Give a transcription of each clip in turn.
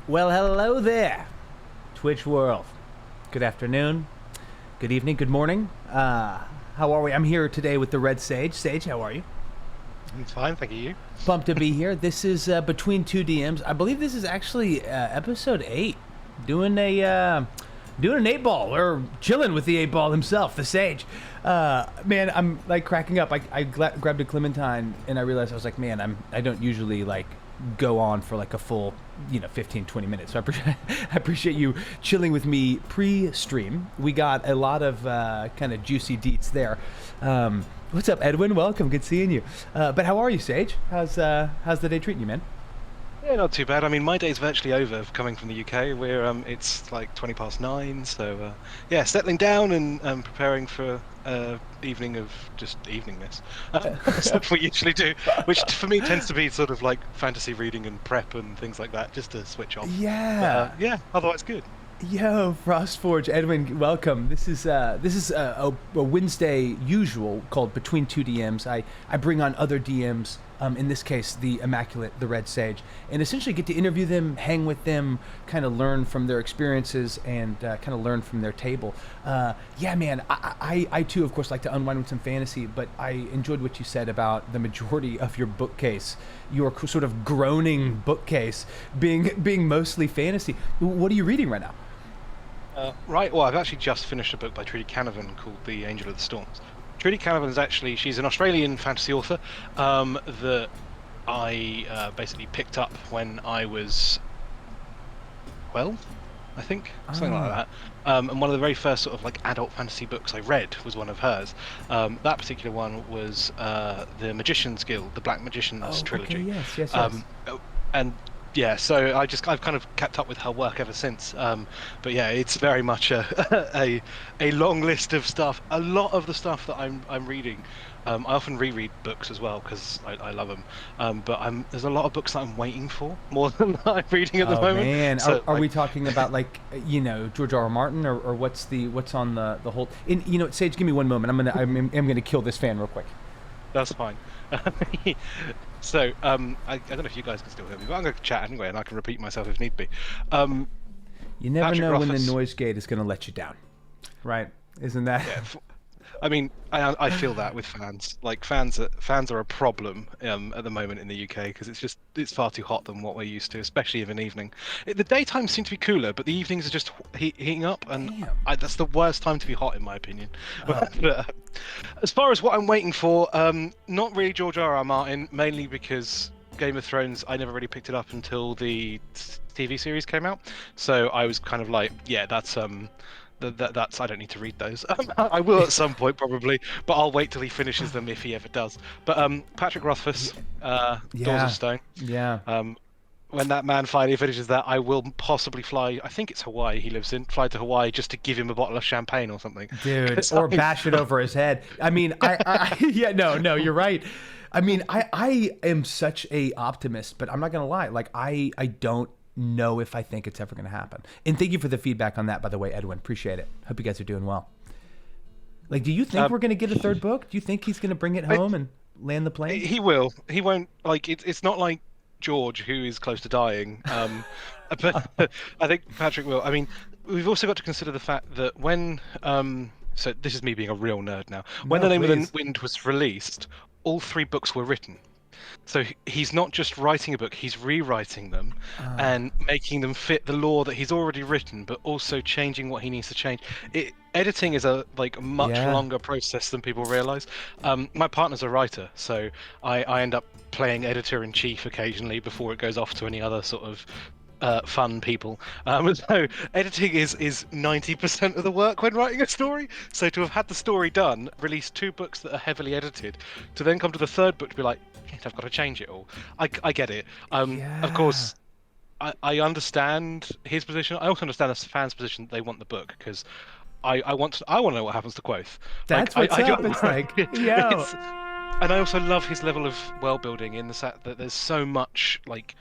Well, hello there, Twitch world. Good afternoon, good evening, good morning. How are we? I'm here today with the Red Sage. Sage, how are you? I'm fine, thank you. Pumped to be here. This is Between Two DMs. I believe this is actually episode 8. Doing an 8-ball, or chilling with the 8-ball himself, the Sage. Man, I'm like cracking up. I grabbed a Clementine and I realized I was like, man, I don't usually like go on for like a full 15 20 minutes, so I appreciate you chilling with me pre-stream. We got a lot of kind of juicy deets there. What's up, Edwin? Welcome, good seeing you. But how are you, Sage? How's the day treating you, man? Yeah, not too bad. I mean, my day's virtually over coming from the UK, where it's like 9:20, so yeah, settling down and preparing for evening of just eveningness. Stuff we usually do, which for me tends to be sort of like fantasy reading and prep and things like that, just to switch off. Yeah. But, yeah, otherwise good. Yo, Frostforge, Edwin, welcome. This is a Wednesday usual called Between Two DMs. I bring on other DMs, in this case the Immaculate, the Red Sage, and essentially get to interview them, hang with them, kind of learn from their experiences, and kind of learn from their table. Yeah, man, I too, of course, like to unwind with some fantasy, but I enjoyed what you said about the majority of your bookcase, your sort of groaning bookcase, being mostly fantasy. What are you reading right now? Right, well, I've actually just finished a book by Trudy Canavan called The Angel of the Storms. Trudy Canavan is she's an Australian fantasy author that I basically picked up when I was 12, I think, something like that. And one of the very first sort of like adult fantasy books I read was one of hers. That particular one was The Magician's Guild, the Black Magician's trilogy. Okay, yes. And yeah, so I've kind of kept up with her work ever since. But yeah, it's very much a long list of stuff. A lot of the stuff that I'm reading, I often reread books as well because I love them. But there's a lot of books that I'm waiting for more than I'm reading at the moment. Man, So, are we talking about like George R. R. Martin or what's on the whole? And Sage, give me one moment. I'm gonna kill this fan real quick. That's fine. So, I don't know if you guys can still hear me, but I'm going to chat anyway, and I can repeat myself if need be. You never Patrick know when the Rothfuss- noise gate is gonna let you down, right? Isn't that? Yeah, I mean, I feel that with fans. Like fans are a problem at the moment in the UK because it's far too hot than what we're used to, especially of an evening. The daytimes seem to be cooler, but the evenings are just heating up, and that's the worst time to be hot in my opinion. But, as far as what I'm waiting for, not really George R. R. Martin, mainly because Game of Thrones, I never really picked it up until the TV series came out, so I was kind of like, yeah, that's that's I don't need to read those. I will at some point probably, but I'll wait till he finishes them if he ever does. But Patrick Rothfuss, Doors of Stone. Yeah. When that man finally finishes that, I will possibly fly. I think it's Hawaii he lives in. Fly to Hawaii just to give him a bottle of champagne or something. Dude, or bash it over his head. I mean, yeah, no, you're right. I mean, I am such a optimist, but I'm not gonna lie. Like, I don't know if I think it's ever gonna happen. And thank you for the feedback on that, by the way, Edwin. Appreciate it. Hope you guys are doing well. Like, do you think we're gonna get a third book? Do you think he's gonna bring it home and land the plane? He will. He won't. Like, it's not like George, who is close to dying. But I think Patrick will. I mean, we've also got to consider the fact that when so this is me being a real nerd now. When The Name of the Wind was released, all 3 books were written. So he's not just writing a book, he's rewriting them and making them fit the lore that he's already written, but also changing what he needs to change. Editing is a much longer process than people realize. My partner's a writer, so I end up playing editor-in-chief occasionally before it goes off to any other sort of fun people. So editing is 90% of the work when writing a story. So to have had the story done, release 2 books that are heavily edited, to then come to the 3rd book to be like, shit, I've got to change it all. I get it. Of course, I understand his position. I also understand the fans' position that they want the book because I want to know what happens to Quoth. That's what's up. It's like, and I also love his level of world building in the fact that there's so much like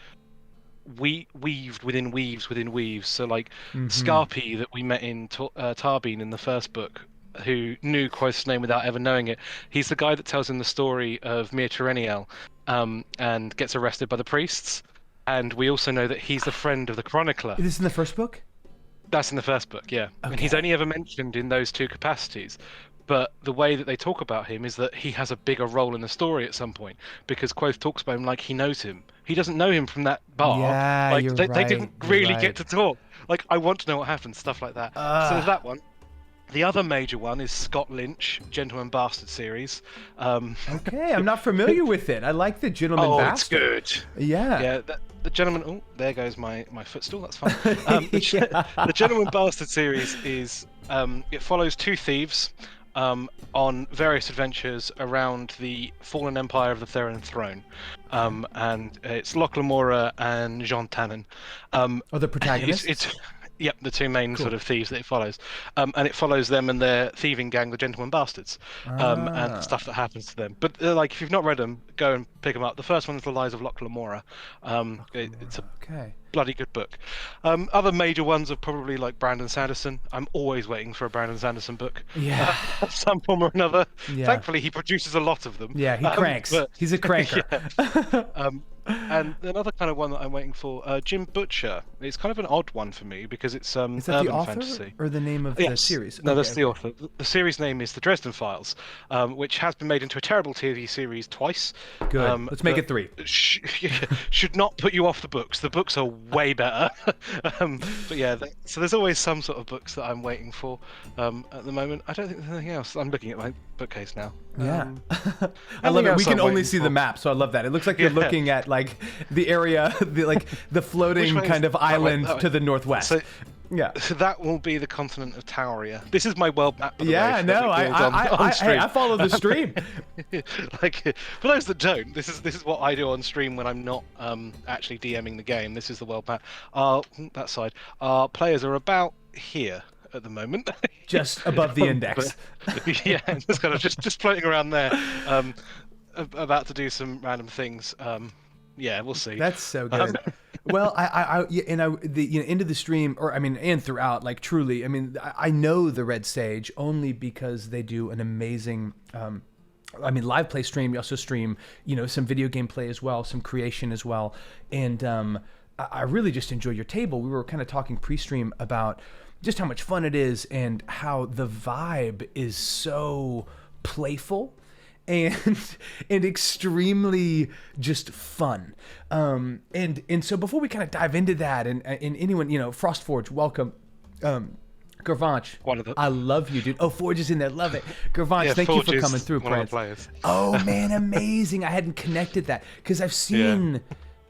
weaved within weaves within weaves. So like Scarpy that we met in Tarbeen in the first book, who knew Quoth's name without ever knowing it. He's the guy that tells him the story of Mir Tereniel, and gets arrested by the priests. and we also know that he's the friend of the chronicler. Is this in the first book? That's in the first book, yeah. And he's Okay. only ever mentioned in those two capacities. But the way that they talk about him is that he has a bigger role in the story at some point, because Quoth talks about him like he knows him. He doesn't know him from that bar. Yeah, Like you're they didn't right, you're really right. get to talk. Like, I want to know what happens, stuff like that. So there's that one. The other major one is Scott Lynch, Gentleman Bastard series. Okay, I'm not familiar with it. I like the Gentleman Oh, Bastard. it's good. Yeah. Yeah, the Gentleman. Oh, there goes my footstool. That's fine. Yeah. The Gentleman Bastard series is it follows two thieves on various adventures around the fallen empire of the Theron throne, and it's Locke Lamora and Jean Tannen. The protagonists. Yep, the two main sort of thieves that it follows, and it follows them and their thieving gang, the Gentleman Bastards, and the stuff that happens to them. But like, if you've not read them, go and pick them up. The first one is The Lies of Locke Lamora. It's a bloody good book. Other major ones are probably like Brandon Sanderson. I'm always waiting for a Brandon Sanderson book. Yeah. Of some form or another. Yeah. Thankfully, he produces a lot of them. Yeah, he cranks. He's a cranker. And another kind of one that I'm waiting for, Jim Butcher. It's kind of an odd one for me because it's Is that urban the author fantasy. or the name of the series? No, that's the author. The series name is The Dresden Files, which has been made into a terrible TV series twice. Good. Let's make it 3. Should not put you off the books. The books are way better. But yeah, so there's always some sort of books that I'm waiting for at the moment. I don't think there's anything else. I'm looking at my bookcase now. Yeah. I love it. We can only see the map, so I love that. It looks like you're looking at like the area, the floating kind of island to the northwest. So, yeah. So that will be the continent of Tauria. This is my world map. Yeah, no, I follow the stream. Like, for those that don't, this is what I do on stream when I'm not actually DMing the game. This is the world map. That side. Our players are about here at the moment. Just above the index. Yeah, just kind of just floating around there. About to do some random things. Yeah, we'll see. That's so good. Well, into the stream, and throughout, like truly, I know the Red Sage only because they do an amazing, live play stream. You also stream, some video game play as well, some creation as well, and I really just enjoy your table. We were kind of talking pre-stream about just how much fun it is and how the vibe is so playful and extremely just fun. And so before we kind of dive into that, and anyone, Frostforge, welcome. Gervanch, I love you, dude. Oh, Forge is in there, love it. Gervanch, thank you for coming through, players. Oh man, amazing. I hadn't connected that because I've seen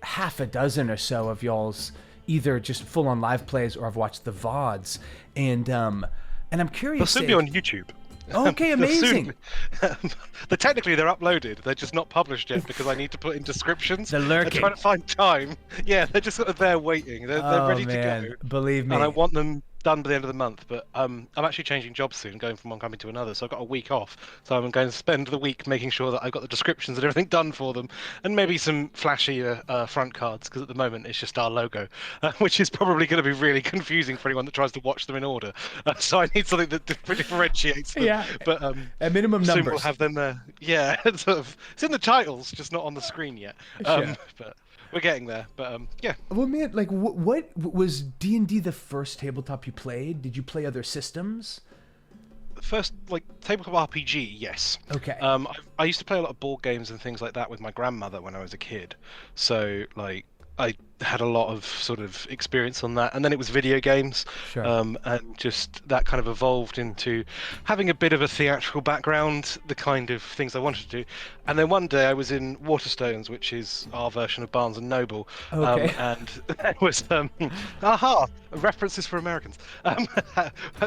half a dozen or so of y'all's either just full-on live plays or I've watched the VODs, and I'm curious. They'll soon be on YouTube. Okay, amazing. Technically they're uploaded. They're just not published yet because I need to put in descriptions. They're lurking. They're trying to find time. Yeah, they're just sort of there waiting. They're ready to go. Believe me. And I want them done by the end of the month. But I'm actually changing jobs soon, going from one company to another. So I've got a week off. So I'm going to spend the week making sure that I've got the descriptions and everything done for them, and maybe some flashier front cards, because at the moment it's just our logo, which is probably going to be really confusing for anyone that tries to watch them in order. So I need something that differentiates them. Yeah. But at minimum numbers. Soon we'll have them there. Yeah, it's in the titles, just not on the screen yet. Sure. But we're getting there. But yeah. Well, man, like, what was D&D the first tabletop you played? Did you play other systems? First, like, tabletop RPG, yes. Okay. I used to play a lot of board games and things like that with my grandmother when I was a kid. So, like, I had a lot of sort of experience on that, and then it was video games. Sure. And just that kind of evolved into having a bit of a theatrical background, the kind of things I wanted to do. And then one day I was in Waterstones, which is our version of Barnes and Noble. Okay. And it was references for Americans,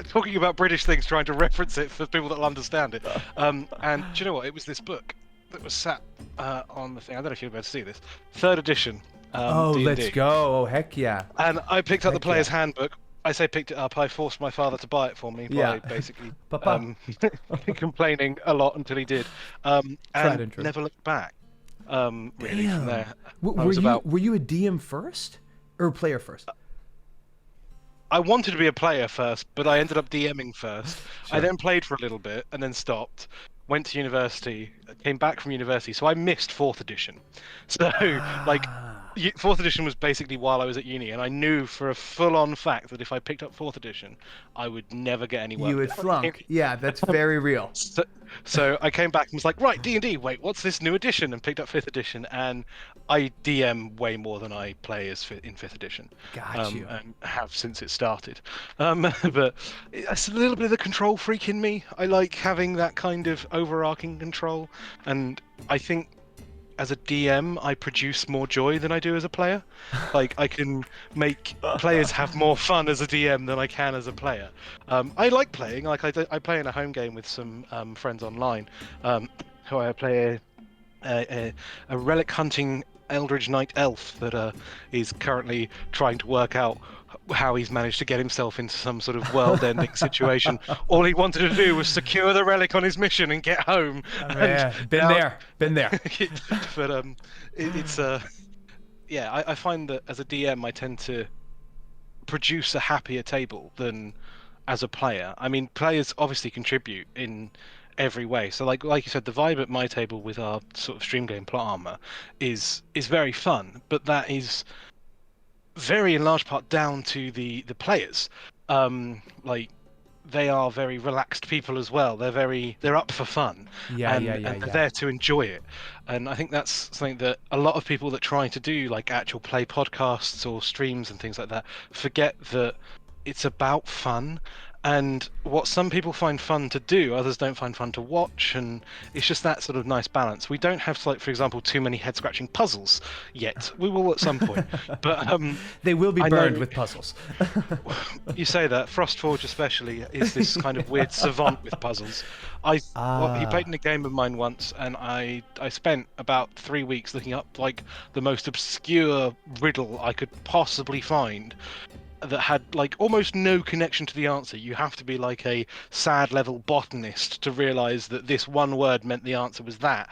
talking about British things, trying to reference it for people that'll understand it. And do you know what, it was this book that was sat on the thing. I don't know if you're able to see this, 3rd edition. D&D. Let's go. Oh, heck yeah. And I picked up the player's handbook. I say picked it up. I forced my father to buy it for me by basically complaining a lot until he did, and never looked back. Really, from there. Were you a DM first or player first? I wanted to be a player first, but I ended up DMing first. Sure. I then played for a little bit and then stopped. Went to university, came back from university, so I missed 4th edition. So, like, Fourth edition was basically while I was at uni, and I knew for a full-on fact that if I picked up fourth edition, I would never get any work. You would flunk. Yeah, that's very real. So I came back and was like, right, D&D, wait, what's this new edition? And picked up fifth edition, and I DM way more than I play in fifth edition. Got you. And have since it started. But it's a little bit of the control freak in me. I like having that kind of overarching control, and I think as a DM, I produce more joy than I do as a player. Like, I can make players have more fun as a DM than I can as a player. I like playing. Like, I play in a home game with some friends online, who I play a relic hunting Eldritch Knight elf that is currently trying to work out how he's managed to get himself into some sort of world-ending situation. All he wanted to do was secure the relic on his mission and get home. Yeah, been there. But I find that as a DM, I tend to produce a happier table than as a player. I mean, players obviously contribute in every way. So like you said, the vibe at my table with our sort of stream game plot armor is very fun, but that is very in large part down to the players. Like, they are very relaxed people as well. They're up for fun. And they're there to enjoy it. And I think that's something that a lot of people that try to do like actual play podcasts or streams and things like that forget, that it's about fun. And what some people find fun to do, others don't find fun to watch, and it's just that sort of nice balance. We don't have, like, for example, too many head-scratching puzzles yet. We will at some point, but they will be burned with puzzles. You say that. Frostforge especially is this kind of weird savant with puzzles. He played in a game of mine once, and I spent about 3 weeks looking up like the most obscure riddle I could possibly find, that had like almost no connection to the answer. You have to be like a sad level botanist to realize that this one word meant the answer was that.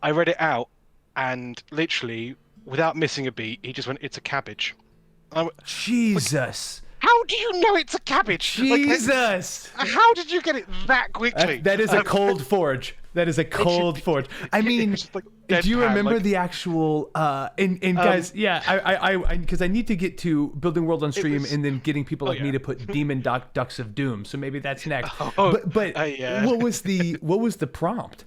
I read it out, and literally without missing a beat, he just went, "It's a cabbage." Jesus. How do you know it's a cabbage? Jesus. Like, how did you get it that quickly? That is a cold forge. That is a cold forge. I mean, do you remember the actual guys? Yeah, I because I need to get to building world on stream and then getting people like me to put demon ducks of doom. So maybe that's next. But what was the prompt?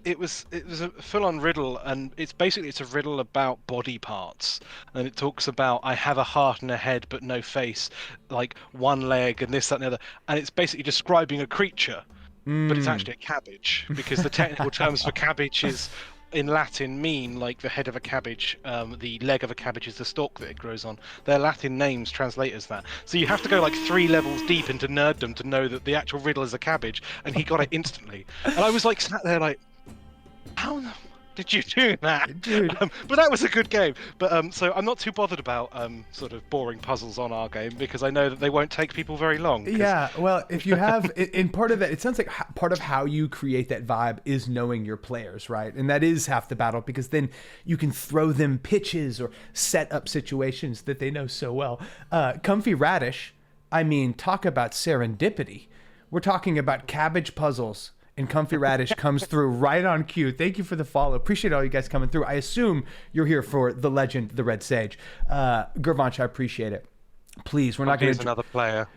It was a full-on riddle, and it's a riddle about body parts, and it talks about, I have a heart and a head but no face, like one leg and this, that, and the other, and it's basically describing a creature, but it's actually a cabbage, because the technical terms for cabbage is in Latin mean like the head of a cabbage, the leg of a cabbage is the stalk that it grows on. Their Latin names translate as that. So you have to go like 3 levels deep into nerddom to know that the actual riddle is a cabbage, and he got it instantly. And I was like sat there like, how did you do that? Dude. But that was a good game. But so I'm not too bothered about sort of boring puzzles on our game, because I know that they won't take people very long. Yeah, well, if you have, in part of that, it sounds like part of how you create that vibe is knowing your players, right? And that is half the battle, because then you can throw them pitches or set up situations that they know so well. Comfy Radish, I mean, talk about serendipity. We're talking about cabbage puzzles, and Comfy Radish comes through right on cue. Thank you for the follow. Appreciate all you guys coming through. I assume you're here for the legend, the Red Sage. Gurvanch, I appreciate it. Please, we're not going to... another player.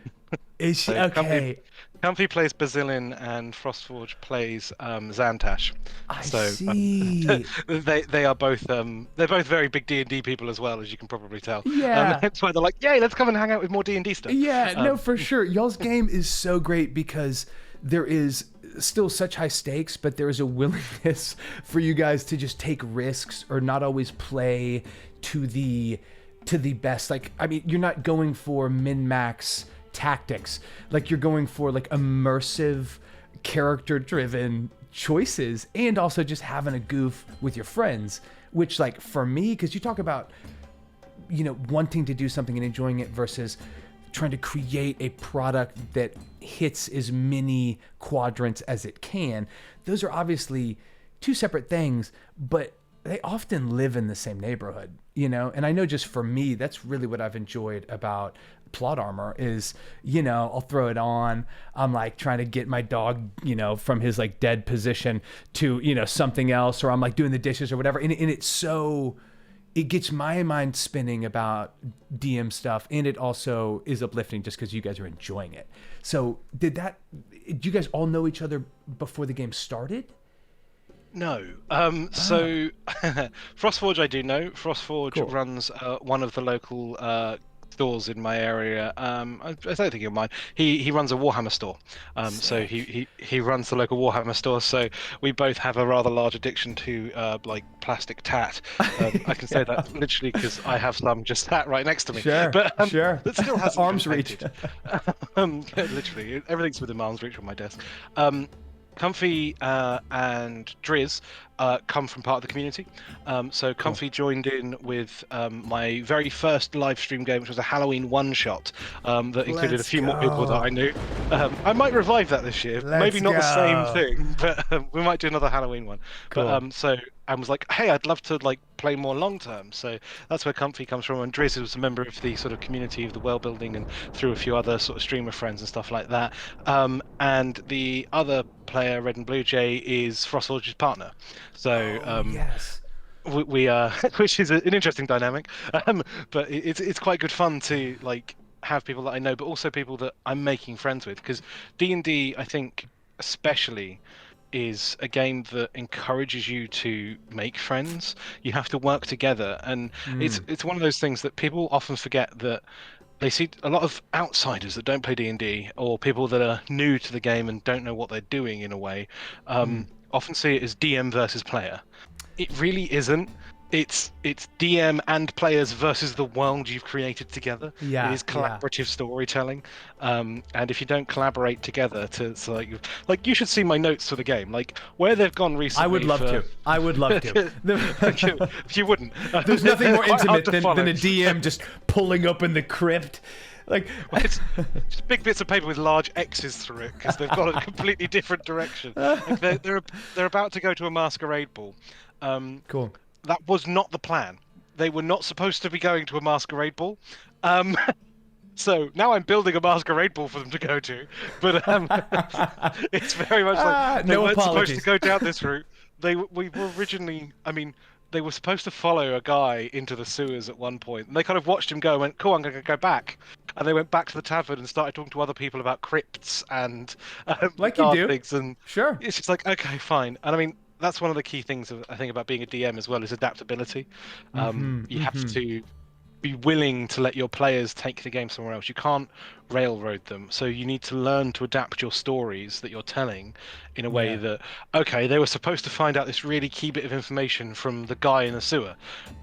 Is she? Okay. Comfy plays Bazillin, and Frostforge plays Zantash. I see. They are both they're both very big D&D people as well, as you can probably tell. Yeah. That's why they're like, yay, let's come and hang out with more D&D stuff. Yeah, no, for sure. Y'all's game is so great because there is still such high stakes, but there is a willingness for you guys to just take risks or not always play to the best. Like, I mean, you're not going for min-max tactics. Like, you're going for like immersive, character-driven choices, and also just having a goof with your friends, which, like, for me, because you talk about, you know, wanting to do something and enjoying it versus trying to create a product that hits as many quadrants as it can. Those are obviously two separate things, but they often live in the same neighborhood, you know? And I know just for me, that's really what I've enjoyed about plot armor is, you know, I'll throw it on. I'm like trying to get my dog, you know, from his like dead position to, you know, something else, or I'm like doing the dishes or whatever. And it's so, it gets my mind spinning about DM stuff, and it also is uplifting just because you guys are enjoying it. So did you guys all know each other before the game started? No. So Frostforge I do know. Frostforge Cool. runs one of the local stores in my area. I don't think you'll mind. He runs a Warhammer store. So he runs the local Warhammer store. So we both have a rather large addiction to like plastic tat. I can say that literally because I have some just sat right next to me. Sure, but sure. That still has arm's reach. Literally, everything's within arm's reach on my desk. Comfy and Driz come from part of the community. So Comfy joined in with my very first live stream game, which was a Halloween one-shot that included a few more people that I knew. I might revive that this year. Maybe not the same thing, but we might do another Halloween one. Cool. But so I was like, hey, I'd love to like play more long-term. So that's where Comfy comes from. And Driz was a member of the sort of community of the world building and through a few other sort of streamer friends and stuff like that. And the other player, Red and Blue Jay, is Frostforge's partner. So yes. we which is an interesting dynamic, but it's quite good fun to like have people that I know, but also people that I'm making friends with, because D&D, I think especially, is a game that encourages you to make friends. You have to work together, and it's one of those things that people often forget, that they see a lot of outsiders that don't play D&D, or people that are new to the game and don't know what they're doing in a way, often see it as DM versus player. It really isn't. It's DM and players versus the world you've created together. Yeah, it is collaborative storytelling, and if you don't collaborate together so like you should see my notes for the game, like where they've gone recently. I would love to. I would love to. You wouldn't. There's nothing more intimate than follow. a DM just pulling up in the crypt. Like it's just big bits of paper with large X's through it because they've got a completely different direction. Like they're about to go to a masquerade ball. Cool. That was not the plan. They were not supposed to be going to a masquerade ball. So now I'm building a masquerade ball for them to go to. But it's very much like they weren't supposed to go down this route. We were originally, they were supposed to follow a guy into the sewers at one point, and they kind of watched him go and went, cool, I'm going to go back. And they went back to the tavern and started talking to other people about crypts and like you do. things. And sure. It's just like, okay, fine. And that's one of the key things I think about being a DM as well, is adaptability. You have to be willing to let your players take the game somewhere else. You can't railroad them, so you need to learn to adapt your stories that you're telling in a way that, okay, they were supposed to find out this really key bit of information from the guy in the sewer.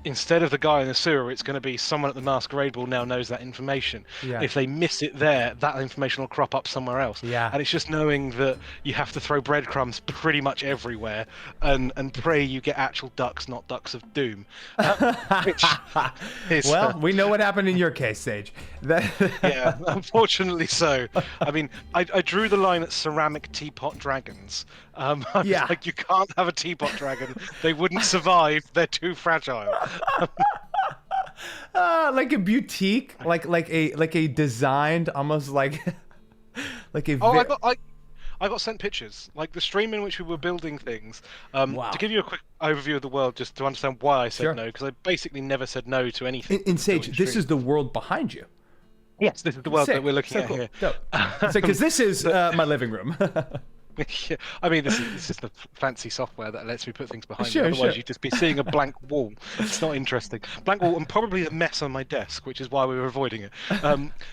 Instead of the guy in the sewer, it's going to be someone at the masquerade ball now knows that information. If they miss it there, that information will crop up somewhere else. And it's just knowing that you have to throw breadcrumbs pretty much everywhere and pray you get actual ducks, not ducks of doom. Which is, well, we know what happened in your case, Sage. Yeah, unfortunately so. I drew the line at ceramic teapot dragons. Like, you can't have a teapot dragon. They wouldn't survive. They're too fragile. Like a boutique, like a designed, almost like a. I got sent pictures, like the stream in which we were building things. Wow. To give you a quick overview of the world, just to understand why I said no, because I basically never said no to anything. In Sage, this is the world behind you. Yes, this is the world that we're looking at here. Because this is my living room. Yeah, this is the fancy software that lets me put things behind me. Otherwise, you'd just be seeing a blank wall. It's not interesting. Blank wall and probably a mess on my desk, which is why we were avoiding it.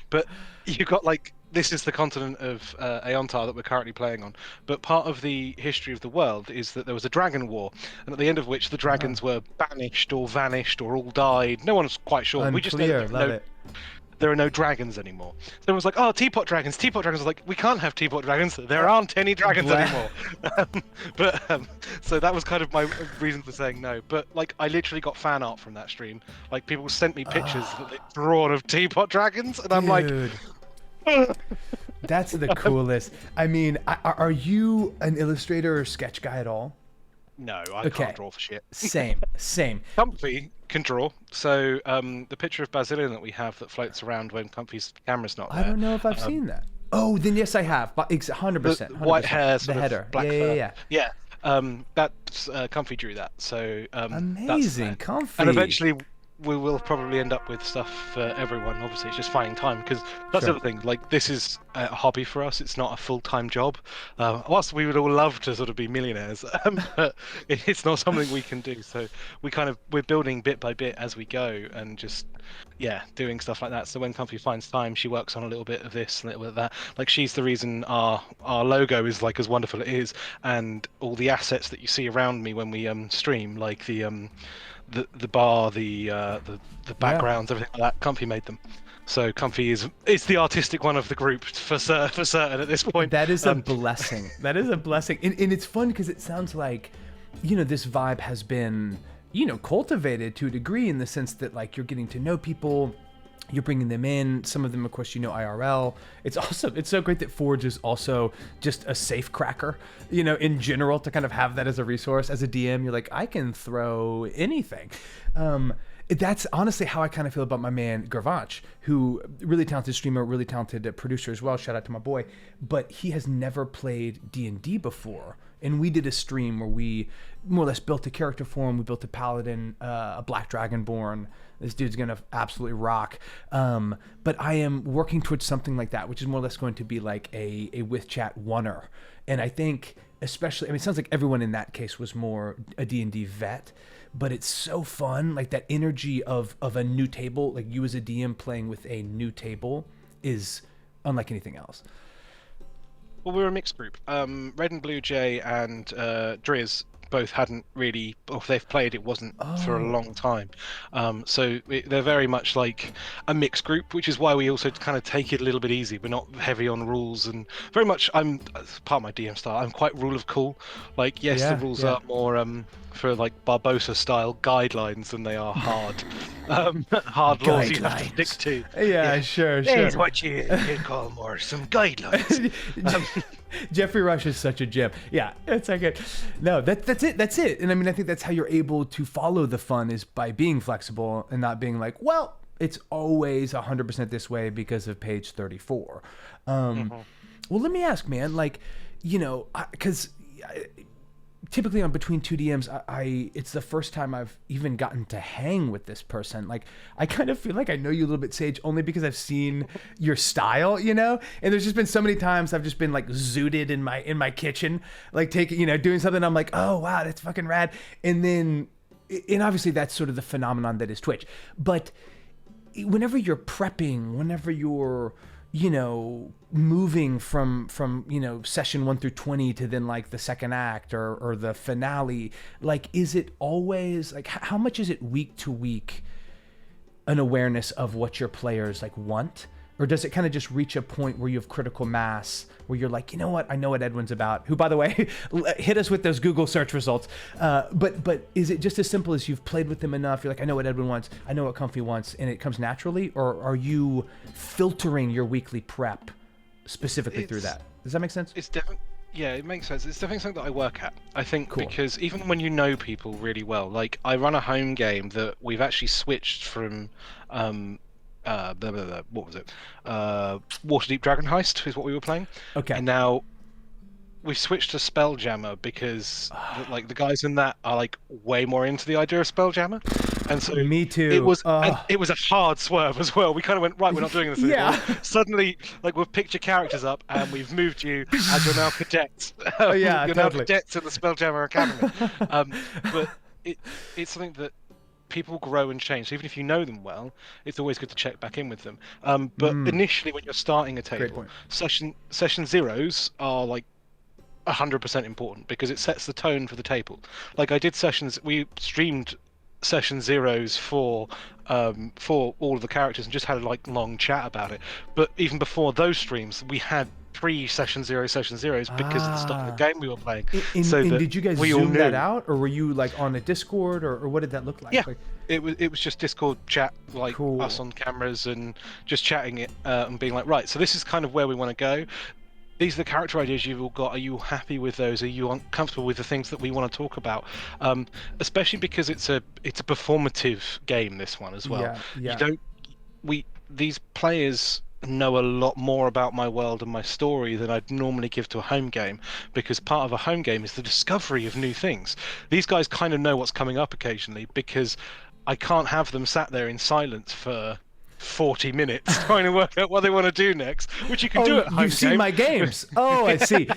But you've got this is the continent of Aeontar that we're currently playing on. But part of the history of the world is that there was a dragon war, and at the end of which the dragons were banished or vanished or all died. No one's quite sure. Unclear. We just know there are no dragons anymore. So everyone's like, oh, teapot dragons. Teapot dragons are like, we can't have teapot dragons. There aren't any dragons anymore. So that was kind of my reason for saying no. But I literally got fan art from that stream. Like, people sent me pictures that they'd drawn of teapot dragons, and I'm like, that's the coolest. Are you an illustrator or sketch guy at all? No, I can't draw for shit. Same. Comfy can draw. So the picture of Basilian that we have that floats around when Comfy's camera's not there. I don't know if I've seen that. Oh, then yes, I have. But 100%. White hair, the header. Black fur. Yeah. That's Comfy drew that, so Amazing, that's Comfy. and eventually we will probably end up with stuff for everyone. Obviously, it's just finding time, because that's the other thing. Like, this is a hobby for us. It's not a full-time job. Whilst we would all love to sort of be millionaires, but it's not something we can do. So we're building bit by bit as we go, and just doing stuff like that. So when Comfy finds time, she works on a little bit of this, a little bit of that. Like, she's the reason our logo is like as wonderful it is, and all the assets that you see around me when we stream, like the bar, the backgrounds, everything like that. Comfy made them. So Comfy is the artistic one of the group for certain at this point. That is a blessing. That is a blessing, and it's fun because it sounds like, this vibe has been, cultivated to a degree, in the sense that, like, you're getting to know people. You're bringing them in. Some of them, of course, IRL. It's so great that Forge is also just a safe cracker, in general, to kind of have that as a resource. As a DM, you're like, I can throw anything. That's honestly how I kind of feel about my man Gervach, who really talented streamer, really talented producer as well. Shout out to my boy. But he has never played D&D before. And we did a stream where we more or less built a character for him. We built a paladin, a black dragonborn. This dude's gonna absolutely rock. But I am working towards something like that, which is more or less going to be like a with chat oneer. And I think, especially, it sounds like everyone in that case was more a D&D vet, but it's so fun. Like, that energy of a new table, like you as a DM playing with a new table, is unlike anything else. Well, we're a mixed group. Red and Blue Jay and Driz both hadn't really, or if they've played, it wasn't for a long time. So they're very much like a mixed group, which is why we also kind of take it a little bit easy. We're not heavy on rules, and very much, I'm part of my DM style, I'm quite rule of cool. Like, yes, the rules are more for like Barbosa style guidelines than they are hard hard laws you have to stick to. Yeah, sure. That's what you call more some guidelines. Jeffrey Rush is such a gem. Yeah, it's like it. No, that's it. That's it. And I think that's how you're able to follow the fun, is by being flexible and not being like, well, it's always 100% this way because of page 34. Well, let me ask, man, like, because typically on Between Two DMs, it's the first time I've even gotten to hang with this person. Like, I kind of feel like I know you a little bit, Sage, only because I've seen your style, And there's just been so many times I've just been like zooted in my kitchen, like taking, doing something. I'm like, oh wow, that's fucking rad. And obviously that's sort of the phenomenon that is Twitch. But whenever you're prepping, whenever you're moving from session 1 through 20 to then like the second act or the finale, like, is it always like, how much is it week to week an awareness of what your players like want? Or does it kind of just reach a point where you have critical mass, where you're like, you know what, I know what Edwin's about, who, by the way, hit us with those Google search results. But is it just as simple as you've played with them enough, you're like, I know what Edwin wants, I know what Comfy wants, and it comes naturally? Or are you filtering your weekly prep specifically through that? Does that make sense? It's definitely, yeah, it makes sense. It's definitely something that I work at, I think, because even when you know people really well, like, I run a home game that we've actually switched from what was it? Waterdeep Dragon Heist is what we were playing. Okay. And now we've switched to Spelljammer because like the guys in that are like way more into the idea of Spelljammer. And so me too. It was a hard swerve as well. We kind of went, right, we're not doing this anymore. Suddenly, like, we've picked your characters up and we've moved you, and you're now cadets. You're now cadets in the Spelljammer Academy. But it's something that people grow and change. So even if you know them well, it's always good to check back in with them. But initially, when you're starting a table, session zeros are like 100% important, because it sets the tone for the table. Like, we streamed session zeros for all of the characters and just had a like long chat about it. But even before those streams, we had session zeros because of the style of the game we were playing. And did you guys zoom that out, or were you like on a Discord, or what did that look like? Yeah, it was just Discord chat, like us on cameras and just chatting it and being like, right, so this is kind of where we want to go. These are the character ideas you've all got. Are you happy with those? Are you uncomfortable with the things that we want to talk about? Especially because it's a performative game, this one as well. Yeah. These players know a lot more about my world and my story than I'd normally give to a home game, because part of a home game is the discovery of new things. These guys kind of know what's coming up occasionally, because I can't have them sat there in silence for 40 minutes trying to work out what they want to do next, which you can do at home you've seen game. my games. Oh, I see.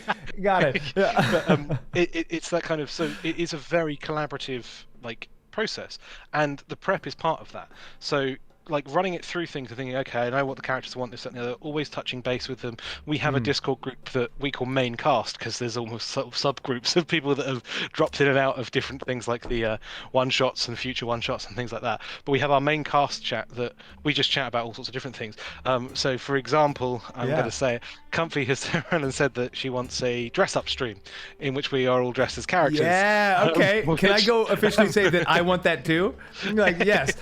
Got it. But it's that kind of, so it is a very collaborative like process, and the prep is part of that. So like running it through things and thinking, okay, I know what the characters want, this, that, and the other, always touching base with them. We have a Discord group that we call main cast, because there's almost sort of subgroups of people that have dropped in and out of different things, like the one-shots and future one-shots and things like that. But we have our main cast chat that we just chat about all sorts of different things. So for example, I'm going to say it, Comfy has turned around and said that she wants a dress-up stream in which we are all dressed as characters. Yeah, okay. Can I go officially say that I want that too? Like, yes.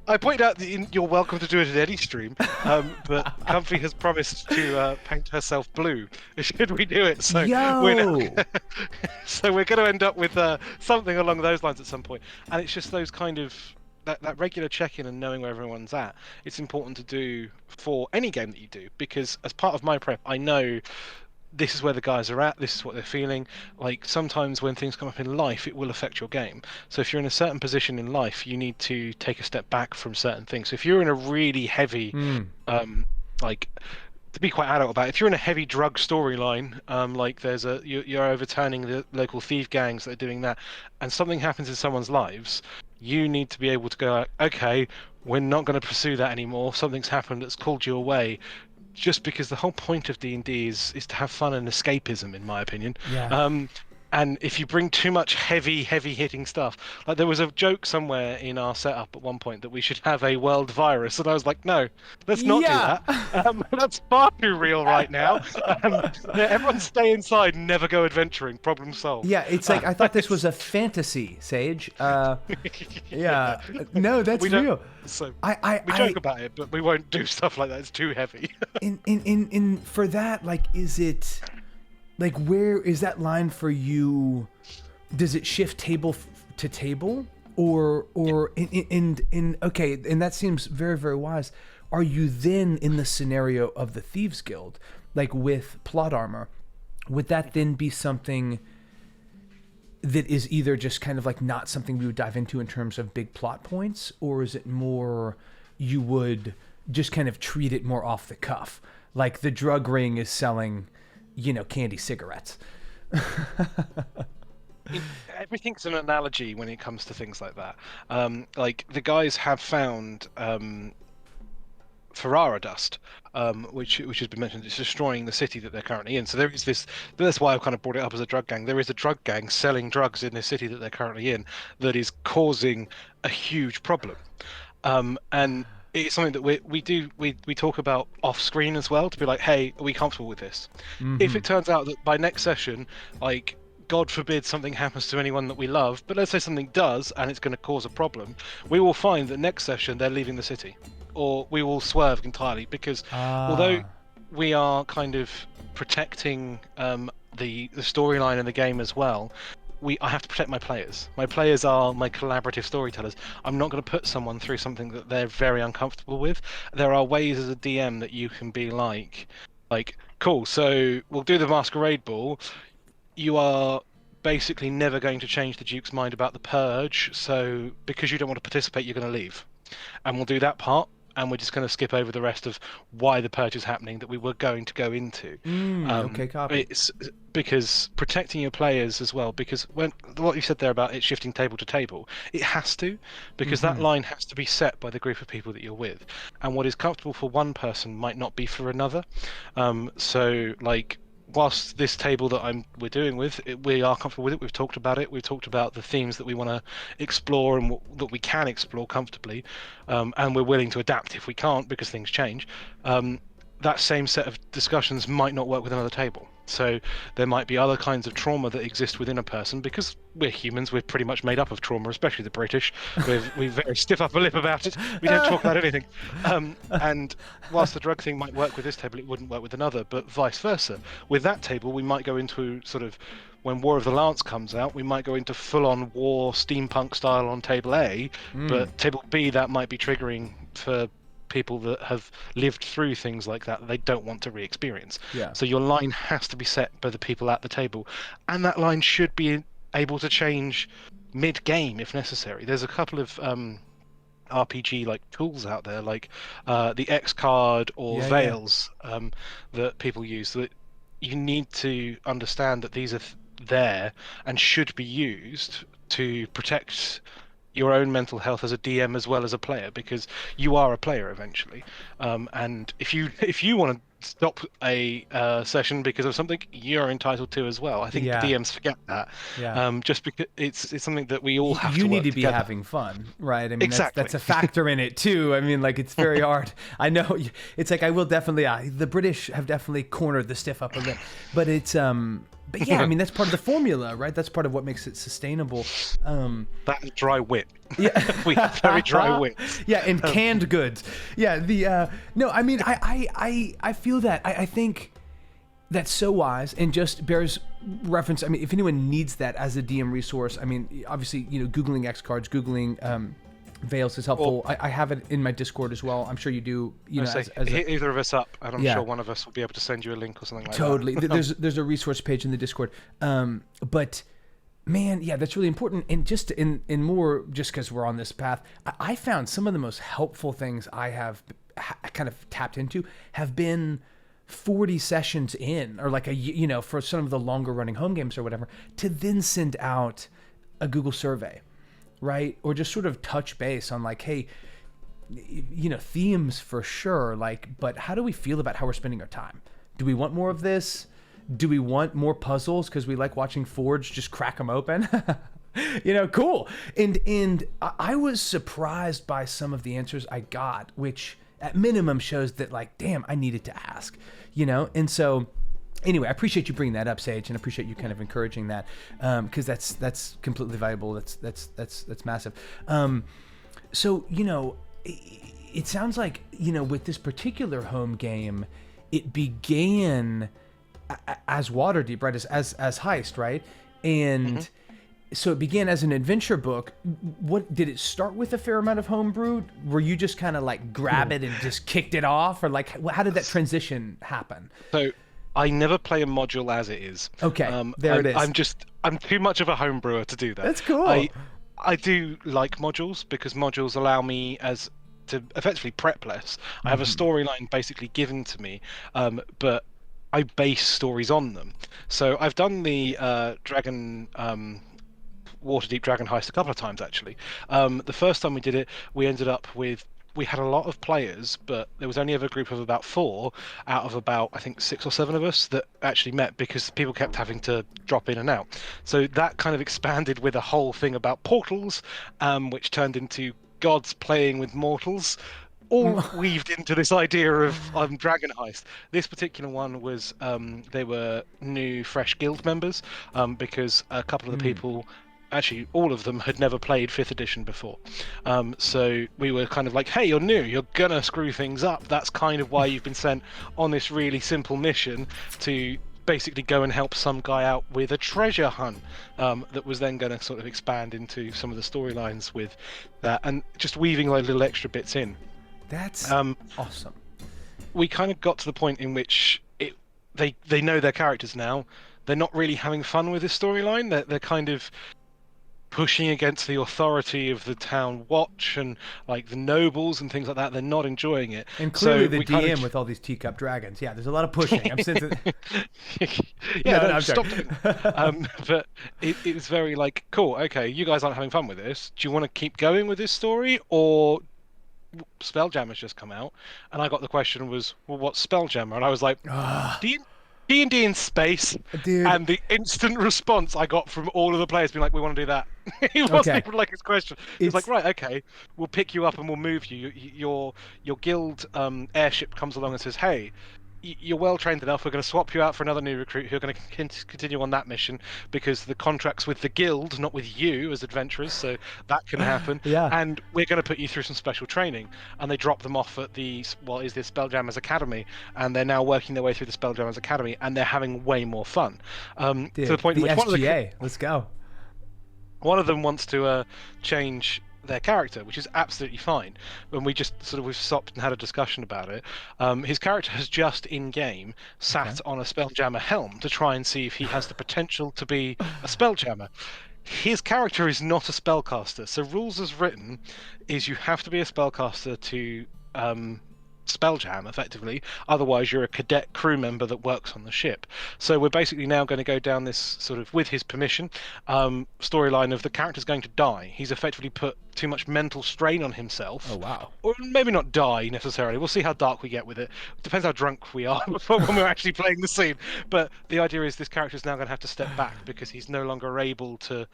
I point out that you're welcome to do it at any stream, but Comfy has promised to paint herself blue should we do it. So we're going to end up with something along those lines at some point. And it's just those kind of that regular check-in and knowing where everyone's at. It's important to do for any game that you do, because as part of my prep, I know this is where the guys are at, this is what they're feeling. Like, sometimes when things come up in life, it will affect your game. So if you're in a certain position in life, you need to take a step back from certain things. So if you're in a really heavy, like, to be quite adult about it, if you're in a heavy drug storyline, like you're overturning the local thief gangs that are doing that, and something happens in someone's lives, you need to be able to go, okay, we're not going to pursue that anymore. Something's happened that's called you away. Just because the whole point of D&D is to have fun and escapism, in my opinion. Yeah. And if you bring too much heavy hitting stuff, like there was a joke somewhere in our setup at one point that we should have a world virus, and I was like, no, let's not do that. That's far too real right now. Everyone stay inside and never go adventuring. Problem solved. Yeah, it's like I thought this was a fantasy, Sage. Yeah, no, that's real. So we joke about it, but we won't do stuff like that. It's too heavy. in for that, like, is it? Like, where is that line for you? Does it shift table to table, or in okay? And that seems very, very wise. Are you then in the scenario of the Thieves Guild, like with plot armor? Would that then be something that is either just kind of like not something we would dive into in terms of big plot points, or is it more you would just kind of treat it more off the cuff, like the drug ring is selling, candy cigarettes? Everything's an analogy when it comes to things like that. Like the guys have found Ferrara dust, which has been mentioned. It's destroying the city that they're currently in. So there is this. That's why I've kind of brought it up as a drug gang. There is a drug gang selling drugs in the city that they're currently in that is causing a huge problem, and it's something that we talk about off screen as well, to be like, hey, are we comfortable with this? If it turns out that by next session, like, God forbid something happens to anyone that we love, but let's say something does and it's going to cause a problem, we will find that next session they're leaving the city, or we will swerve entirely, because although we are kind of protecting the storyline and the game as well, I have to protect my players. My players are my collaborative storytellers. I'm not going to put someone through something that they're very uncomfortable with. There are ways as a DM that you can be like, cool, so we'll do the masquerade ball. You are basically never going to change the Duke's mind about the purge, so because you don't want to participate, you're going to leave. And we'll do that part, and we're just going to skip over the rest of why the purge is happening that we were going to go into. Okay, copy. It's because protecting your players as well, because when what you said there about it shifting table to table, it has to, because that line has to be set by the group of people that you're with, and what is comfortable for one person might not be for another. So like, whilst this table that we're doing with, we are comfortable with it. We've talked about it. We've talked about the themes that we want to explore and that we can explore comfortably, and we're willing to adapt if we can't, because things change. That same set of discussions might not work with another table. So there might be other kinds of trauma that exist within a person, because we're humans. We're pretty much made up of trauma, especially the British. We very stiff upper lip about it. We don't talk about anything. And whilst the drug thing might work with this table, it wouldn't work with another, but vice versa. With that table, we might go into sort of, when War of the Lance comes out, we might go into full-on war steampunk style on table A, but table B, that might be triggering for people that have lived through things like that they don't want to re-experience. Yeah. So your line has to be set by the people at the table, and that line should be able to change mid-game if necessary. There's a couple of RPG like tools out there, like the X card or Veils that people use. That you need to understand that these are there and should be used to protect your own mental health as a DM as well as a player, because you are a player eventually. And if you want to stop a session because of something, you're entitled to as well. I think DMs forget that. Just because it's something that we all have to work need to be together. having fun, right? I mean, exactly. That's a factor in it too. I mean, like, it's very hard. I know it's like, I will definitely the British have definitely cornered the stiff upper lip, but it's but yeah, I mean, that's part of the formula, right? That's part of what makes it sustainable. That dry wit. Yeah. We have very dry wit. Yeah, and canned goods. Yeah, no, I mean, I feel that. I think that's so wise, and just bears reference. I mean, if anyone needs that as a DM resource, I mean, obviously, Googling X cards, Googling Veils is helpful. I have it in my Discord as well. I'm sure you do. Hit either of us up, and I'm sure one of us will be able to send you a link or something like that. Totally. There's a resource page in the Discord. But man, yeah, that's really important. And just in more, just because we're on this path, I found some of the most helpful things I have kind of tapped into have been 40 sessions in, or like for some of the longer running home games or whatever, to then send out a Google survey. Right? Or just sort of touch base on like, hey, themes for sure, like, but how do we feel about how we're spending our time? Do we want more of this? Do we want more puzzles because we like watching Forge just crack them open? Cool. And I was surprised by some of the answers I got, which at minimum shows that, like, damn, I needed to ask, And so anyway, I appreciate you bringing that up, Sage, and I appreciate you kind of encouraging that, because that's completely valuable. That's massive. So it sounds like with this particular home game, it began as Waterdeep, right? As Heist, right? And so it began as an adventure book. What did it start with? A fair amount of homebrew? Were you just kind of like grab it and just kicked it off, or like how did that transition happen? So I never play a module as it is. Okay, it is. I'm too much of a homebrewer to do that. That's cool. I do like modules because modules allow me to effectively prep less. I have a storyline basically given to me, but I base stories on them. So I've done the Waterdeep Dragon Heist a couple of times actually. The first time we did it, we ended up with. We had a lot of players, but there was only ever a group of about 4 out of about, I think, 6 or 7 of us that actually met, because people kept having to drop in and out. So that kind of expanded with a whole thing about portals, which turned into gods playing with mortals, all weaved into this idea of Dragon Heist. This particular one was, they were new, fresh guild members, because a couple of the people... Actually, all of them had never played 5th edition before. So we were kind of like, hey, you're new, you're gonna screw things up. That's kind of why you've been sent on this really simple mission to basically go and help some guy out with a treasure hunt, that was then going to sort of expand into some of the storylines with that, and just weaving like little extra bits in. That's awesome. We kind of got to the point in which they know their characters now. They're not really having fun with this storyline. They're kind of pushing against the authority of the town watch and like the nobles and things like that. They're not enjoying it. And clearly the DM with all these teacup dragons. Yeah, there's a lot of pushing. I'm sensing. Stop doing that. But it was very like, cool, okay, you guys aren't having fun with this. Do you want to keep going with this story, or Spelljammer's just come out? And I got the question was, well, what's Spelljammer? And I was like, D&D in space. Dude. And the instant response I got from all of the players being like, we want to do that. It wasn't even like his question. It's like, right, okay, we'll pick you up and we'll move you. Your guild airship comes along and says, hey, you're well trained enough. We're going to swap you out for another new recruit who are going to continue on that mission, because the contract's with the guild, not with you as adventurers. So that can happen. Yeah. And we're going to put you through some special training. And they drop them off at the Spelljammers Academy, and they're now working their way through the Spelljammers Academy, and they're having way more fun. Dude, to the point in which SGA. Let's go. One of them wants to change their character, which is absolutely fine. When we've stopped and had a discussion about it, his character has just in game sat on a Spelljammer helm to try and see if he has the potential to be a Spelljammer. His character is not a spellcaster, so rules as written is you have to be a spellcaster to spelljam effectively, otherwise you're a cadet crew member that works on the ship. So we're basically now going to go down this sort of, with his permission, storyline of the character's going to die. He's effectively put too much mental strain on himself. Oh wow. Or maybe not die necessarily, we'll see how dark we get with it. Depends how drunk we are when we're actually playing the scene. But the idea is this character's now going to have to step back because he's no longer able to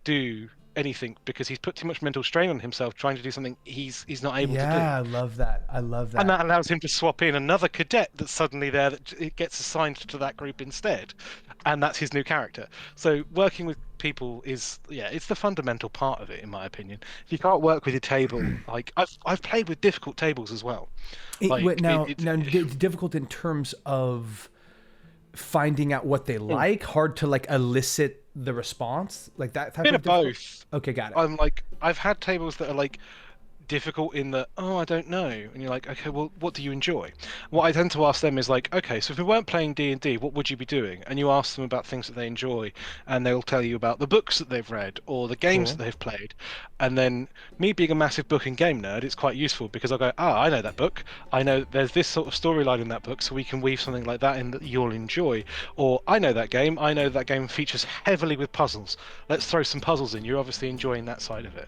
do anything because he's put too much mental strain on himself trying to do something he's not able to do. Yeah, I love that. And that allows him to swap in another cadet that's suddenly there that it gets assigned to that group instead, and that's his new character. So working with people is, it's the fundamental part of it, in my opinion. If you can't work with your table, like I've played with difficult tables as well. Now, difficult in terms of finding out what they like, hard to like elicit the response, like that type bit of of both. Okay, got it. I'm like, I've had tables that are like difficult in that, oh, I don't know, and you're like, okay, well, what do you enjoy? What I tend to ask them is like, okay, so if we weren't playing D&D, what would you be doing? And you ask them about things that they enjoy, and they'll tell you about the books that they've read or the games that they've played. And then me being a massive book and game nerd, it's quite useful because I'll go, I know that book, I know there's this sort of storyline in that book, so we can weave something like that in that you'll enjoy. Or I know that game features heavily with puzzles, let's throw some puzzles in, you're obviously enjoying that side of it.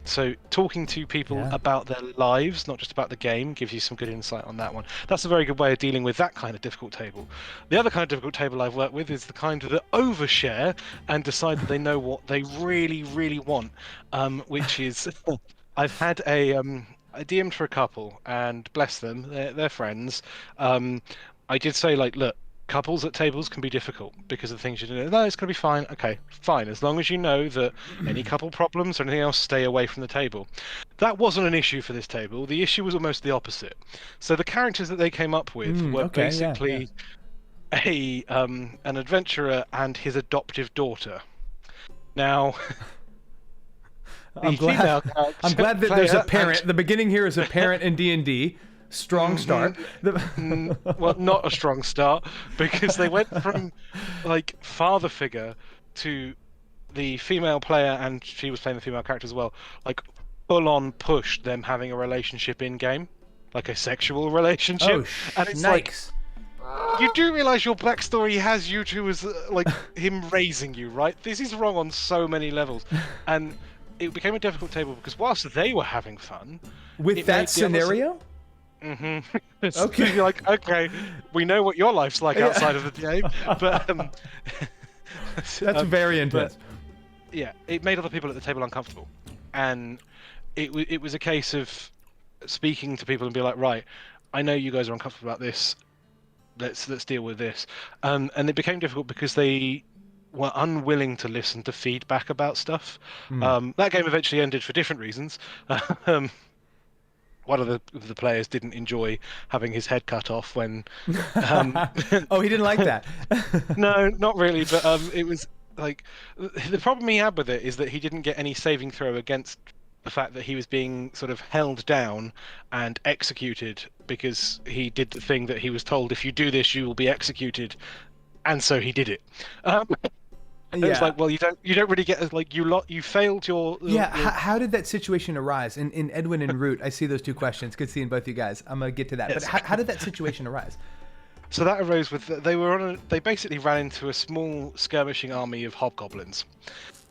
So talking to people about their lives, not just about the game, gives you some good insight on that one. That's a very good way of dealing with that kind of difficult table. The other kind of difficult table I've worked with is the kind that overshare and decide that they know what they really, really want, which is I've had a DM'd for a couple, and bless them, they're friends. I did say, like, look, couples at tables can be difficult because of the things you do. No, it's going to be fine. Okay, fine. As long as you know that any couple problems or anything else, stay away from the table. That wasn't an issue for this table. The issue was almost the opposite. So the characters that they came up with were basically an adventurer and his adoptive daughter. Now, I'm glad that there's a parent. The beginning here is a parent in D&D. Strong start. Well, not a strong start, because they went from like father figure to the female player, and she was playing the female character as well, like full on pushed them having a relationship in game, like a sexual relationship. And it's like, you do realize your backstory has you two as like him raising you, right? This is wrong on so many levels. And it became a difficult table because whilst they were having fun with that scenario. Okay. You're like, okay, we know what your life's like outside of the game, but that's very intense. Yeah, it made other people at the table uncomfortable, and it was a case of speaking to people and be like, right, I know you guys are uncomfortable about this. Let's deal with this, and it became difficult because they were unwilling to listen to feedback about stuff. That game eventually ended for different reasons. One of the players didn't enjoy having his head cut off when. Oh, he didn't like that. No, not really. But it was like the problem he had with it is that he didn't get any saving throw against the fact that he was being sort of held down and executed because he did the thing that he was told: if you do this, you will be executed, and so he did it. It was like, well, you don't really get, like, you failed your. How did that situation arise? In Edwin and Root, I see those two questions. Good seeing both you guys. I'm gonna get to that. Yes. But how did that situation arise? So that arose with they basically ran into a small skirmishing army of hobgoblins,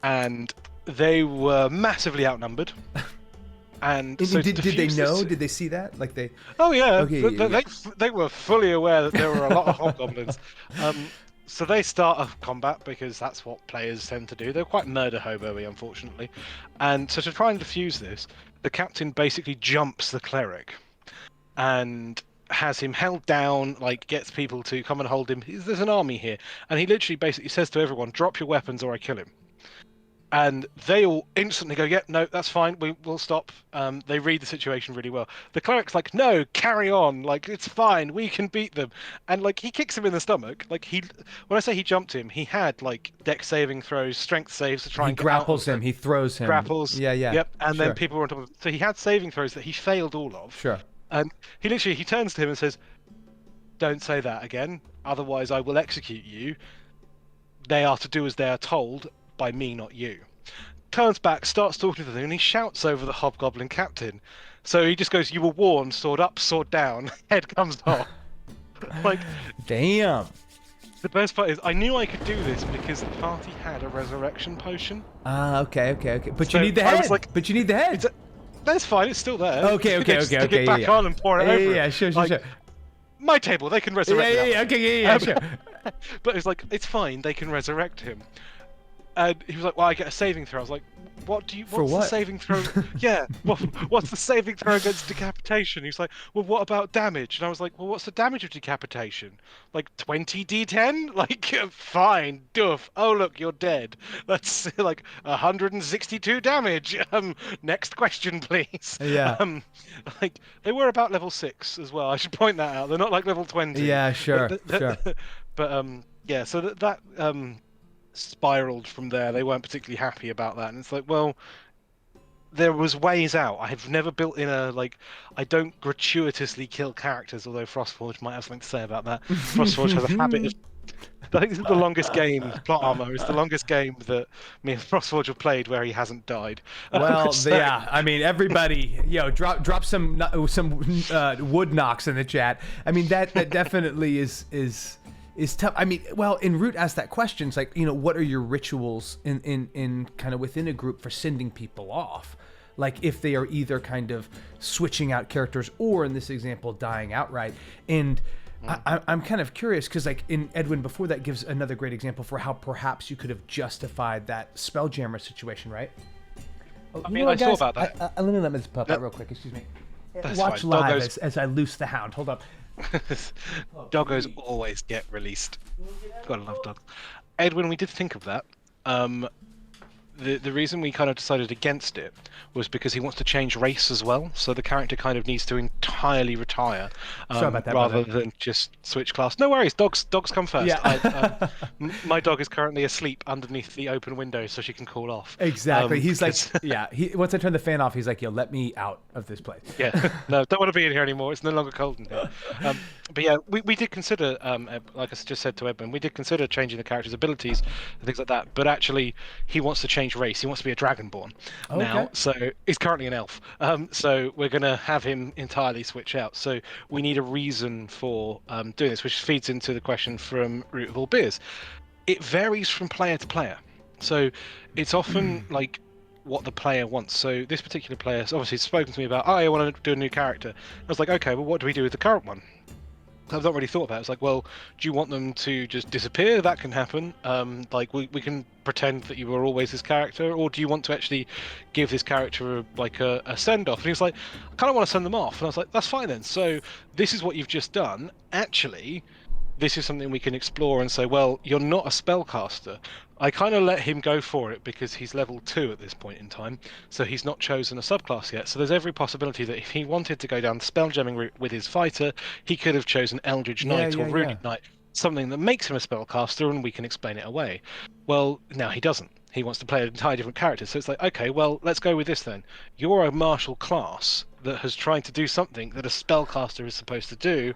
and they were massively outnumbered. And so did they know? Did they see that? Like they? Oh yeah. Okay, they were fully aware that there were a lot of hobgoblins. So they start a combat because that's what players tend to do. They're quite murder hobo-y, unfortunately. And so to try and defuse this, the captain basically jumps the cleric and has him held down, like gets people to come and hold him. There's an army here. And he literally basically says to everyone, drop your weapons or I kill him. And they all instantly go, "Yep, no, that's fine. We'll stop." They read the situation really well. The cleric's like, "No, carry on. Like it's fine. We can beat them." And like he kicks him in the stomach. Like when I say he jumped him, he had like dex saving throws, strength saves to try He and get out grapples of him. He throws him. grapples. Yeah, yeah. Yep. And then Sure. people were on top of him. So he had saving throws that he failed all of. Sure. And he turns to him and says, "Don't say that again. Otherwise, I will execute you. They are to do as they are told by me, not you." Turns back, starts talking to them, and he shouts over the hobgoblin captain. So he just goes, "You were warned, sword up, sword down." Head comes off. Like, damn. the best part is, I knew I could do this because the party had a resurrection potion. Okay. But So you need the I head. was like, but you need the head. That's fine, it's still there. Okay. Just stick it back on and pour it over. Yeah, sure. My table, they can resurrect him. Yeah, okay, yeah, sure. But it's like, it's fine, they can resurrect him. And he was like, "Well, I get a saving throw." I was like, what's the saving throw? Yeah, what's the saving throw against decapitation? He was like, "Well, what about damage?" And I was like, "Well, what's the damage of decapitation? Like 20 d10? Like, fine, doof. Oh, look, you're dead. That's like 162 damage. Next question, please." Yeah. Like, they were about level 6 as well. I should point that out. They're not like level 20. Yeah, sure, sure. But yeah, so that spiraled from there. They weren't particularly happy about that, and it's like, well, there was ways out. I have never built in I don't gratuitously kill characters, although Frostforge might have something to say about that. Frostforge has a habit of, I think this is the longest game, Plot Armor is the longest game that me and Frostforge have played where he hasn't died. Well, So- yeah, I mean, everybody, drop some wood knocks in the chat. I mean, that definitely is tough. I mean, well, in Root asked that question. It's like, what are your rituals in kind of within a group for sending people off? Like if they are either kind of switching out characters or in this example, dying outright. And I'm kind of curious because like in Edwin before that gives another great example for how perhaps you could have justified that Spelljammer situation, right? Oh, I mean, I saw about that. Let me let this pup out real quick. Excuse me. That's Watch fine. live as I loose the hound. Hold up. Doggos always get released. Gotta love dogs. Edwin, we did think of that. The reason we kind of decided against it was because he wants to change race as well, so the character kind of needs to entirely retire Sorry about that, rather brother. than just switch class. No worries, dogs come first. Yeah. My dog is currently asleep underneath the open window, so she can cool off. Exactly. He's like, because- yeah. Once I turn the fan off, he's like, yo, let me out of this place. Yeah, no, don't want to be in here anymore. It's no longer cold in here. But yeah, we did consider, like I just said to Edmund, we did consider changing the character's abilities and things like that. But actually, he wants to change race. He wants to be a Dragonborn now. Okay. So he's currently an elf. So we're going to have him entirely switch out. So we need a reason for doing this, which feeds into the question from Root of All Beers. It varies from player to player. So it's often like what the player wants. So this particular player has obviously spoken to me about, I want to do a new character. I was like, okay, well, what do we do with the current one? I've not really thought about it. It's like, well, do you want them to just disappear? That can happen. Like we can pretend that you were always this character, or do you want to actually give this character a send-off? And he was like, I kind of want to send them off. And I was like, that's fine then. So this is what you've just done. Actually, this is something we can explore and say, well, you're not a spellcaster. I kind of let him go for it because he's level 2 at this point in time, so he's not chosen a subclass yet. So there's every possibility that if he wanted to go down the spelljamming route with his fighter, he could have chosen Eldritch Knight or Runic Knight, something that makes him a spellcaster, and we can explain it away. Well, now he doesn't. He wants to play an entirely different character. So it's like, okay, well, let's go with this then. You're a martial class that has tried to do something that a spellcaster is supposed to do.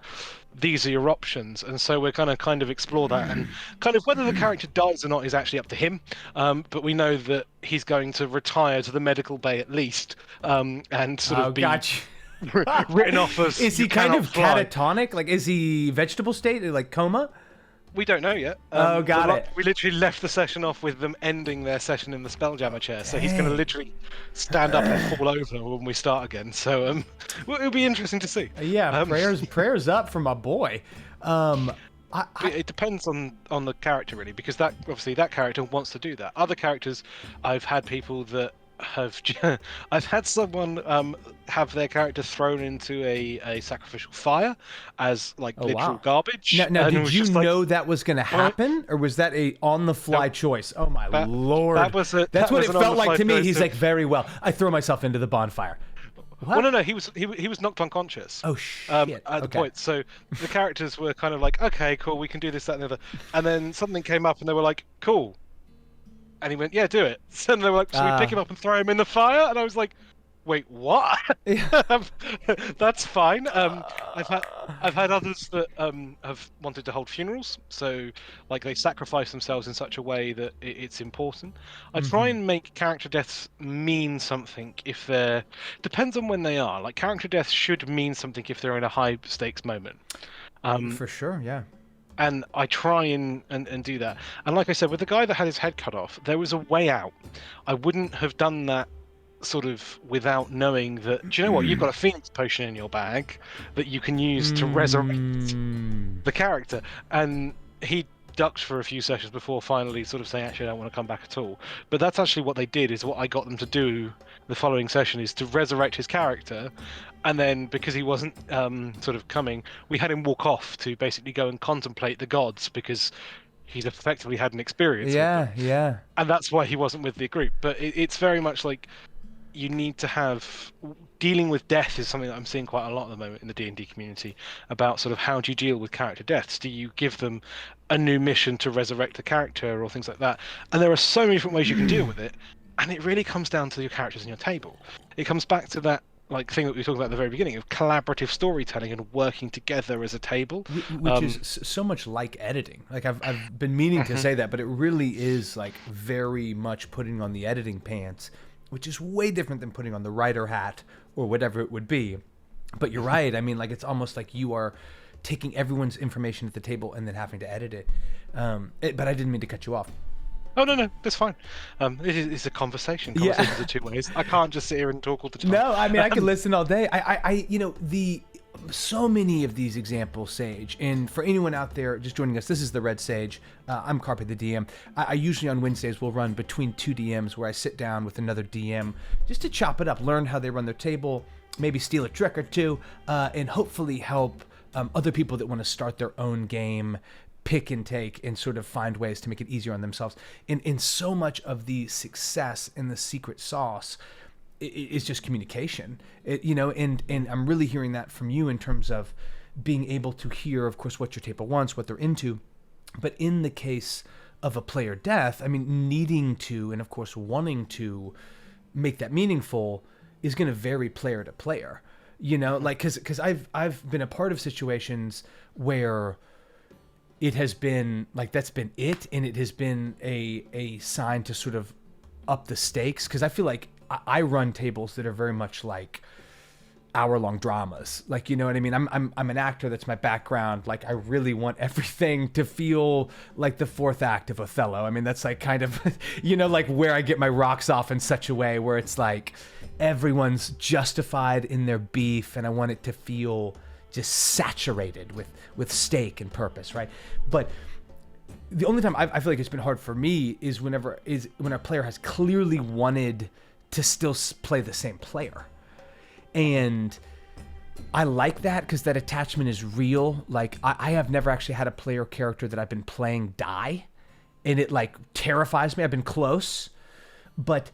These are your options. And so we're going to kind of explore that. And kind of whether the character dies or not is actually up to him. But we know that he's going to retire to the medical bay at least, and sort of be written off as... Is he kind of catatonic? Like, is he vegetable state, like coma? We don't know yet. Got it. We literally left the session off with them ending their session in the Spelljammer chair, so he's going to literally stand up and fall over when we start again. So it'll be interesting to see. Yeah, prayers up for my boy. It depends on the character really, because that character wants to do that. Other characters, I've had people that have I've had someone have their character thrown into a sacrificial fire as like Oh literal wow. garbage. Now, And it did was you just like, know that was going to what? happen, or was that a on-the-fly Nope. choice? Oh my That lord, that was a that's that what was it an felt like on-the-fly to me. choice He's of- like, very well. I throw myself into the bonfire. What? Well, no, he was knocked unconscious. Oh shit. At the Okay. point, so the characters were kind of like, okay, cool, we can do this, that, and the other. And then something came up, and they were like, cool. And he went, yeah, do it. So they were like, so we pick him up and throw him in the fire, and I was like, wait, what? That's fine. I've had others that have wanted to hold funerals, so like they sacrifice themselves in such a way that it's important. I try and make character deaths mean something if they're depends on when they are. Like character deaths should mean something if they're in a high stakes moment. For sure, yeah. And I try and do that. And like I said, with the guy that had his head cut off, there was a way out. I wouldn't have done that sort of without knowing that, do you know what, you've got a Phoenix potion in your bag that you can use to resurrect the character. And he ducked for a few sessions before finally sort of saying, actually, I don't want to come back at all. But that's actually what they did, is what I got them to do the following session, is to resurrect his character. And then because he wasn't sort of coming, we had him walk off to basically go and contemplate the gods, because he's effectively had an experience with them. Yeah. And that's why he wasn't with the group. But it's very much like you need to have dealing with death is something that I'm seeing quite a lot at the moment in the D&D community, about sort of how do you deal with character deaths? Do you give them a new mission to resurrect the character or things like that? And there are so many different ways you can deal with it, and it really comes down to your characters and your table. It comes back to that like thing that we talked about at the very beginning of collaborative storytelling and working together as a table, which is so much like editing. Like I've been meaning to say that, but it really is like very much putting on the editing pants, which is way different than putting on the writer hat or whatever it would be. But you're right. I mean, like it's almost like you are taking everyone's information at the table and then having to edit it. But I didn't mean to cut you off. Oh no, that's fine. It's a conversation. Conversations are two ways. I can't just sit here and talk all the time. No, I mean I could listen all day. I so many of these examples, Sage, and for anyone out there just joining us, this is the Red Sage. I'm Carpe the DM. I usually on Wednesdays will run between two DMs where I sit down with another DM just to chop it up, learn how they run their table, maybe steal a trick or two, and hopefully help other people that want to start their own game pick and take and sort of find ways to make it easier on themselves. And so much of the success in the secret sauce is just communication, and I'm really hearing that from you in terms of being able to hear, of course, what your table wants, what they're into. But in the case of a player death, I mean, needing to, and of course, wanting to make that meaningful is going to vary player to player, like, cause I've been a part of situations where it has been like, that's been it. And it has been a sign to sort of up the stakes. Cause I feel like I run tables that are very much like hour-long dramas. Like, you know what I mean? I'm an actor. That's my background. Like, I really want everything to feel like the fourth act of Othello. I mean, that's like kind of, like where I get my rocks off in such a way where it's like everyone's justified in their beef, and I want it to feel just saturated with stake and purpose, right? But the only time I feel like it's been hard for me is when a player has clearly wanted to still play the same player. And I like that because that attachment is real. Like I have never actually had a player character that I've been playing die, and it like terrifies me. I've been close, but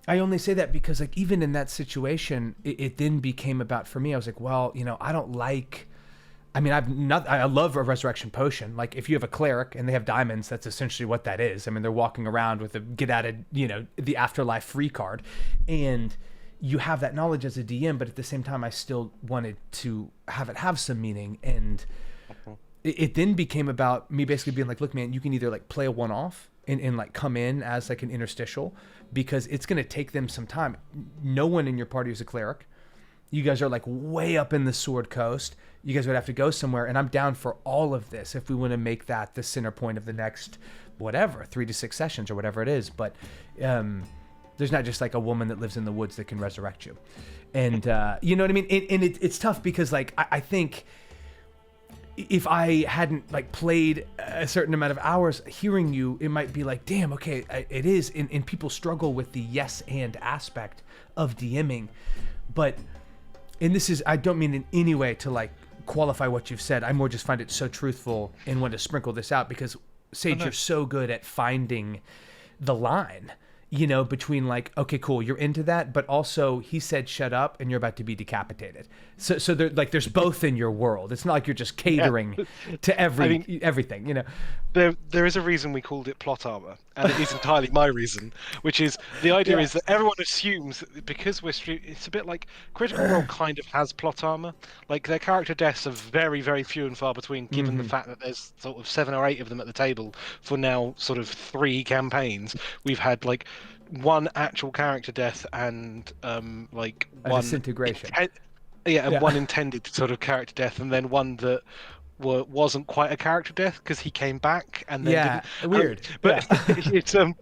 I only say that because like even in that situation, it then became about, for me, I was like, well, I don't like, I mean, I love a resurrection potion. Like if you have a cleric and they have diamonds, that's essentially what that is. I mean, they're walking around with a get out of, the afterlife free card, and you have that knowledge as a DM, but at the same time, I still wanted to have some meaning. And it then became about me basically being like, look, man, you can either like play a one-off and like come in as like an interstitial, because it's going to take them some time. No one in your party is a cleric. You guys are like way up in the Sword Coast. You guys would have to go somewhere, and I'm down for all of this if we want to make that the center point of the next, whatever, 3 to 6 sessions or whatever it is. But there's not just like a woman that lives in the woods that can resurrect you. And you know what I mean? And it's tough because like I think if I hadn't like played a certain amount of hours, hearing you, it might be like, damn, okay, it is. And people struggle with the yes and aspect of DMing, but, and this is, I don't mean in any way to like qualify what you've said. I more just find it so truthful and want to sprinkle this out because Sage, you're so good at finding the line, you know, between like, okay, cool, you're into that, but also he said shut up and you're about to be decapitated. So there's both in your world. It's not like you're just catering to everything, you know. There is a reason we called it plot armor, and it is entirely my reason, which is the idea is that everyone assumes because it's a bit like Critical Role kind of has plot armor. Like their character deaths are very, very few and far between, given the fact that there's sort of 7 or 8 of them at the table for now sort of 3 campaigns. We've had like 1 actual character death and like a 1 disintegration. And 1 intended sort of character death, and then 1 that wasn't quite a character death because he came back and then didn't. Weird. But it's the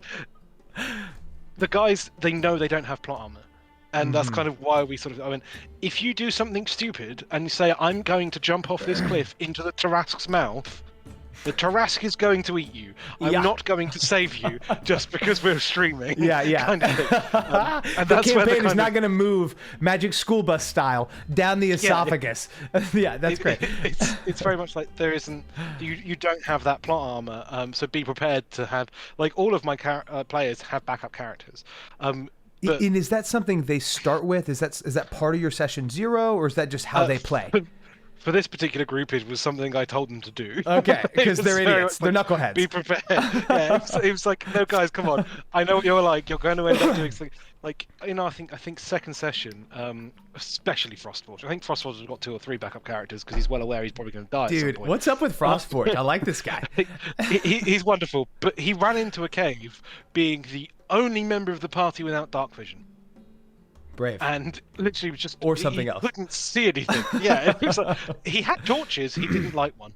guys, they know they don't have plot armor, and that's kind of why we sort of. I mean, if you do something stupid and you say, "I'm going to jump off this cliff into the Tarrasque's mouth," the Tarrasque is going to eat you. I'm not going to save you just because we're streaming. Kind of thing. And the campaign is not going to move Magic School Bus style down the esophagus. That's great. It's very much like there isn't. You don't have that plot armor. So be prepared to have like all of my players have backup characters. And is that something they start with? Is that part of your session 0, or is that just how they play? For this particular group, it was something I told them to do. Okay, because they're idiots. They're knuckleheads. Be prepared. It was like, no, guys, come on. I know what you're like. You're going to end up doing something. Like, you know, I think second session, especially Frostforge. I think Frostforge has got 2 or 3 backup characters because he's well aware he's probably going to die at some Dude, point. what's up with Frostforge? I like this guy. He's wonderful, but he ran into a cave being the only member of the party without dark vision. Brave. And literally was just... Or something else. He couldn't see anything. Yeah, it was like, he had torches, he didn't light one.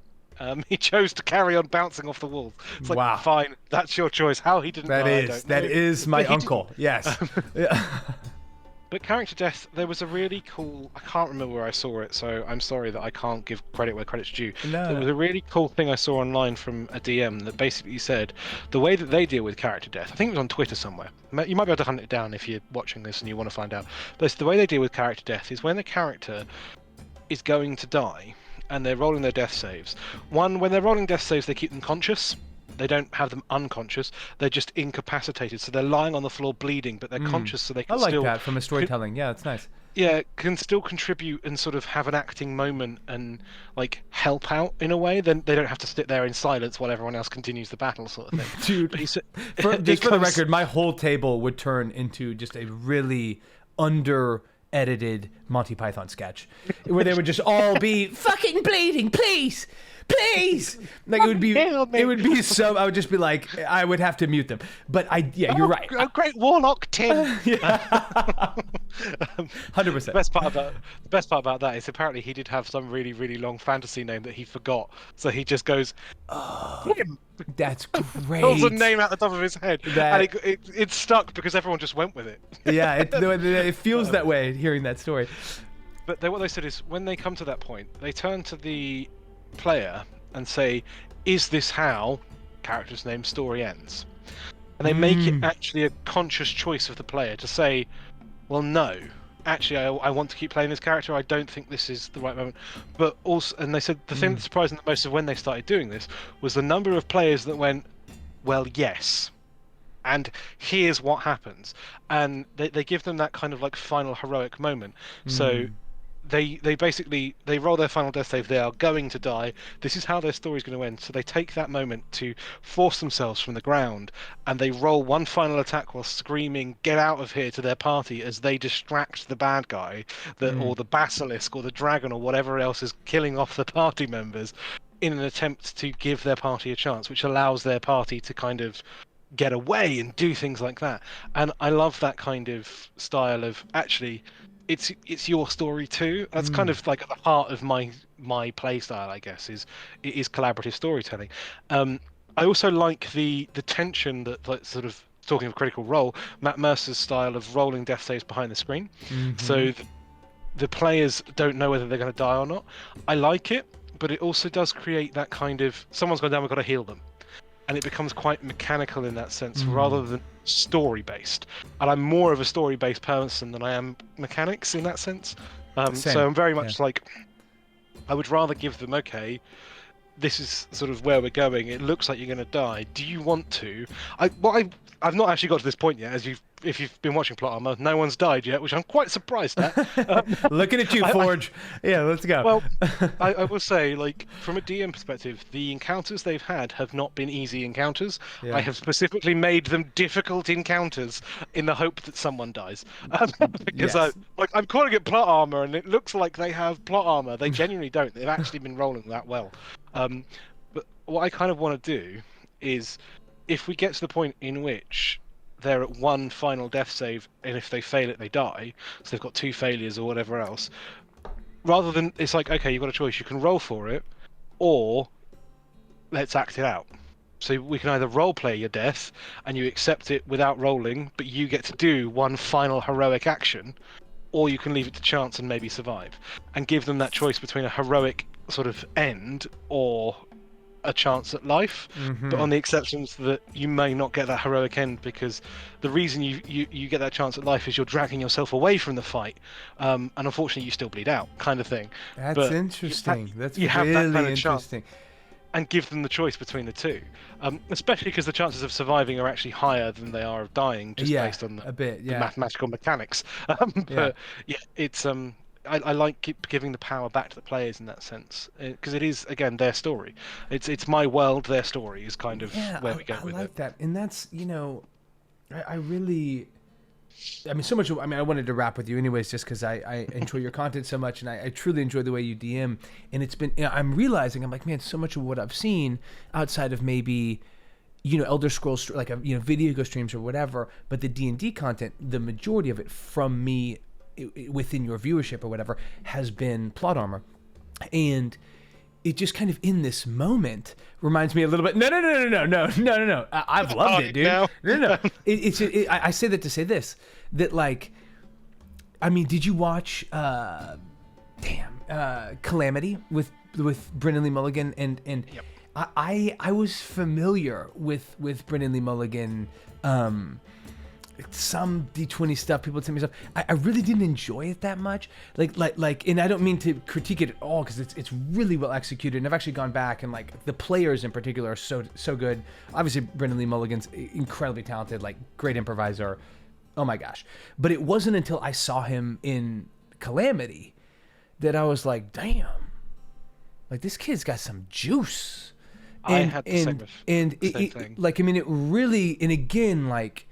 He chose to carry on bouncing off the walls. It's like, wow. Fine, that's your choice. How he didn't die, I don't know. That is my uncle, yes. But character death, there was a really cool... I can't remember where I saw it, so I'm sorry that I can't give credit where credit's due. No. There was a really cool thing I saw online from a DM that basically said the way that they deal with character death, I think it was on Twitter somewhere. You might be able to hunt it down if you're watching this and you want to find out. But the way they deal with character death is when the character is going to die and they're rolling their death saves. When they're rolling death saves, they keep them conscious. They don't have them unconscious. They're just incapacitated. So they're lying on the floor bleeding, but they're conscious, so they can still... I like still... that from a storytelling. Yeah, that's nice. Yeah, can still contribute and sort of have an acting moment and like help out in a way. Then they don't have to sit there in silence while everyone else continues the battle, sort of thing. Dude, just for the record, my whole table would turn into just a really under-edited Monty Python sketch where they would just all be fucking bleeding, please. Like it would be so. I would just be like, I would have to mute them. But you're right. A great warlock, Tim. 100%. The best part about that is apparently he did have some really, really long fantasy name that he forgot. So he just goes, Tim. That's great. Pulls a name out the top of his head, and it stuck because everyone just went with it. Yeah, it feels that way hearing that story. But what they said is when they come to that point, they turn to the player and say, is this how character's name story ends? And they make it actually a conscious choice of the player to say, well, no, actually I want to keep playing this character, I don't think this is the right moment. But also, and they said the thing that surprised them the most of when they started doing this was the number of players that went, well, yes, and here's what happens. And they give them that kind of like final heroic moment. So they basically roll their final death save. They are going to die. This is how their story is going to end. So they take that moment to force themselves from the ground, and they roll one final attack while screaming "Get out of here!" to their party as they distract the bad guy, or the basilisk, or the dragon, or whatever else is killing off the party members, in an attempt to give their party a chance, which allows their party to kind of get away and do things like that. And I love that kind of style of actually. It's your story too. That's kind of like at the heart of my play style, I guess. It is collaborative storytelling. I also like the tension that, like, sort of talking of Critical Role, Matt Mercer's style of rolling death saves behind the screen. So the players don't know whether they're going to die or not. I like it. but it also does create that kind of someone's gone down, we've got to heal them, and it becomes quite mechanical in that sense rather than story based. And I'm more of a story based person than I am mechanics in that sense. So I'm very much like, I would rather give them, okay, this is sort of where we're going. It looks like you're going to die. Do you want to? I've not actually got to this point yet. If you've been watching Plot Armor, no one's died yet, which I'm quite surprised at. Looking at you, Forge. Yeah, let's go. Well, I will say, like, from a DM perspective, the encounters they've had have not been easy encounters. Yeah. I have specifically made them difficult encounters in the hope that someone dies. Because Yes. I'm calling it Plot Armor, and it looks like they have plot armor. They genuinely don't. They've actually been rolling that well. But what I kind of want to do is, if we get to the point in which they're at one final death save, and if they fail it, they die, so they've got 2 failures or whatever else, rather than, it's like, okay, you've got a choice, you can roll for it, or let's act it out. So we can either role play your death, and you accept it without rolling, but you get to do one final heroic action, or you can leave it to chance and maybe survive, and give them that choice between a heroic sort of end or a chance at life, but on the exceptions that you may not get that heroic end, because the reason you get that chance at life is you're dragging yourself away from the fight, and unfortunately you still bleed out, kind of thing. That's But interesting. That's you have really that kind of chance. interesting. And give them the choice between the two, especially because the chances of surviving are actually higher than they are of dying, just based on the mathematical mechanics. But it's I like giving the power back to the players in that sense, because it is, again, their story. It's my world, their story is kind of where we go with it. I like that, and that's, I really, I mean, so much. I mean, I wanted to wrap with you anyways, just because I enjoy your content so much, and I truly enjoy the way you DM. And it's been, I'm realizing, I'm like, man, so much of what I've seen outside of maybe, Elder Scrolls, like, video go streams or whatever, but the D&D content, the majority of it from me within your viewership or whatever has been Plot Armor. And it just kind of in this moment reminds me a little bit. No. I've loved it, dude. No. I say that to say this, that, like, I mean, did you watch Calamity with Brendan Lee Mulligan and Yep. I was familiar with Brendan Lee Mulligan. Some D20 stuff, people tell me stuff. I really didn't enjoy it that much. Like, and I don't mean to critique it at all, because it's really well executed. And I've actually gone back, and, like, the players in particular are so good. Obviously, Brendan Lee Mulligan's incredibly talented, like, great improviser. Oh my gosh! But it wasn't until I saw him in Calamity that I was like, damn, like, this kid's got some juice. I had the same thing. Like, I mean, it really, and again, like,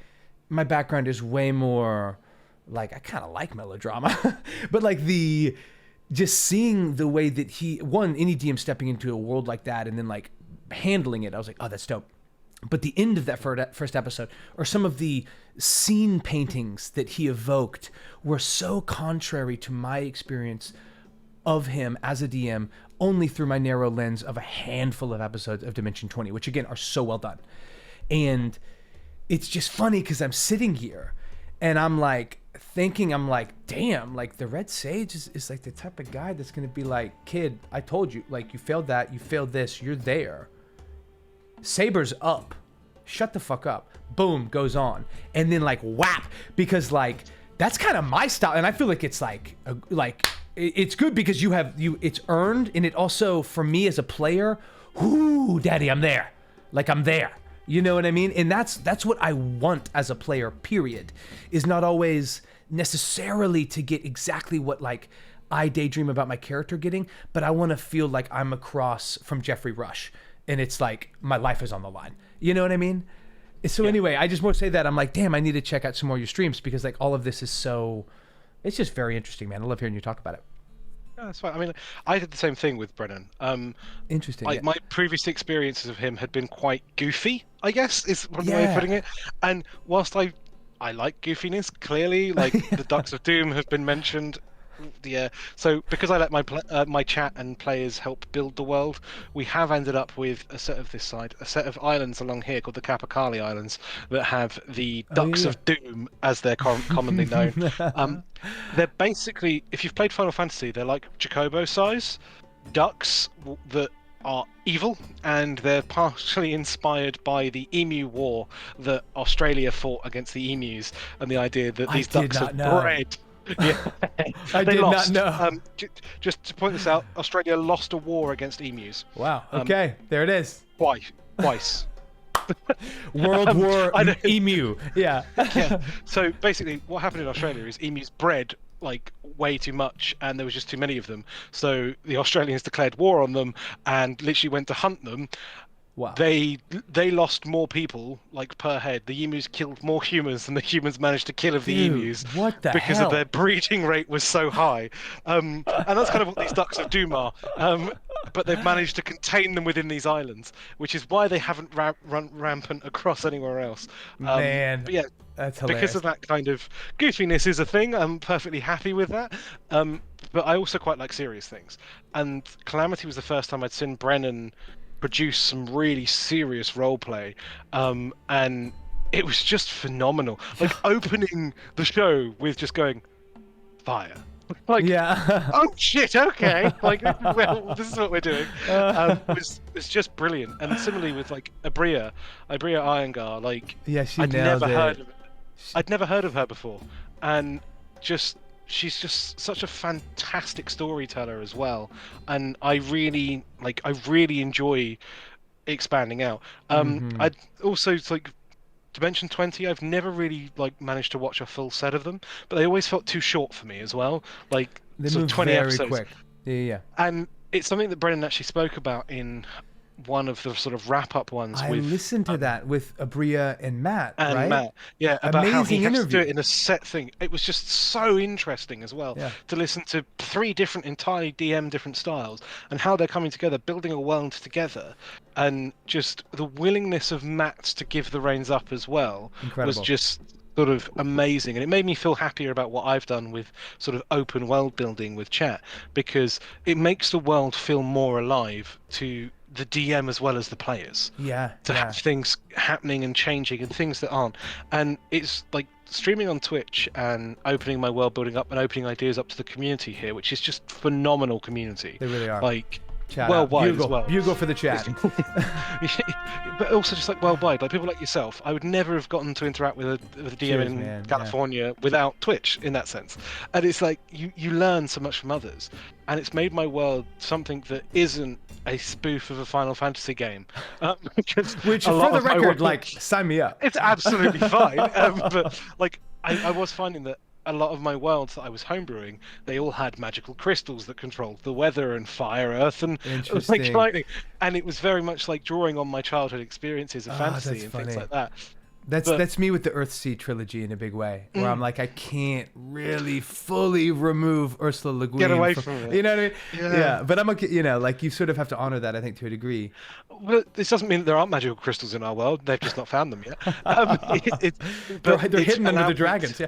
my background is way more, like, I kind of like melodrama, but, like, just seeing the way that any DM stepping into a world like that and then, like, handling it, I was like, oh, that's dope. But the end of that first episode, or some of the scene paintings that he evoked, were so contrary to my experience of him as a DM, only through my narrow lens of a handful of episodes of Dimension 20, which, again, are so well done. And it's just funny because I'm sitting here and I'm like thinking, I'm like, damn, like, the Red Sage is like the type of guy that's going to be like, kid, I told you, like, you failed that, you failed this, you're there. Saber's up. Shut the fuck up. Boom, goes on. And then, like, whap, because, like, that's kind of my style. And I feel like it's like it's good because it's earned. And it also, for me as a player, whoo, daddy, I'm there. Like, I'm there. You know what I mean? And that's what I want as a player, period, is not always necessarily to get exactly what, like, I daydream about my character getting, but I want to feel like I'm across from Jeffrey Rush and it's like my life is on the line. You know what I mean? So anyway, I just want to say that I'm like, damn, I need to check out some more of your streams, because, like, all of this is it's just very interesting, man. I love hearing you talk about it. Yeah, that's fine. I mean, I did the same thing with Brennan. Interesting. Like, my previous experiences of him had been quite goofy, I guess, is one way of putting it. And whilst I like goofiness, clearly, like, the Ducks of Doom have been mentioned. So because I let my chat and players help build the world, we have ended up with a set of islands along here called the Capercaillie Islands that have the Ducks of Doom, as they're commonly known. They're basically, if you've played Final Fantasy, they're like Chocobo size, ducks that are evil, and they're partially inspired by the Emu War that Australia fought against the emus, and the idea that these ducks are bred. Yeah, I they did lost. not know. Just to point this out, Australia lost a war against emus. Wow. Okay, there it is. Twice. World War Emu. Yeah. Yeah. So basically, what happened in Australia is emus bred like way too much, and there was just too many of them. So the Australians declared war on them and literally went to hunt them. Wow. They lost more people like per head. The emus killed more humans than the humans managed to kill of the emus. What the because hell? of their breeding rate was so high. And that's kind of what these ducks of Doom are. But they've managed to contain them within these islands, which is why they haven't run rampant across anywhere else. Man, but yeah, that's hilarious. because of that kind of goofiness is a thing. I'm perfectly happy with that. But I also quite like serious things. And Calamity was the first time I'd seen Brennan produce some really serious roleplay, and it was just phenomenal. Like opening the show with just going fire. Like, yeah. Oh shit! Okay, like well, this is what we're doing. Was just brilliant, and similarly with like Abria Iyengar. Like, yeah, she I'd nailed never it. heard of it. I'd never heard of her before, and she's just such a fantastic storyteller as well, and I really enjoy expanding out. I'd also like Dimension 20. I've never really like managed to watch a full set of them, but they always felt too short for me as well. Like They sort of move 20 very episodes. quick. Yeah. And it's something that Brennan actually spoke about in one of the sort of wrap-up ones. I with listened to that with Abria and Matt, right? Matt, yeah, about how he Amazing has to do interview. it in a set thing. It was just so interesting as well to listen to 3 different entirely different styles and how they're coming together, building a world together, and just the willingness of Matt to give the reins up as well was just sort of amazing. And it made me feel happier about what I've done with sort of open world building with chat, because it makes the world feel more alive to the DM as well as the players. To have things happening and changing and things that aren't. And it's like streaming on Twitch and opening my world building up and opening ideas up to the community here, which is just phenomenal community. They really are. Like Chat worldwide Bugle. as well. Bugle for the chat. But also just like worldwide, like people like yourself, I would never have gotten to interact with a DM in California without Twitch in that sense. And it's like you learn so much from others, and it's made my world something that isn't a spoof of a Final Fantasy game. Which, for the record, like, sign me up. It's absolutely fine. But like, I was finding that a lot of my worlds that I was homebrewing, they all had magical crystals that controlled the weather and fire, earth, and like lightning. And it was very much like drawing on my childhood experiences of fantasy and things like that. That's me with the Earthsea trilogy in a big way, where I'm like, I can't really fully remove Ursula Le Guin. Get away from it. You know what I mean? Yeah. But I'm okay, you know, like you sort of have to honor that, I think, to a degree. But this doesn't mean that there aren't magical crystals in our world. They've just not found them yet. They're hidden under the dragons.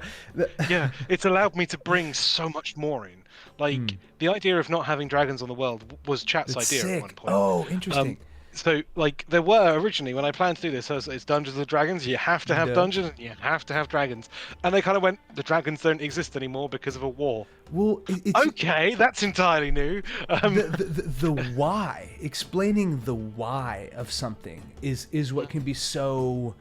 Yeah, it's allowed me to bring so much more in. Like the idea of not having dragons on the world was Chat's idea at one point. Oh, interesting. So, like, there were originally, when I planned to do this, it's Dungeons and Dragons, you have to have dungeons, and you have to have dragons. And they kind of went, the dragons don't exist anymore because of a war. Well, okay, that's entirely new. The why, explaining the why of something is what can be so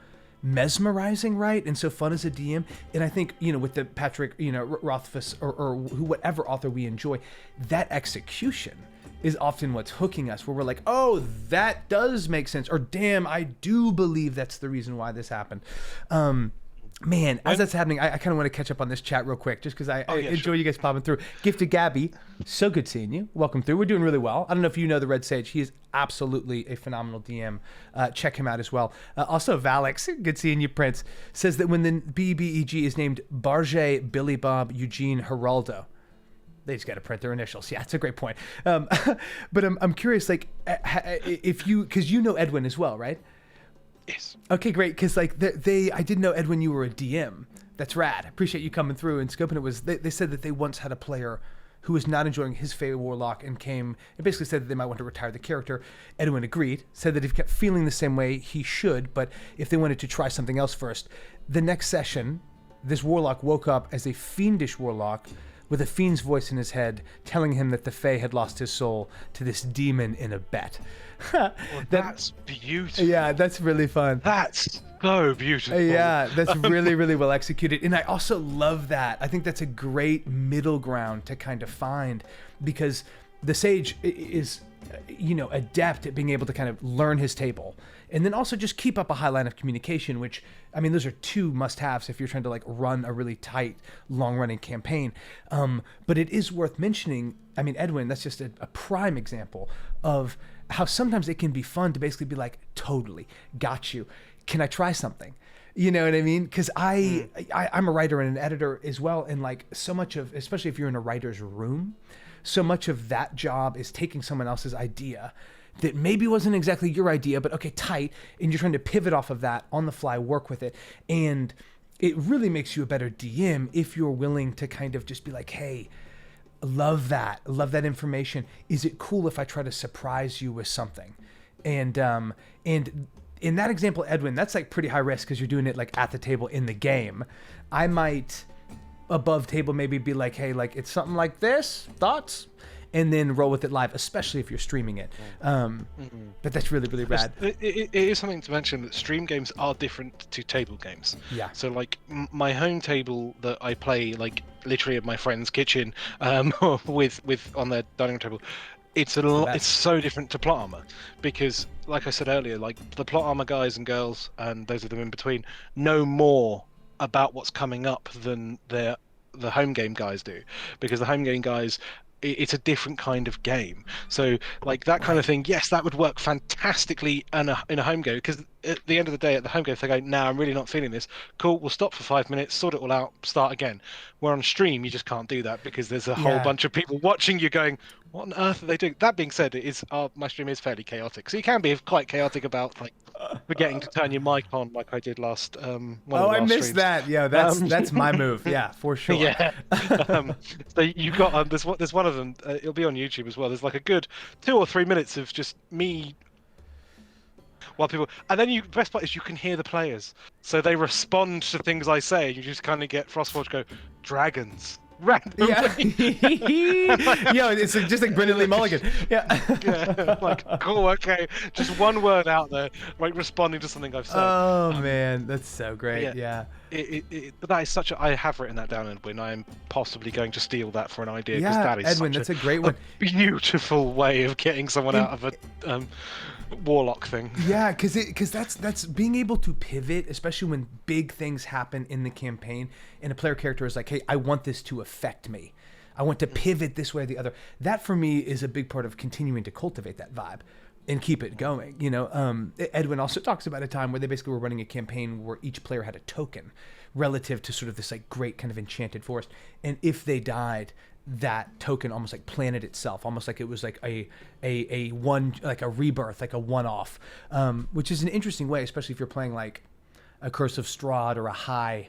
mesmerizing, right? And so fun as a DM. And I think, you know, with the Patrick, you know, Rothfuss or whatever author we enjoy, that execution is often what's hooking us, where we're like, oh, that does make sense, or damn, I do believe that's the reason why this happened. Man, as that's happening, I kind of want to catch up on this chat real quick, just because I enjoy you guys popping through. Gifted Gabby, so good seeing you. Welcome through. We're doing really well. I don't know if you know the Red Sage. He is absolutely a phenomenal DM. Check him out as well. Also, Valix, good seeing you, Prince, says that when the BBEG is named Barge, Billy Bob, Eugene, Geraldo, they just got to print their initials. Yeah, it's a great point. But I'm curious, like, if you, because you know Edwin as well, right? Yes. Okay, great. Because like I didn't know, Edwin, you were a DM. That's rad. Appreciate you coming through and scoping it. They said that they once had a player who was not enjoying his Fey Warlock and came and basically said that they might want to retire the character. Edwin agreed, said that if he kept feeling the same way, he should, but if they wanted to try something else first. The next session, this Warlock woke up as a fiendish Warlock with a fiend's voice in his head telling him that the Fae had lost his soul to this demon in a bet. Well, that's beautiful. Yeah, that's really fun. That's so beautiful. Yeah, that's really, really well executed. And I also love that. I think that's a great middle ground to kind of find, because the sage is, adept at being able to kind of learn his table and then also just keep up a high line of communication, which, I mean, those are two must-haves if you're trying to like run a really tight, long-running campaign. But it is worth mentioning, I mean, Edwin, that's just a prime example of how sometimes it can be fun to basically be like, totally, got you. Can I try something? You know what I mean? Because I'm a writer and an editor as well. And like so much of, especially if you're in a writer's room, so much of that job is taking someone else's idea that maybe wasn't exactly your idea, but okay, tight. And you're trying to pivot off of that on the fly, work with it. And it really makes you a better DM if you're willing to kind of just be like, hey, love that information. Is it cool if I try to surprise you with something? And in that example, Edwin, that's like pretty high risk because you're doing it like at the table in the game. I might above table maybe be like, hey, like it's something like this, thoughts? And then roll with it live, especially if you're streaming it. But that's really, really rad. It is something to mention that stream games are different to table games. Yeah. So like my home table that I play like literally at my friend's kitchen with on their dining room table, it's so different to plot armor, because like I said earlier, like the plot armor guys and girls and those of them in between know more about what's coming up than the home game guys do, because the home game guys, it's a different kind of game. So like that kind of thing, yes, that would work fantastically in a home game, because at the end of the day at the home game, if they go, nah, I'm really not feeling this, cool, we'll stop for 5 minutes, sort it all out, start again. Where on stream you just can't do that, because there's a whole bunch of people watching you going, what on earth are they doing? That being said, my stream is fairly chaotic, so you can be quite chaotic about like forgetting to turn your mic on, like I did last I missed streams. That. Yeah, that's my move. Yeah, for sure. Yeah. So you got there's one of them. It'll be on YouTube as well. There's like a good 2 or 3 minutes of just me while people, and then the best part is you can hear the players, so they respond to things I say. You just kind of get Frostforge go, dragons. Randomly. Yeah. Yo, it's just like Brendan Lee Mulligan. Yeah. Yeah. Like, cool, okay. Just one word out there, like responding to something I've said. Oh man, that's so great. Yeah. But that is such a. I have written that down, Edwin. I am possibly going to steal that for an idea, because yeah, that is Edwin, that's a great one. Beautiful way of getting someone out of a warlock thing. Yeah, because that's being able to pivot, especially when big things happen in the campaign and a player character is like, hey, I want this to affect me, I want to pivot this way or the other. That for me is a big part of continuing to cultivate that vibe and keep it going. Edwin also talks about a time where they basically were running a campaign where each player had a token relative to sort of this like great kind of enchanted forest, and if they died, that token almost like planted itself, almost like it was like a one, like a rebirth, like a one-off, which is an interesting way, especially if you're playing like a Curse of Strahd or a high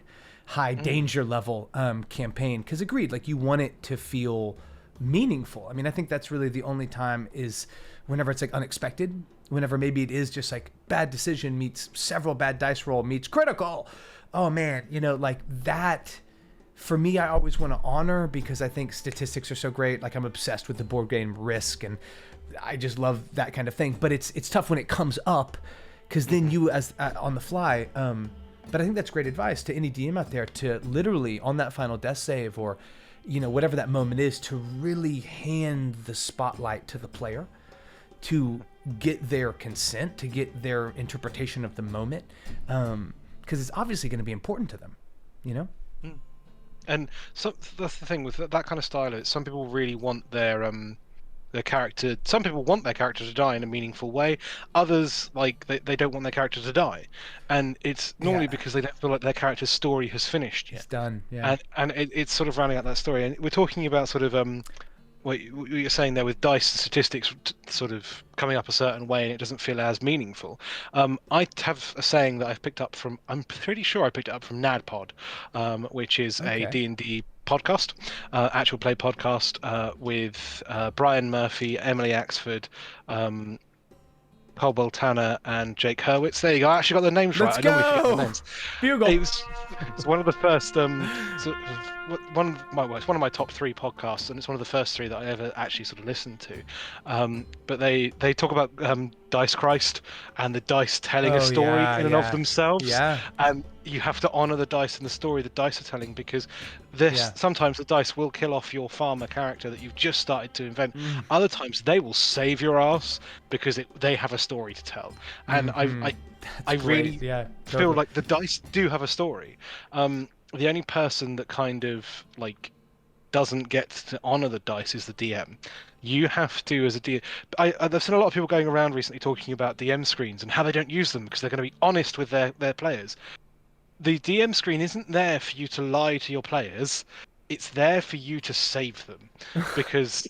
danger level campaign, because agreed, like you want it to feel meaningful. I mean, I think that's really the only time is whenever it's like unexpected, whenever maybe it is just like bad decision meets several bad dice roll meets critical. Oh man, like that. For me, I always want to honor, because I think statistics are so great. Like I'm obsessed with the board game Risk, and I just love that kind of thing. But it's tough when it comes up, because then you as on the fly. But I think that's great advice to any DM out there, to literally on that final death save or whatever that moment is, to really hand the spotlight to the player, to get their consent, to get their interpretation of the moment, because it's obviously going to be important to them. And so that's the thing with that kind of style. Some people really want their character. Some people want their character to die in a meaningful way. Others, like they don't want their character to die, and it's normally because they don't feel like their character's story has finished yet. It's done. Yeah. And it's sort of rounding out that story. And we're talking about sort of what you're saying there with dice and statistics sort of coming up a certain way, and it doesn't feel as meaningful. I have a saying that I've picked up from, I'm pretty sure I picked it up from NADPod, which is a D&D podcast, actual play podcast with Brian Murphy, Emily Axford, Caldwell Tanner and Jake Hurwitz. There you go. I actually got their names Let's right. I normally forget their go! names. Bugle. It's one of the first it's one of my top 3 podcasts, and it's one of the first 3 that I ever actually sort of listened to. But they talk about Dice Christ and the dice telling a story in and of themselves. Yeah. And you have to honor the dice and the story the dice are telling, because sometimes the dice will kill off your farmer character that you've just started to invent. Other times they will save your ass because they have a story to tell. And I really feel like the dice do have a story. The only person that kind of like doesn't get to honor the dice is the DM. You have to, as a DM. I've seen a lot of people going around recently talking about DM screens and how they don't use them because they're going to be honest with their players. The DM screen isn't there for you to lie to your players. It's there for you to save them, because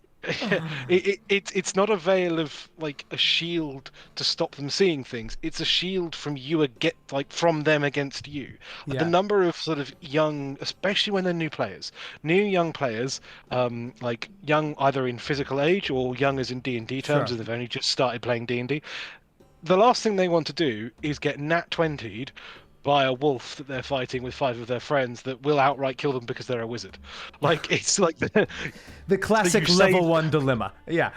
it's not a veil of like a shield to stop them seeing things. It's a shield from from them against you. The number of sort of young, especially when they're new young players, like young either in physical age or young as in D&D terms, as they've only just started playing D&D. The last thing they want to do is get nat 20'd by a wolf that they're fighting with 5 of their friends that will outright kill them because they're a wizard. Like, it's like the classic level 1 dilemma. Yeah.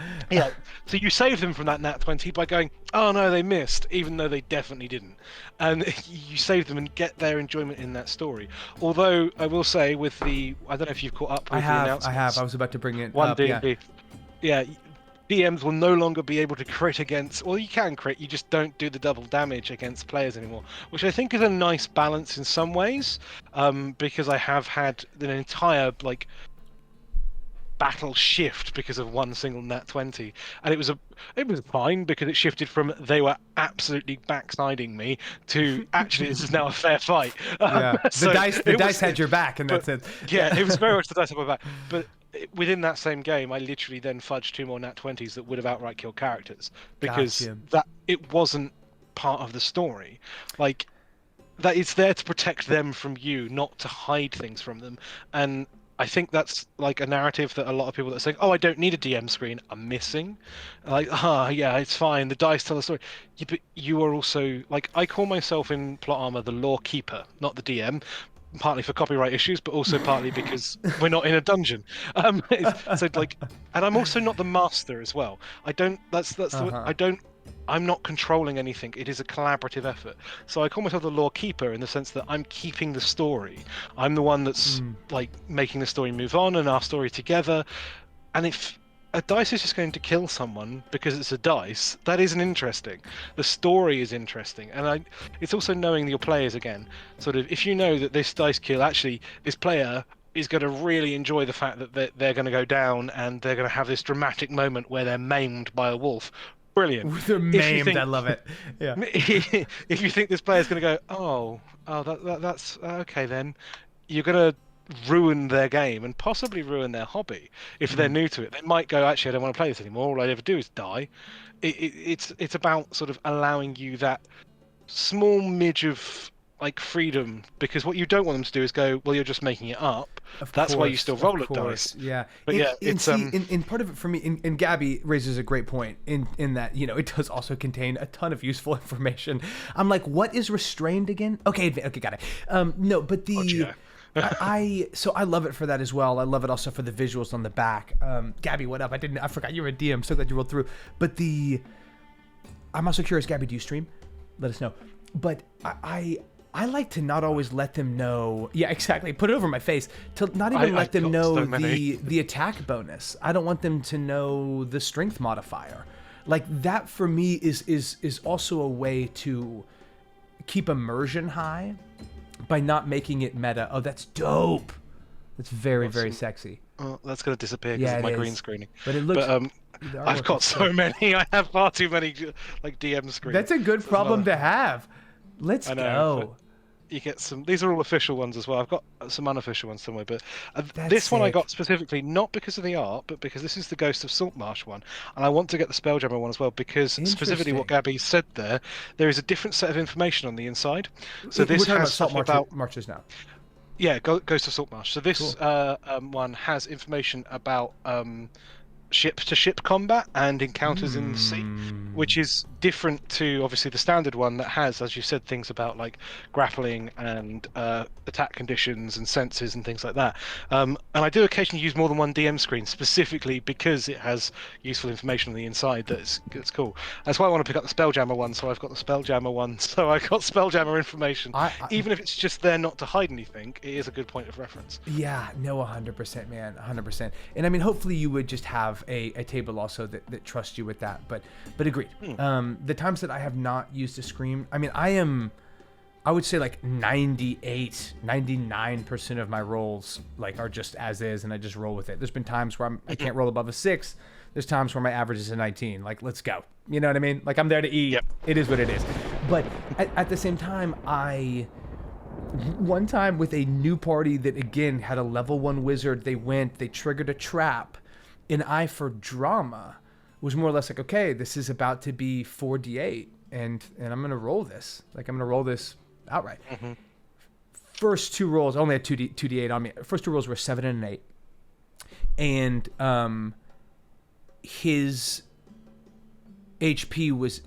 So you save them from that nat 20 by going, oh no, they missed, even though they definitely didn't. And you save them and get their enjoyment in that story. Although I will say, with I don't know if you've caught up with the announcements. I have. I was about to bring it up. D&D. Yeah. DMs will no longer be able to crit against, well, you can crit, you just don't do the double damage against players anymore, which I think is a nice balance in some ways, because I have had an entire like battle shift because of one single nat 20, and it was fine because it shifted from they were absolutely backsiding me to actually this is now a fair fight. The dice had your back, and that's it. Yeah, it was very much the dice had my back, but within that same game, I literally then fudged 2 more nat 20s that would have outright killed characters because that it wasn't part of the story. Like, that it's there to protect them from you, not to hide things from them. And I think that's like a narrative that a lot of people that are saying, "Oh, I don't need a DM screen," are missing. Like, yeah, it's fine. The dice tell the story. But you are also like, I call myself in Plot Armor the lore keeper, not the DM. Partly for copyright issues, but also partly because we're not in a dungeon. So like, and I'm also not the master as well. I don't. I'm not controlling anything. It is a collaborative effort. So I call myself the lore keeper in the sense that I'm keeping the story. I'm the one that's like making the story move on and our story together. And if a dice is just going to kill someone because it's a dice, that isn't interesting. The story is interesting, and it's also knowing your players again. Sort of, if you know that this dice kill, actually, this player is going to really enjoy the fact that they're going to go down and they're going to have this dramatic moment where they're maimed by a wolf. Brilliant. They're maimed. I love it. Yeah. If you think this player's going to go, that's okay, then you're going to ruin their game and possibly ruin their hobby if they're new to it. They might go, actually, I don't want to play this anymore. All I ever do is die. It's about sort of allowing you that small midge of like freedom, because what you don't want them to do is go, well, you're just making it up. That's why you still roll a dice. Yeah. But in part of it for me, and Gabby raises a great point in that, you know, it does also contain a ton of useful information. I'm like, what is restrained again? Okay, got it. No, but I love it for that as well. I love it also for the visuals on the back. Gabby, what up? I forgot you were a DM. I'm so glad you rolled through. But I'm also curious, Gabby, do you stream? Let us know. But I like to not always let them know. Yeah, exactly. Put it over my face. To not even let them know the attack bonus. I don't want them to know the strength modifier. Like, that for me is also a way to keep immersion high by not making it meta. Oh, that's dope. That's very, very sexy. Oh, that's going to disappear because of my green screening. But it looks... I've got so many. I have far too many like DM screens. That's a good problem to have. Let's go. You get some. These are all official ones as well. I've got some unofficial ones somewhere, but this one I got specifically not because of the art, but because this is the Ghost of Saltmarsh one, and I want to get the Spelljammer one as well because specifically what Gabby said there is a different set of information on the inside. So this has stuff about Marches now. Yeah, Ghost of Saltmarsh. So this one has information about ship-to-ship combat and encounters in the sea, which is different to obviously the standard one that has, as you said, things about like grappling and attack conditions and senses and things like that. And I do occasionally use more than one DM screen specifically because it has useful information on the inside that's cool. That's why I want to pick up the Spelljammer one, so I've got the Spelljammer one, so I got Spelljammer information. Even if it's just there not to hide anything, it is a good point of reference. Yeah, no, 100%, man, 100%. And I mean, hopefully you would just have a table also that trusts you with that. But agreed. The times that I have not used a screen, I mean, I would say like 99% of my rolls like are just as is, and I just roll with it. There's been times where I can't roll above a 6. There's times where my average is a 19. Like, let's go. You know what I mean? Like, I'm there to eat. Yep. It is what it is. But at the same time, one time with a new party that again had a level 1 wizard, they triggered a trap, and I, for drama, was more or less like, okay, this is about to be 4d8, and I'm gonna roll this. Like, I'm gonna roll this outright. First 2 rolls, I only had 2d8 on me. First 2 rolls were 7 and an 8, and his HP was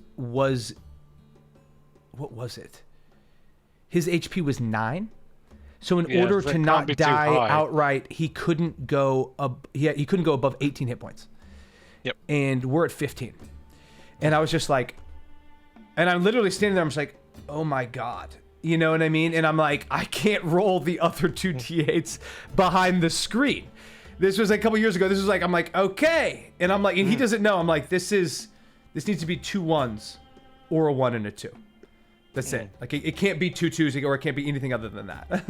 what was it? His HP was 9. So in order to not die outright, he couldn't go he couldn't go above 18 hit points. Yep. And we're at 15. And I was just like, and I'm literally standing there, I'm just like, oh my God. You know what I mean? And I'm like, I can't roll the other 2 d8s behind the screen. This was like a couple years ago. This was like, I'm like, okay. And I'm like, and he doesn't know. I'm like, this needs to be 2 1s or a 1 and a 2. That's it. Like, it can't be 2 2s or it can't be anything other than that.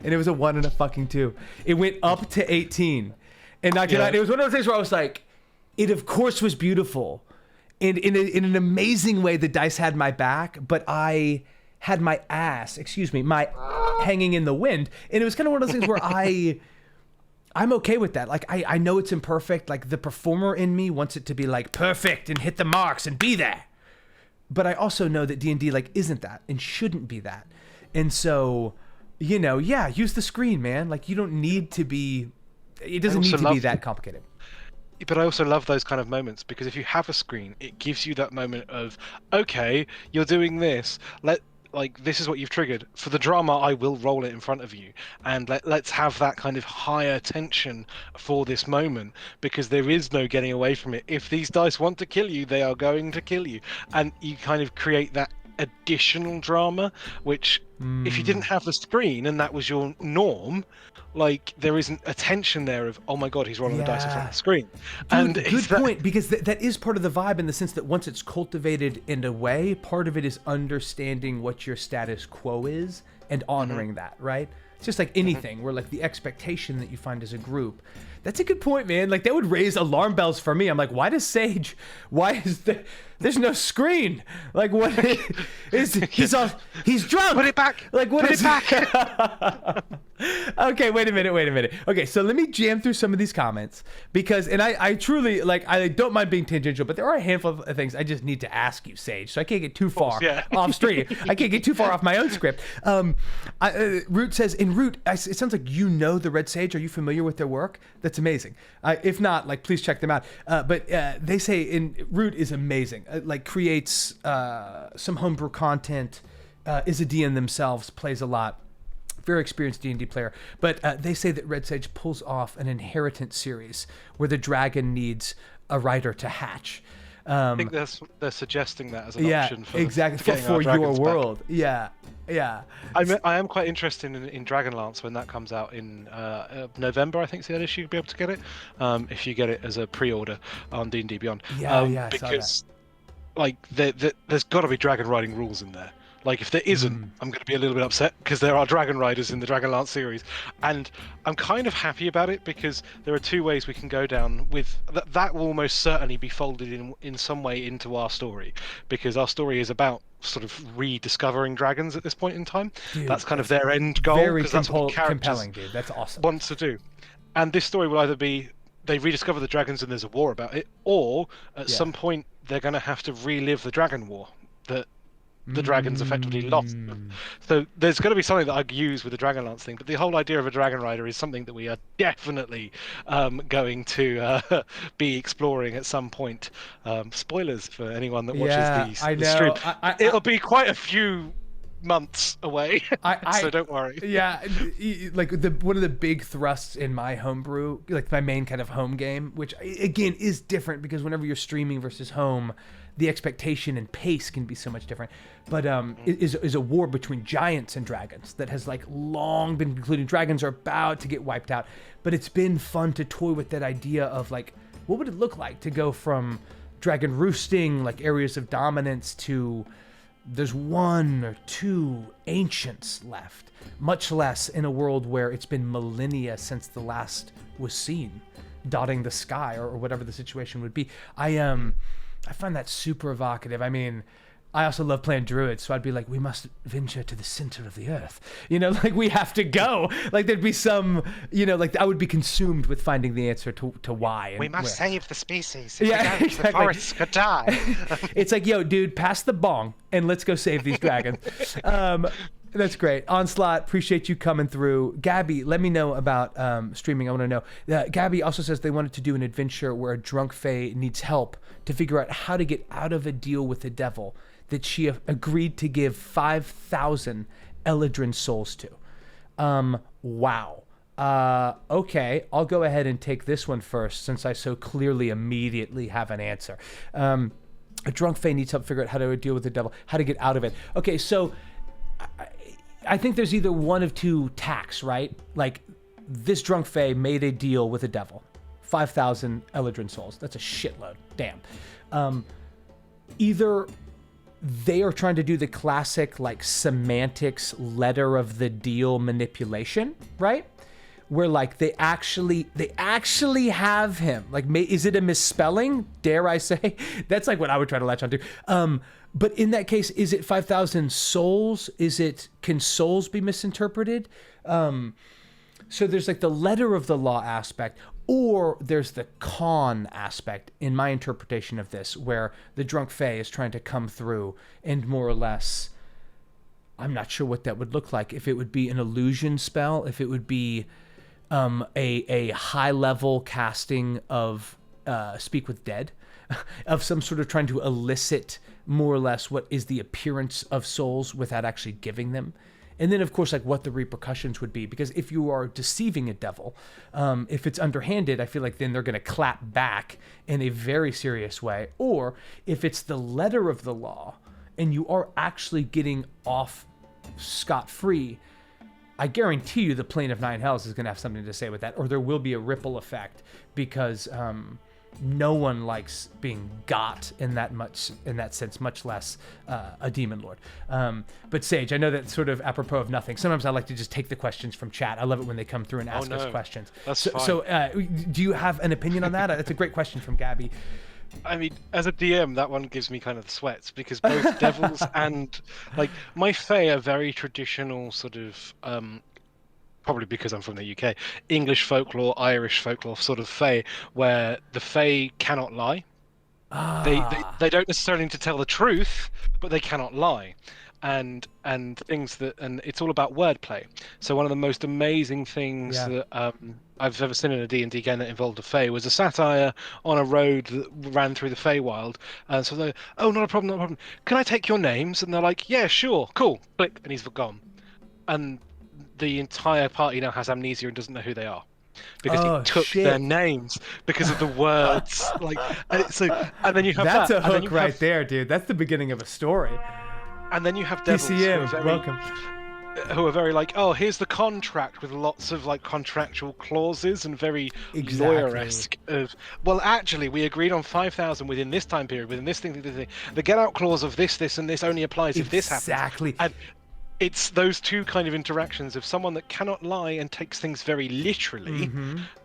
And it was a 1 and a fucking 2. It went up to 18. And it was one of those things where I was like, it of course was beautiful. And in an amazing way, the dice had my back, but I had my hanging in the wind. And it was kind of one of those things where I'm okay with that. Like, I know it's imperfect. Like, the performer in me wants it to be like perfect and hit the marks and be there. But I also know that D&D like isn't that and shouldn't be that. And so, you know, yeah, use the screen, man. Like, you don't need to be, it doesn't need to be that complicated. But I also love those kind of moments, because if you have a screen, it gives you that moment of, okay, you're doing this. This is what you've triggered. For the drama, I will roll it in front of you. And let's have that kind of higher tension for this moment, because there is no getting away from it. If these dice want to kill you, they are going to kill you. And you kind of create that additional drama, which if you didn't have the screen and that was your norm, like, there isn't a tension there of, oh my God, he's rolling the dice in front of the screen. Dude, good point, because that is part of the vibe, in the sense that once it's cultivated in a way, part of it is understanding what your status quo is and honoring that, right? It's just like anything where, like, the expectation that you find as a group. That's a good point, man. Like, that would raise alarm bells for me. I'm like, there's no screen. Like, what is he's drunk. Put it back. Like, what Put is it back. Okay, wait a minute. Okay, so let me jam through some of these comments, because, and I truly, like, I don't mind being tangential, but there are a handful of things I just need to ask you, Sage, so I can't get too far off stream. I can't get too far off my own script. Root says, in Root, it sounds like you know the Red Sage. Are you familiar with their work? That's amazing. If not, like, please check them out. But they say Root is amazing. Like, creates some homebrew content, is a DM themselves, plays a lot. Very experienced D&D player, but they say that Red Sage pulls off an inheritance series where the dragon needs a writer to hatch. I think they're suggesting that as an option for exactly for your world. Back. Yeah. I am quite interested in Dragonlance when that comes out in November. I think it's the earliest you'll be able to get it, if you get it as a pre-order on D&D Beyond. Because like there's got to be dragon riding rules in there. Like, if there isn't, I'm going to be a little bit upset, because there are dragon riders in the Dragonlance series, and I'm kind of happy about it, because there are 2 ways we can go down with that will almost certainly be folded in some way into our story, because our story is about sort of rediscovering dragons at this point in time. Dude, that's kind of their end goal, because that's what the characters compelling, dude. That's awesome. Want to do. And this story will either be they rediscover the dragons and there's a war about it, or at some point they're going to have to relive the dragon war that the dragons effectively lost them. So there's going to be something that I use with the Dragonlance thing, but the whole idea of a Dragon Rider is something that we are definitely going to be exploring at some point. Spoilers for anyone that watches the stream. It'll be quite a few months away, so don't worry. Yeah, like one of the big thrusts in my homebrew, like my main kind of home game, which again is different because whenever you're streaming versus home, the expectation and pace can be so much different. But is a war between giants and dragons that has like long been concluding. Dragons are about to get wiped out, but it's been fun to toy with that idea of like, what would it look like to go from dragon roosting, like areas of dominance, to there's one or two ancients left, much less in a world where it's been millennia since the last was seen dotting the sky or whatever the situation would be. I find that super evocative. I mean, I also love playing druids, so I'd be like, we must venture to the center of the earth. Like we have to go. Like there'd be some, like I would be consumed with finding the answer to why. We must save the species. Yeah, exactly. The forests could die. It's like, yo, dude, pass the bong and let's go save these dragons. That's great. Onslaught, appreciate you coming through. Gabby, let me know about streaming. I want to know. Gabby also says they wanted to do an adventure where a drunk fae needs help to figure out how to get out of a deal with the devil that she agreed to give 5,000 Eladrin souls to. Wow. Okay, I'll go ahead and take this one first since I so clearly immediately have an answer. A drunk fae needs help figure out how to deal with the devil, how to get out of it. Okay, so I think there's either one of two tacks, right? Like this drunk fae made a deal with the devil. 5,000 Eladrin souls. That's a shitload. Damn. Either they are trying to do the classic like semantics letter of the deal manipulation, right? Where like they actually have him. Like, is it a misspelling? Dare I say? That's like what I would try to latch onto. But in that case, is it 5,000 souls? Can souls be misinterpreted? So there's like the letter of the law aspect, or there's the con aspect in my interpretation of this, where the drunk fae is trying to come through and more or less, I'm not sure what that would look like. If it would be an illusion spell, if it would be a high level casting of Speak with Dead, of some sort of trying to elicit more or less what is the appearance of souls without actually giving them. And then, of course, like what the repercussions would be. Because if you are deceiving a devil, if it's underhanded, I feel like then they're going to clap back in a very serious way. Or if it's the letter of the law and you are actually getting off scot-free, I guarantee you the Plane of Nine Hells is going to have something to say with that. Or there will be a ripple effect because no one likes being got in that sense, much less a demon lord. But Sage, I know that's sort of apropos of nothing. Sometimes I like to just take the questions from chat. I love it when they come through and ask us questions. That's fine. So do you have an opinion on that? That's a great question from Gabby. I mean, as a DM, that one gives me kind of the sweats because both devils and like my fae are very traditional sort of probably because I'm from the UK, English folklore, Irish folklore sort of fae, where the fae cannot lie. They don't necessarily need to tell the truth, but they cannot lie. And it's all about wordplay. So one of the most amazing things that I've ever seen in a D&D game that involved a fae was a satire on a road that ran through the Feywild. And so they're, oh, not a problem. Can I take your names? And they're like, yeah, sure, cool. Click, and he's gone. And the entire party now has amnesia and doesn't know who they are because he took their names because of the words. And then you have that's a hook right there, dude. That's the beginning of a story. And then you have devils who are very like, oh, here's the contract with lots of like contractual clauses and very lawyer-esque of, well, actually, we agreed on 5,000 within this time period, within this thing. The get-out clause of this, and this only applies if this happens. Exactly. And it's those two kind of interactions of someone that cannot lie and takes things very literally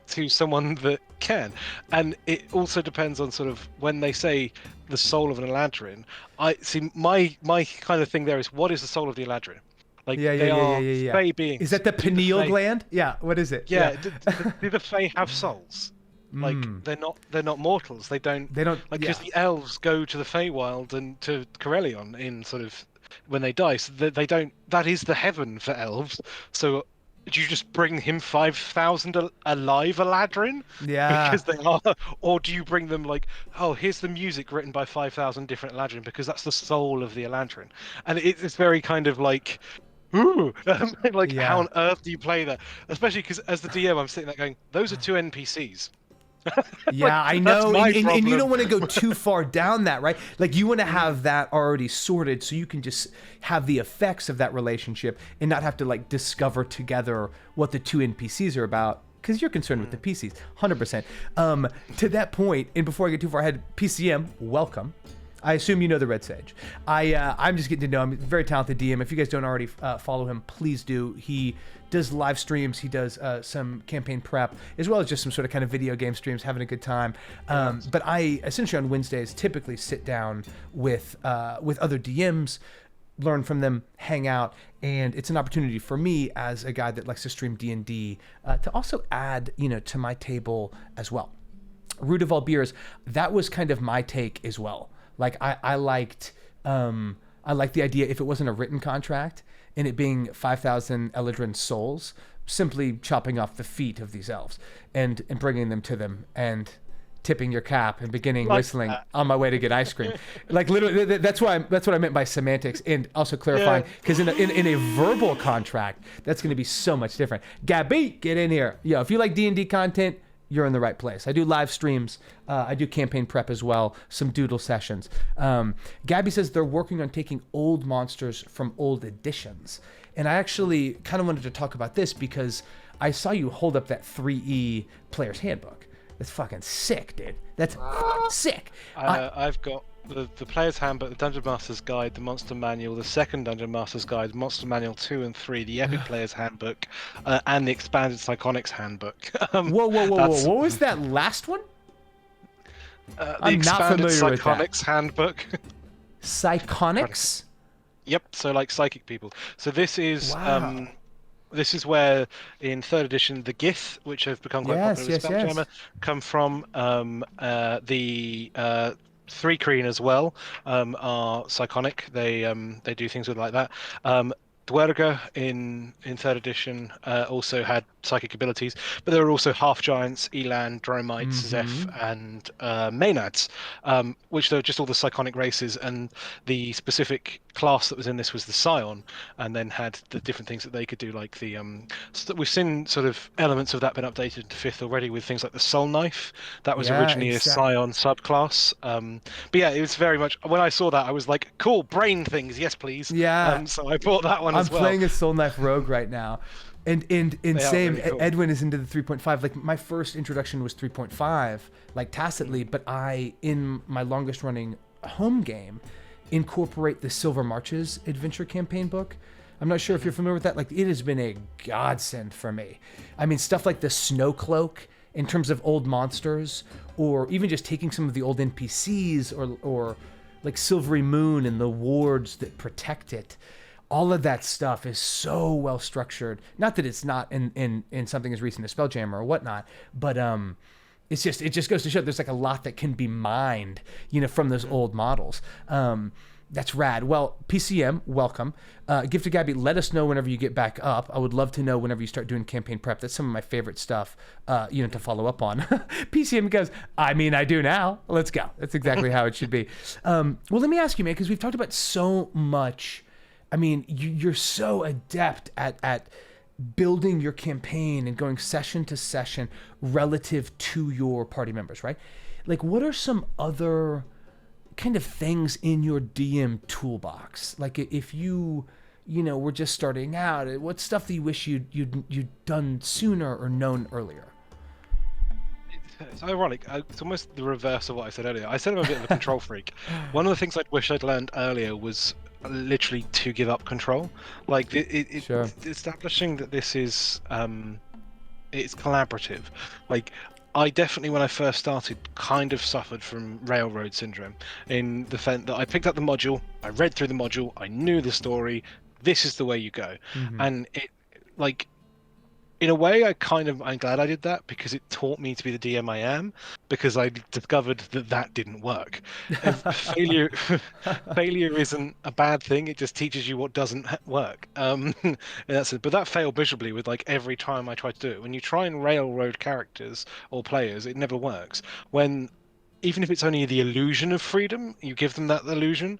to someone that can. And it also depends on sort of when they say the soul of an Eladrin. I see my kind of thing there is, what is the soul of the Eladrin? Like they are fae beings. Is that the pineal gland? Yeah. What is it? Yeah. Do the fae have souls? Like they're not mortals. They don't like because the elves go to the Feywild and to Corellion in sort of when they die. So they don't. That is the heaven for elves. So do you just bring him 5,000 alive Eladrin? Yeah. Because they are, or do you bring them like, oh, here's the music written by 5,000 different Eladrin because that's the soul of the Eladrin, and it's very kind of like, ooh, like how Yeah. on earth do you play that? Especially because as the DM, I'm sitting there going, those are two NPCs. Yeah, I that's know, my and you problem. don't want to go too far down that, right? Like you want to have that already sorted, so you can just have the effects of that relationship and not have to like discover together what the two NPCs are about, because you're concerned with the PCs, 100%. To that point, and before I get too far ahead, PCM, welcome. I assume you know the Red Sage. I'm just getting to know him. Very talented DM. If you guys don't already follow him, please do. He does live streams. He does some campaign prep, as well as just some sort of kind of video game streams, having a good time. But I essentially on Wednesdays typically sit down with other DMs, learn from them, hang out, and it's an opportunity for me as a guy that likes to stream D&D to also add, to my table as well. Root of all beers, that was kind of my take as well. Like I liked the idea if it wasn't a written contract and it being 5,000 Eladrin souls, simply chopping off the feet of these elves and bringing them to them and tipping your cap and beginning whistling on my way to get ice cream. Like literally, that's what I meant by semantics, and also clarifying because in a verbal contract, that's going to be so much different. Gabby, get in here. Yo, if you like D&D content, you're in the right place. I do live streams. I do campaign prep as well, some doodle sessions. Gabby says they're working on taking old monsters from old editions. And I actually kind of wanted to talk about this because I saw you hold up that 3E player's handbook. That's fucking sick, dude. That's sick. I've got the player's handbook, the Dungeon Master's Guide, the Monster Manual, the second Dungeon Master's Guide, Monster Manual 2 and 3, the Epic Player's Handbook, and the Expanded Psychonics Handbook. Whoa. What was that last one? The I'm not Expanded familiar with that. Psychonics Handbook. Psychonics? Yep, so like psychic people. So this is Wow. this is where in third edition the Gith, which have become quite popular with Spelljammer, come from. The Three Kreen as well are psychonic. They do things with like that. Dwerga in third edition also had psychic abilities, but there were also half giants, Elan, Dromites, Zeph, and Maenads, which are just all the psychonic races. And the specific class that was in this was the Scion, and then had the different things that they could do, like the we've seen sort of elements of that been updated into fifth already with things like the Soul Knife. That was originally a Scion subclass. But yeah, it was very much, when I saw that I was like, cool, brain things, yes please. So I bought that one as well. I'm playing a Soul Knife Rogue right now. And same, really cool. Edwin is into the 3.5. Like my first introduction was 3.5, like tacitly, but I, in my longest running home game, incorporate the Silver Marches adventure campaign book. I'm not sure if you're familiar with that. Like it has been a godsend for me. I mean, stuff like the Snow Cloak in terms of old monsters, or even just taking some of the old NPCs or like Silvery Moon and the wards that protect it. All of that stuff is so well structured. Not that it's not in something as recent as Spelljammer or whatnot, but it just goes to show there's like a lot that can be mined, from those old models. That's rad. Well, PCM, welcome. Gift to Gabby, let us know whenever you get back up. I would love to know whenever you start doing campaign prep. That's some of my favorite stuff, to follow up on. PCM goes, I mean, I do now. Let's go. That's exactly how it should be. Well, let me ask you, man, because we've talked about so much. I mean, you're so adept at building your campaign and going session to session relative to your party members, right? Like, what are some other kind of things in your DM toolbox? Like, if you were just starting out, what's stuff that you wish you'd done sooner or known earlier? It's ironic. It's almost the reverse of what I said earlier. I said I'm a bit of a control freak. One of the things I wish I'd learned earlier was literally to give up control. Like Sure. Establishing that this is it's collaborative. Like I definitely, when I first started, kind of suffered from railroad syndrome in the sense that I picked up the module, I read through the module, I knew the story, this is the way you go. And it, like, in a way, I'm glad I did that because it taught me to be the DM I am, because I discovered that didn't work. And failure isn't a bad thing. It just teaches you what doesn't work. And that's it. But that failed miserably with like every time I tried to do it. When you try and railroad characters or players, it never works. Even if it's only the illusion of freedom, you give them that illusion,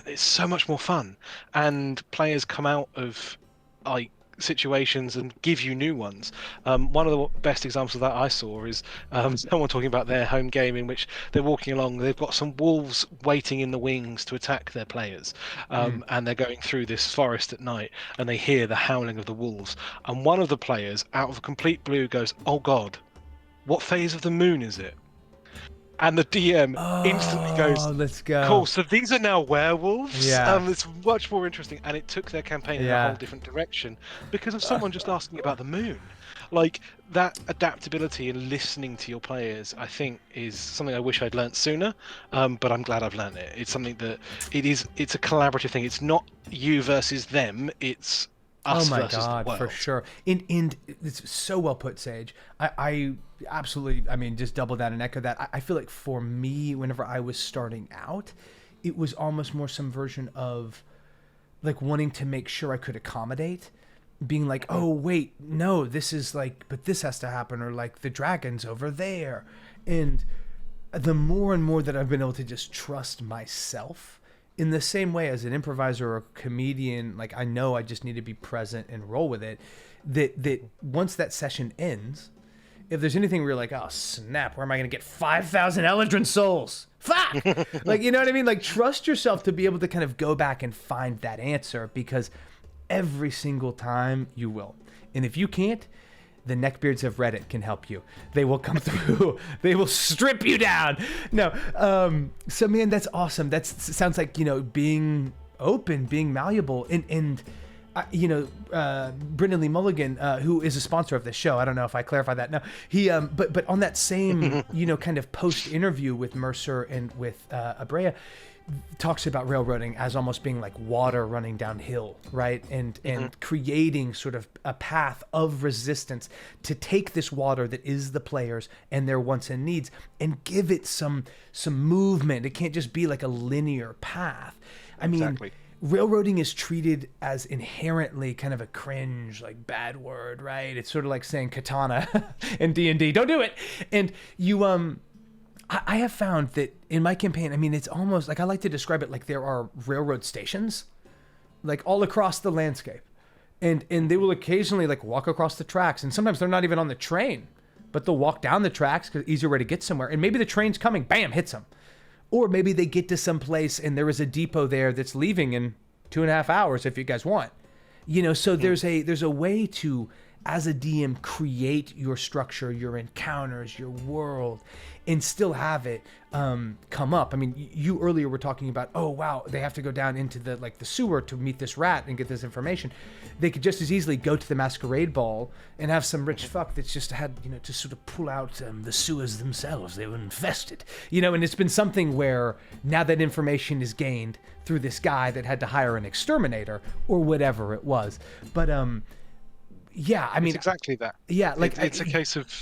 it's so much more fun, and players come out of like situations and give you new ones. One of the best examples of that I saw is someone talking about their home game in which they're walking along, they've got some wolves waiting in the wings to attack their players, and they're going through this forest at night and they hear the howling of the wolves, and one of the players out of complete blue goes, "Oh god, what phase of the moon is it?" And the DM instantly goes, let's go. "Cool, so these are now werewolves." Yeah. It's much more interesting, and it took their campaign in a whole different direction because of someone just asking about the moon. Like, that adaptability and listening to your players, I think, is something I wish I'd learnt sooner, but I'm glad I've learned it. It's something that it's a collaborative thing. It's not you versus them, it's us versus the world. For sure. And it's so well put, Sage. I absolutely, I mean, just double that and echo that. I feel like for me, whenever I was starting out, it was almost more some version of like wanting to make sure I could accommodate, being like, oh wait, no, this is like, but this has to happen, or like the dragon's over there. And the more and more that I've been able to just trust myself, in the same way as an improviser or a comedian, like I know I just need to be present and roll with it, that once that session ends, if there's anything where you're like, oh snap, where am I going to get 5,000 Eldrin souls? Fuck! Like, you know what I mean? Like, trust yourself to be able to kind of go back and find that answer, because every single time you will. And if you can't, the neckbeards of Reddit can help you. They will come through. They will strip you down. No. So man, that's awesome. Sounds like, being open, being malleable, and Brendan Lee Mulligan, who is a sponsor of this show. I don't know if I clarified that. No, he, but on that same, kind of post interview with Mercer and with Abrea, talks about railroading as almost being like water running downhill, right? And creating sort of a path of resistance to take this water that is the players and their wants and needs and give it some movement. It can't just be like a linear path. I mean, Exactly. Railroading is treated as inherently kind of a cringe, like bad word, right? It's sort of like saying katana in D&D. Don't do it. And you, I have found that in my campaign, I mean, it's almost like, I like to describe it like there are railroad stations, like all across the landscape. And they will occasionally like walk across the tracks. And sometimes they're not even on the train, but they'll walk down the tracks because easier way to get somewhere. And maybe the train's coming, bam, hits them. Or maybe they get to some place and there is a depot there that's leaving in 2.5 hours if you guys want. So there's a way to, as a DM, create your structure, your encounters, your world, and still have it come up. I mean, you earlier were talking about, oh wow, they have to go down into the sewer to meet this rat and get this information. They could just as easily go to the masquerade ball and have some rich fuck that's just had, to sort of pull out the sewers themselves. They were infested, and it's been something where now that information is gained through this guy that had to hire an exterminator or whatever it was. But yeah, I mean, it's exactly that. Yeah, like it's a case of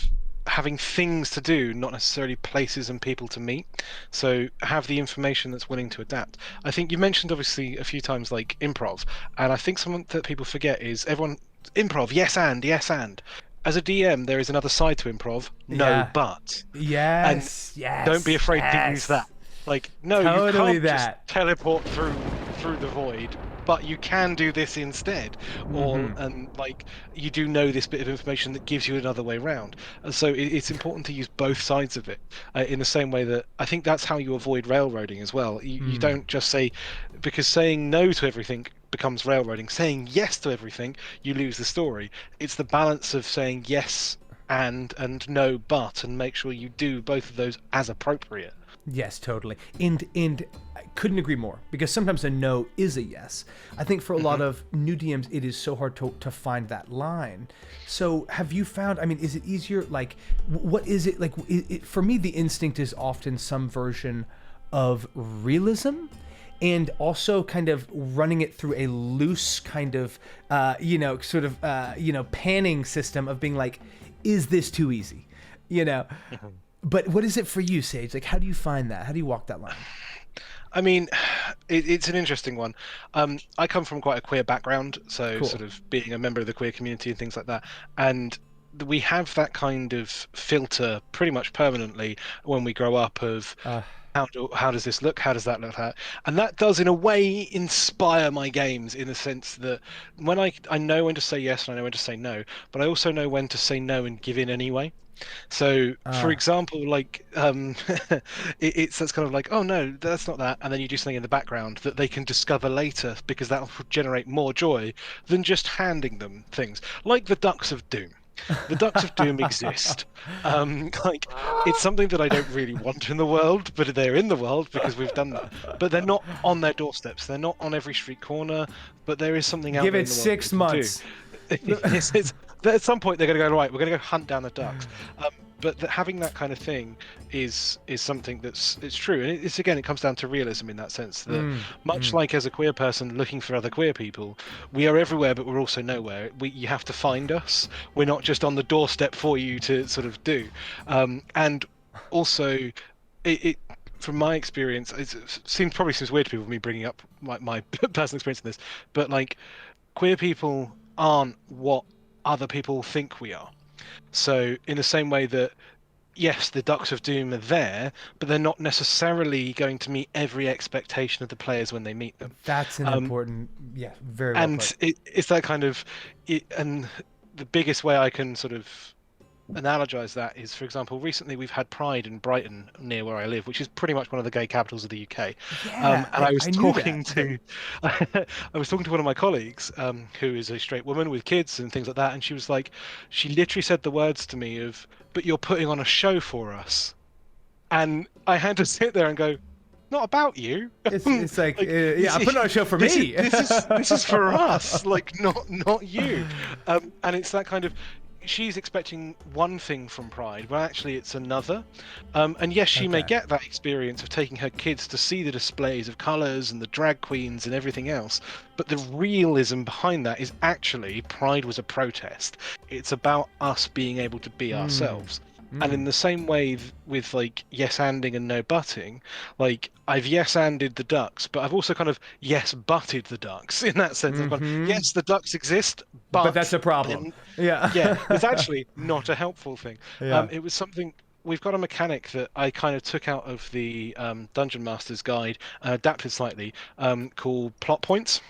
having things to do, not necessarily places and people to meet. So have the information that's willing to adapt. I think you mentioned obviously a few times like improv, and I think something that people forget is everyone improv, yes and. As a DM, there is another side to improv, no but. Yes, don't be afraid to use that. Like, no, totally you can't just teleport through the void, but you can do this instead. Or and like you do know this bit of information that gives you another way round. And so it's important to use both sides of it in the same way that I think that's how you avoid railroading as well. You don't just say, because saying no to everything becomes railroading. Saying yes to everything, you lose the story. It's the balance of saying yes and no but, and make sure you do both of those as appropriate. Yes, totally. And I couldn't agree more, because sometimes a no is a yes. I think for a lot of new DMs, it is so hard to find that line. So have you found, I mean, is it easier? Like, what is it? Like, for me, the instinct is often some version of realism. and also kind of running it through a loose kind of, panning system of being like, is this too easy? But what is it for you, Sage? Like, how do you find that? How do you walk that line? I mean, it's an interesting one. I come from quite a queer background, so Cool. sort of being a member of the queer community and things like that. And we have that kind of filter pretty much permanently when we grow up of how does this look? How does that look? And that does, in a way, inspire my games in the sense that when I know when to say yes and I know when to say no, but I also know when to say no and give in anyway. So, for example, like it's that's kind of like, oh no, that's not that, and then you do something in the background that they can discover later because that will generate more joy than just handing them things, like the Ducks of Doom. The Ducks of Doom exist. Like, it's something that I don't really want in the world, but they're in the world because we've done that. But they're not on their doorsteps. They're not on every street corner. But there is something out Give there it in the world 6 that we can do. months. At some point they're going to go, right, we're going to go hunt down the ducks. But having that kind of thing is something it's true, and it's again, it comes down to realism in that sense that much like as a queer person looking for other queer people, we are everywhere but we're also nowhere. You have to find us. We're not just on the doorstep for you to sort of do. And also it from my experience, probably seems weird to people, me bringing up my personal experience in this, but like, queer people aren't what other people think we are. So in the same way that, yes, the Ducks of Doom are there, but they're not necessarily going to meet every expectation of the players when they meet them. That's an important, very well and put. it's that kind of, and the biggest way I can sort of analogize that is, for example, recently we've had Pride in Brighton, near where I live, which is pretty much one of the gay capitals of the UK. Yeah, and I was knew talking that. I was talking to one of my colleagues, who is a straight woman with kids and things like that, and she was like, she literally said the words to me of, "But you're putting on a show for us," and I had to sit there and go, not about you. It's like I'm putting on a show for me. This is for us, like not you. And it's that kind of, she's expecting one thing from Pride, well actually it's another. And yes, she may get that experience of taking her kids to see the displays of colours and the drag queens and everything else, but the realism behind that is actually Pride was a protest. It's about us being able to be ourselves. And in the same way with like yes-anding and no-butting, like I've yes-anded the ducks, but I've also kind of yes-butted the ducks in that sense. I've gone, yes, the ducks exist, but that's a problem. Yeah, it's actually not a helpful thing. Yeah. It was something, we've got a mechanic that I kind of took out of the Dungeon Master's Guide and adapted slightly, called plot points.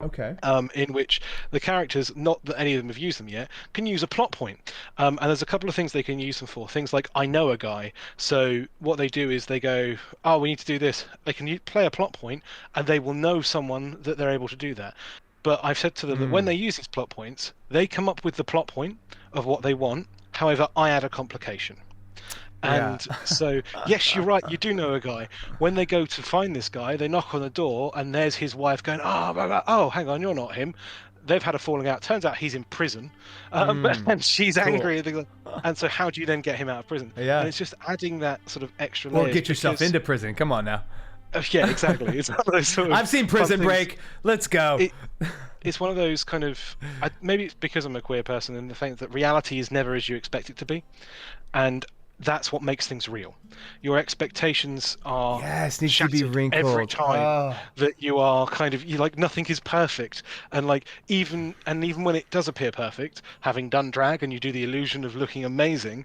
Okay. In which the characters, not that any of them have used them yet, can use a plot point. And there's a couple of things they can use them for. Things like, I know a guy. So what they do is they go, oh, we need to do this. They can play a plot point and they will know someone that they're able to do that. But I've said to them that when they use these plot points, they come up with the plot point of what they want. However, I add a complication. And so, yes, you're right, you do know a guy. When they go to find this guy, they knock on the door and there's his wife going, oh, hang on, you're not him. They've had a falling out. Turns out he's in prison. And she's angry. And so how do you then get him out of prison? Yeah. And it's just adding that sort of extra layers. Or get yourself into prison. Come on now. Yeah, exactly. It's one of those sort of I've seen Prison Break. Let's go. It's one of those kind of, maybe it's because I'm a queer person and the fact that reality is never as you expect it to be. And that's what makes things real. Your expectations are needs to be wrinkled every time that you are kind of, you like, nothing is perfect. And like even when it does appear perfect, having done drag and you do the illusion of looking amazing,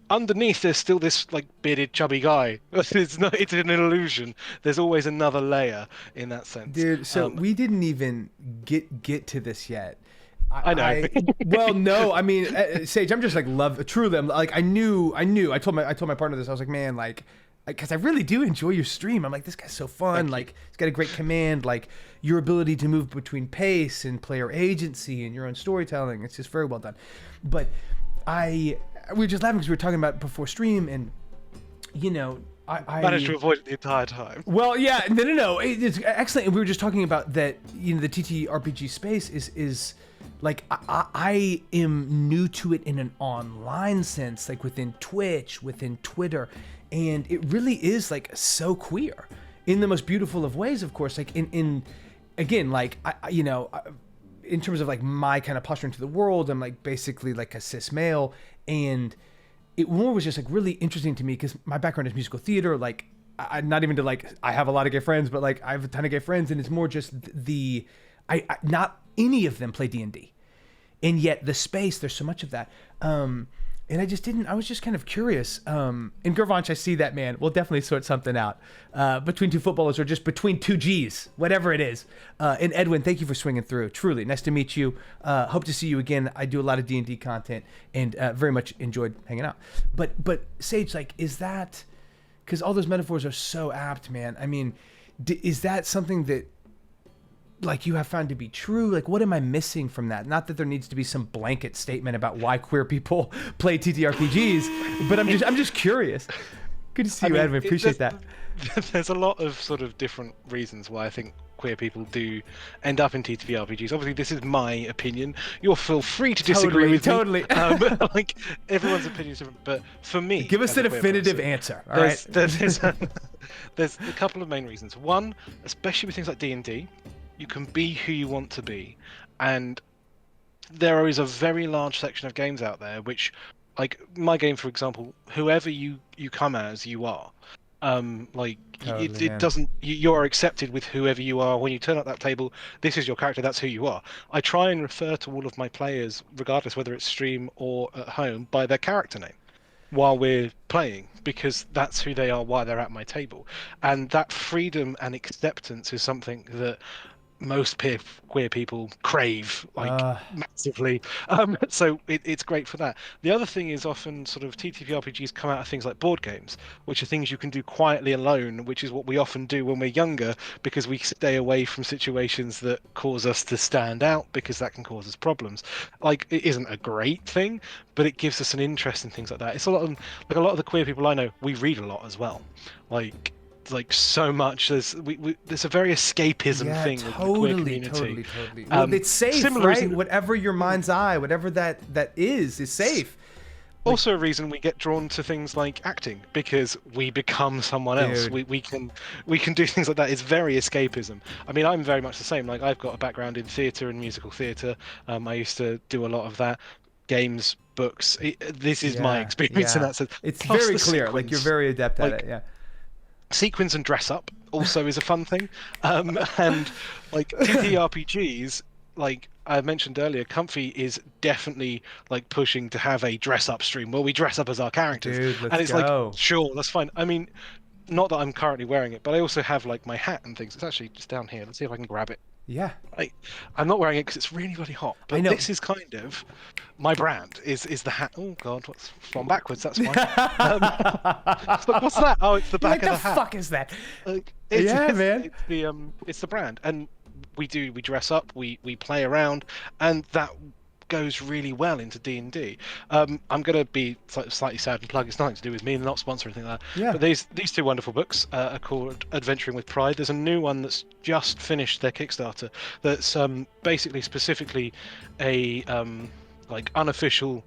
underneath there's still this like bearded chubby guy. It's an illusion. There's always another layer in that sense. Dude, so we didn't even get to this yet. I know. Well, no, I mean, Sage, I'm just like truly, I'm like, I knew. I told my partner this. I was like, man, like, because I really do enjoy your stream. I'm like, this guy's so fun. Like, he's got a great command. Like, your ability to move between pace and player agency and your own storytelling. It's just very well done. But we were just laughing because we were talking about it before stream, and I managed to avoid it the entire time. Well, yeah, no, it's excellent. And we were just talking about that. The TTRPG space is like, I am new to it in an online sense, like within Twitch, within Twitter, and it really is like so queer. in the most beautiful of ways, of course. Like in again, like in terms of like my kind of posture into the world, I'm like basically like a cis male, and it more was just like really interesting to me because my background is musical theater. Like I not even to like I have a lot of gay friends, but like I have a ton of gay friends, and it's more just I not any of them play D&D, and yet the space, there's so much of that. And I was just kind of curious. In Gervanch, I see that, man. We'll definitely sort something out between two footballers or just between two G's, whatever it is. And Edwin, thank you for swinging through. Truly, nice to meet you. Hope to see you again. I do a lot of D&D content and very much enjoyed hanging out. But Sage, like, is that, because all those metaphors are so apt, man. I mean, is that something that, like, you have found to be true? Like, what am I missing from that? Not that there needs to be some blanket statement about why queer people play TTRPGs, but I'm just curious. Good to see you, Edwin. Appreciate that. There's a lot of sort of different reasons why I think queer people do end up in TTRPGs. Obviously, this is my opinion. You'll feel free to disagree with me. Totally. Like, everyone's opinion is different. But for me, give us the definitive answer. All right. There's a couple of main reasons. One, especially with things like D&D, you can be who you want to be, and there is a very large section of games out there which, like my game for example, whoever you come as, you are. Like totally, it doesn't, you are accepted with whoever you are. When you turn up that table, this is your character, that's who you are. I try and refer to all of my players, regardless whether it's stream or at home, by their character name while we're playing, because that's who they are while they're at my table. And that freedom and acceptance is something that most queer people crave, like massively. So it's great for that. The other thing is often sort of TTRPGs come out of things like board games, which are things you can do quietly alone, which is what we often do when we're younger, because we stay away from situations that cause us to stand out, because that can cause us problems. Like, it isn't a great thing, but it gives us an interest in things like that. It's a lot of the queer people I know, we read a lot as well. Like so much. There's a very escapism thing with the queer community. Totally. Well, it's safe, right? Whatever your mind's eye, whatever that is safe. Also, a reason we get drawn to things like acting, because we become someone else. We can do things like that. It's very escapism. I mean, I'm very much the same. Like, I've got a background in theatre and musical theatre. I used to do a lot of that. Games, books. This is my experience in that sense. It's very clear. Like, you're very adept at it. Yeah. Sequins and dress up also is a fun thing, and like TTRPGs, like I mentioned earlier, Comfy is definitely like pushing to have a dress up stream where we dress up as our characters. Dude, and it's go. Like, sure, that's fine. I mean, not that I'm currently wearing it, but I also have like my hat and things. It's actually just down here. Let's see if I can grab it. Yeah. I'm not wearing it because it's really, really hot. But I know. This is kind of my brand. Is the hat? Oh God, what's from backwards? That's fine. What's that? Oh, it's the back of the hat. What the fuck is that? Man. It's the brand, and we dress up, we play around, and that goes really well into D&D. I'm gonna be slightly sad and plug. It's nothing to do with me, and not sponsor or anything like that. Yeah. But these two wonderful books are called Adventuring with Pride. There's a new one that's just finished their Kickstarter. That's basically specifically a like unofficial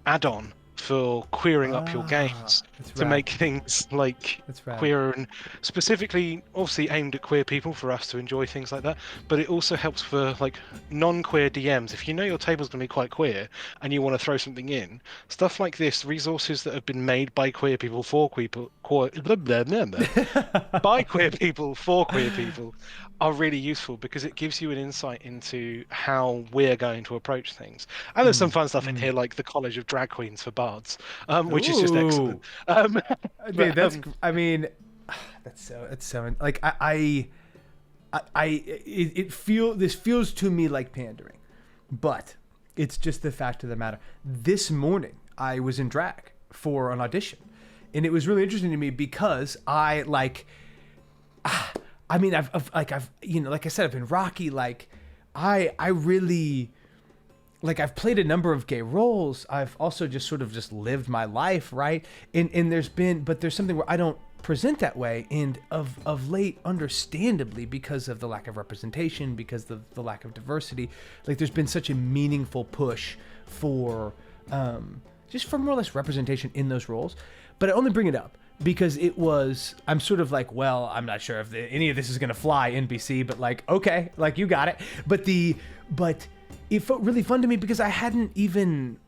add-on for queering up your games to make things like queer, and specifically obviously aimed at queer people for us to enjoy things like that, but it also helps for like non-queer DMs. If you know your table's going to be quite queer and you want to throw something in, stuff like this, resources that have been made by queer people for queer people by queer people for queer people are really useful, because it gives you an insight into how we're going to approach things. And there's some fun stuff in here, like the College of Drag Queens for Bards, which is just excellent. Dude, I mean, that's so like this feels to me like pandering, but it's just the fact of the matter. This morning I was in drag for an audition, and it was really interesting to me because I've you know, like I said, I've been rocky. Like I really, like, I've played a number of gay roles. I've also just lived my life, right? And there's something where I don't present that way. And of late, understandably, because of the lack of representation, because of the lack of diversity, like there's been such a meaningful push for just for more or less representation in those roles. But I only bring it up because I'm sort of like, well, I'm not sure if any of this is going to fly NBC, but like, okay, like you got it. But it felt really fun to me because I hadn't even,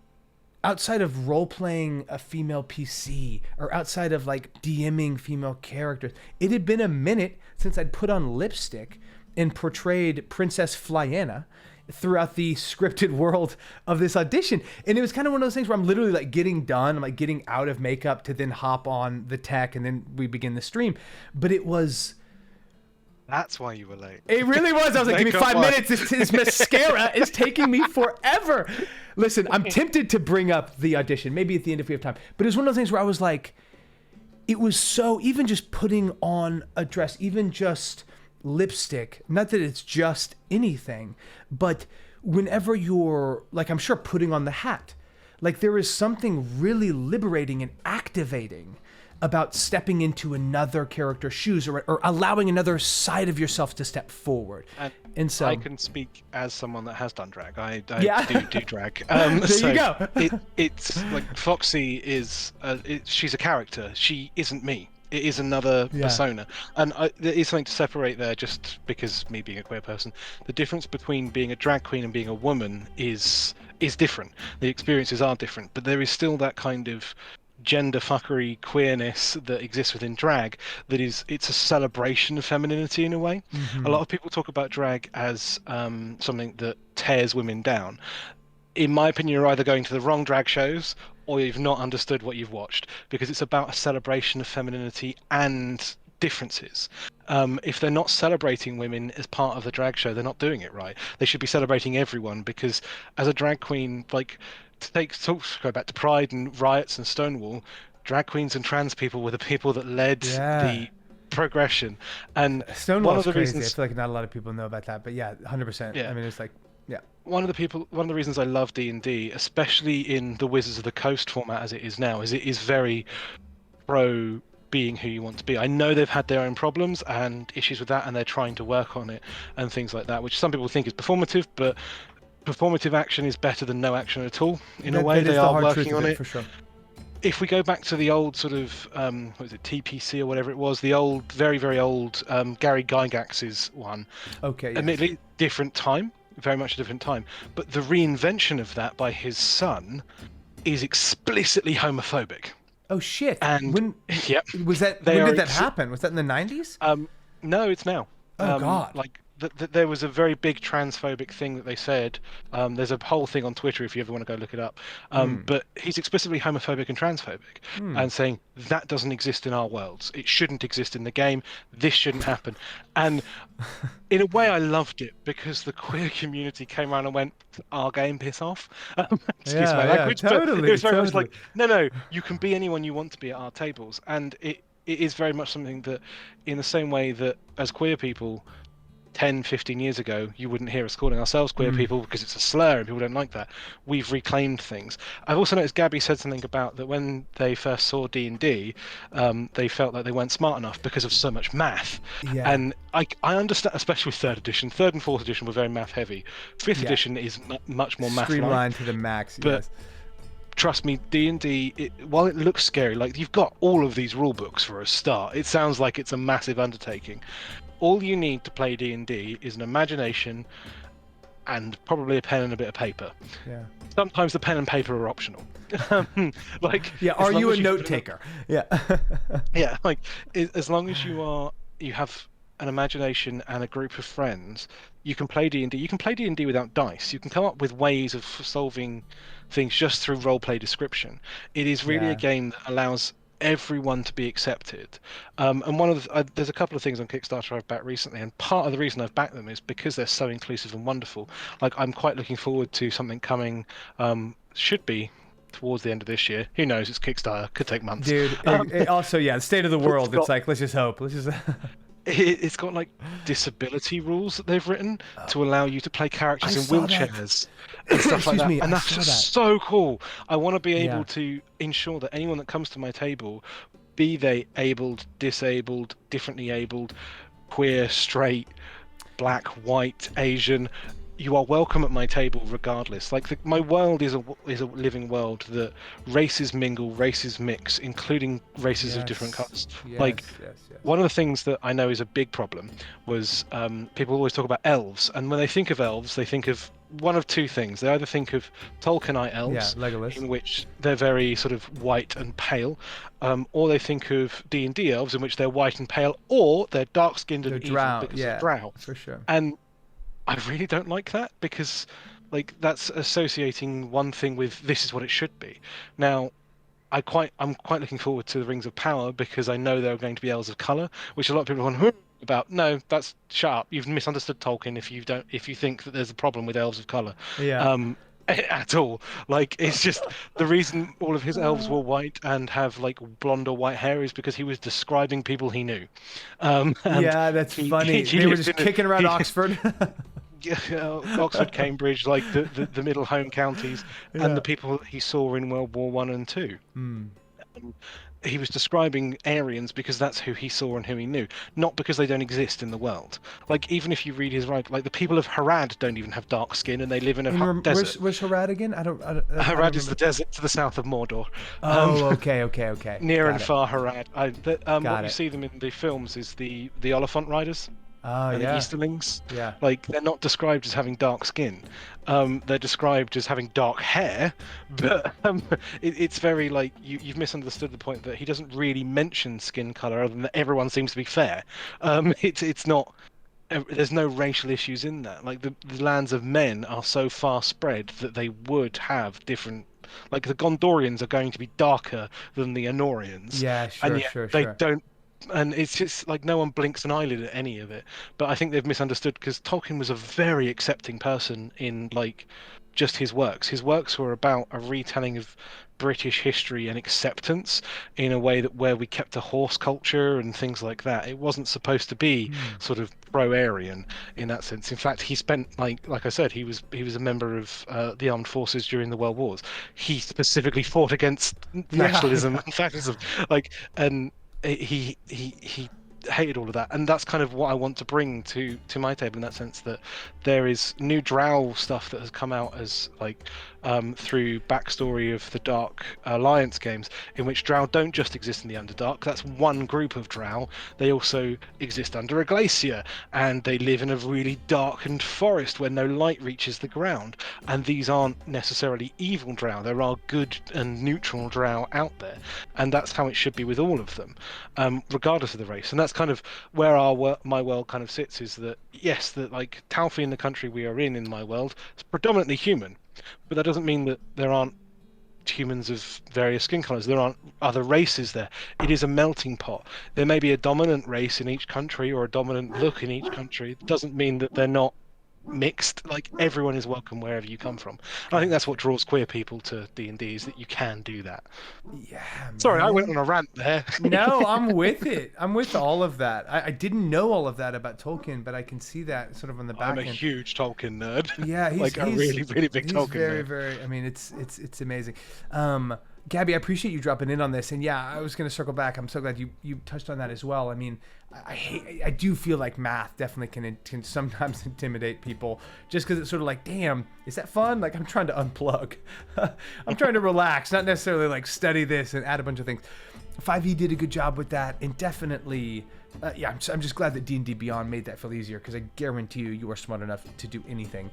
outside of role-playing a female PC or outside of like DMing female characters, it had been a minute since I'd put on lipstick and portrayed Princess Flyana throughout the scripted world of this audition. And it was kind of one of those things where I'm literally like getting done, I'm like getting out of makeup to then hop on the tech and then we begin the stream. But it was... That's why you were late. It really was. I was like, give me 5 minutes. This mascara is taking me forever. Listen, I'm tempted to bring up the audition, maybe at the end if we have time. But it was one of those things where I was like, it was so, even just putting on a dress, even just lipstick, not that it's just anything, but whenever you're, like, I'm sure putting on the hat, like there is something really liberating and activating about stepping into another character's shoes or allowing another side of yourself to step forward. And so I can speak as someone that has done drag. I do drag. There you go. It's like Foxy is, she's a character. She isn't me. It is another persona. And there is something to separate there, just because me being a queer person. The difference between being a drag queen and being a woman is different. The experiences are different, but there is still that kind of gender fuckery queerness that exists within drag it's a celebration of femininity in a way. A lot of people talk about drag as something that tears women down. In my opinion, you're either going to the wrong drag shows or you've not understood what you've watched, because it's about a celebration of femininity and differences. If they're not celebrating women as part of the drag show, they're not doing it right. They should be celebrating everyone, because as a drag queen, like, go back to Pride and riots and Stonewall, drag queens and trans people were the people that led the progression. And Stonewall is crazy. I feel like not a lot of people know about that, but 100%. Yeah. I mean, it's like, one of the reasons I love D&D, especially in the Wizards of the Coast format as it is now, is it is very pro being who you want to be. I know they've had their own problems and issues with that, and they're trying to work on it and things like that, which some people think is performative, but performative action is better than no action at all. In a way, they are working on it. For sure. If we go back to the old sort of, what is it, TPC or whatever it was, the old, very, very old Gary Gygax's one. Okay. Yes. Admittedly, different time, very much a different time. But the reinvention of that by his son is explicitly homophobic. Oh shit! And when was that? When did that happen? Was that in the 90s? No, it's now. Oh god! Like there was a very big transphobic thing that they said. There's a whole thing on Twitter if you ever want to go look it up. But he's explicitly homophobic and transphobic, and saying that doesn't exist in our worlds. It shouldn't exist in the game. This shouldn't happen. And in a way, I loved it because the queer community came around and went, "Our game, piss off." Excuse my language, totally. But it was very much like, no, you can be anyone you want to be at our tables, and it is very much something that, in the same way that as queer people, 10, 15 years ago, you wouldn't hear us calling ourselves queer people because it's a slur and people don't like that. We've reclaimed things. I've also noticed Gabby said something about that when they first saw D&D, they felt like they weren't smart enough because of so much math. Yeah. And I understand, especially with 3rd edition. 3rd and 4th edition were very math heavy. 5th edition is much more math streamlined to the max. But yes. Trust me, D&D, while it looks scary, like you've got all of these rule books for a start. It sounds like it's a massive undertaking. All you need to play D&D is an imagination and probably a pen and a bit of paper. Yeah. Sometimes the pen and paper are optional. Are you a note taker? Yeah. Yeah, like as long as you have an imagination and a group of friends, you can play D&D. You can play D&D without dice. You can come up with ways of solving things just through roleplay description. It is really a game that allows everyone to be accepted. And there's a couple of things on Kickstarter I've backed recently, and part of the reason I've backed them is because they're so inclusive and wonderful. Like, I'm quite looking forward to something coming, should be towards the end of this year. Who knows? It's Kickstarter. Could take months. Dude, also, the state of the world, it's like, let's just hope. It's got like disability rules that they've written to allow you to play characters in wheelchairs and stuff like that. And that's just so cool. I want to be able to ensure that anyone that comes to my table, be they abled, disabled, differently abled, queer, straight, black, white, Asian, you are welcome at my table regardless. Like my world is a living world that races mingle, races mix, including races of different colors. Like Yes. one of the things that I know is a big problem was people always talk about elves, and when they think of elves, they think of one of two things. They either think of Tolkienite elves, Legolas. in which they're very sort of white and pale, or they think of D&D elves, in which they're white and pale, or they're dark-skinned and evil Drow, because of Drow. for sure. And I really don't like that because, like, that's associating one thing with this is what it should be. Now, I'm quite looking forward to the Rings of Power because I know there are going to be elves of color, which a lot of people are going about. No, that's shut up. You've misunderstood Tolkien if you think that there's a problem with elves of color. Yeah. At all. Like, it's just the reason all of his elves were white and have like blonde or white hair is because he was describing people he knew. And Yeah, that's funny. They were just kicking around Oxford. Oxford, Cambridge, like the middle home counties, Yeah. and the people he saw in World War One and Two. He was describing Aryans because that's who he saw and who he knew, not because they don't exist in the world. Like, even if you read his right, like the people of Harad don't even have dark skin and they live in a desert. Where's Harad again? I don't Harad is the desert to the south of Mordor. Oh, okay. Near Got and it. far Harad. What you it. see them in the films is the Oliphant Riders. Oh, And the yeah. Easterlings, Yeah. like they're not described as having dark skin. They're described as having dark hair, but it's very like you've misunderstood the point that he doesn't really mention skin color, other than that everyone seems to be fair. It's not. There's no racial issues in that. Like the lands of men are so far spread that they would have different. Like the Gondorians are going to be darker than the Anorians. Yeah, and sure. yet they don't. And it's just like no one blinks an eyelid at any of it. But I think they've misunderstood because Tolkien was a very accepting person in like just his works. His works were about a retelling of British history and acceptance in a way that where we kept a horse culture and things like that. It wasn't supposed to be sort of pro-Aryan in that sense. In fact, he spent like I said, he was a member of the armed forces during the World Wars. He specifically fought against nationalism and fascism, and he hated all of that, and that's kind of what I want to bring to my table, in that sense that there is new Drow stuff that has come out as like through backstory of the Dark Alliance games, in which Drow don't just exist in the Underdark. That's one group of Drow. They also exist under a glacier, and they live in a really darkened forest where no light reaches the ground. And these aren't necessarily evil Drow. There are good and neutral Drow out there, and that's how it should be with all of them, regardless of the race. And that's kind of where my world kind of sits, is that yes, that like Talfi in the country we are in my world, is predominantly human, but that doesn't mean that there aren't humans of various skin colors. There aren't other races there. It is a melting pot. There may be a dominant race in each country or a dominant look in each country. It doesn't mean that they're not mixed. Like, everyone is welcome wherever you come from. And I think that's what draws queer people to D&D, is that you can do that. Yeah. Sorry, I man. went on a rant there. No, I'm with it. I'm with all of that. I didn't know all of that about Tolkien, but I can see that sort of on the back I'm a end. huge Tolkien nerd. Yeah, he's a really, really big he's Tolkien very, nerd. very. I mean, it's amazing. Gabby, I appreciate you dropping in on this, and yeah, I was going to circle back. I'm so glad you touched on that as well. I mean, I do feel like math definitely can sometimes intimidate people, just because it's sort of like, damn, is that fun? Like, I'm trying to unplug. I'm trying to relax, not necessarily like study this and add a bunch of things. 5e did a good job with that, and definitely, I'm just glad that D&D Beyond made that feel easier, because I guarantee you are smart enough to do anything.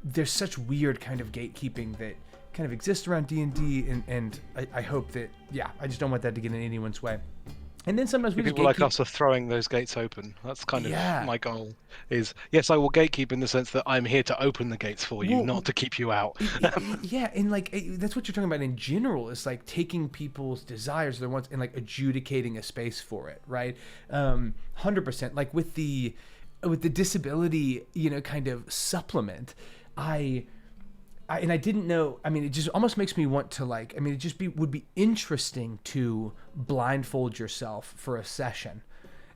There's such weird kind of gatekeeping that kind of exists around D&D, and I hope that, I just don't want that to get in anyone's way. And then sometimes we just people like us are throwing those gates open. That's kind of my goal. Is yes, I will gatekeep in the sense that I'm here to open the gates for you, not to keep you out. Yeah, and like that's what you're talking about in general. Is like taking people's desires, their wants, and like adjudicating a space for it, right? 100%. Like with the disability, kind of supplement, I didn't know. I mean, it just almost makes me want to it just would be interesting to blindfold yourself for a session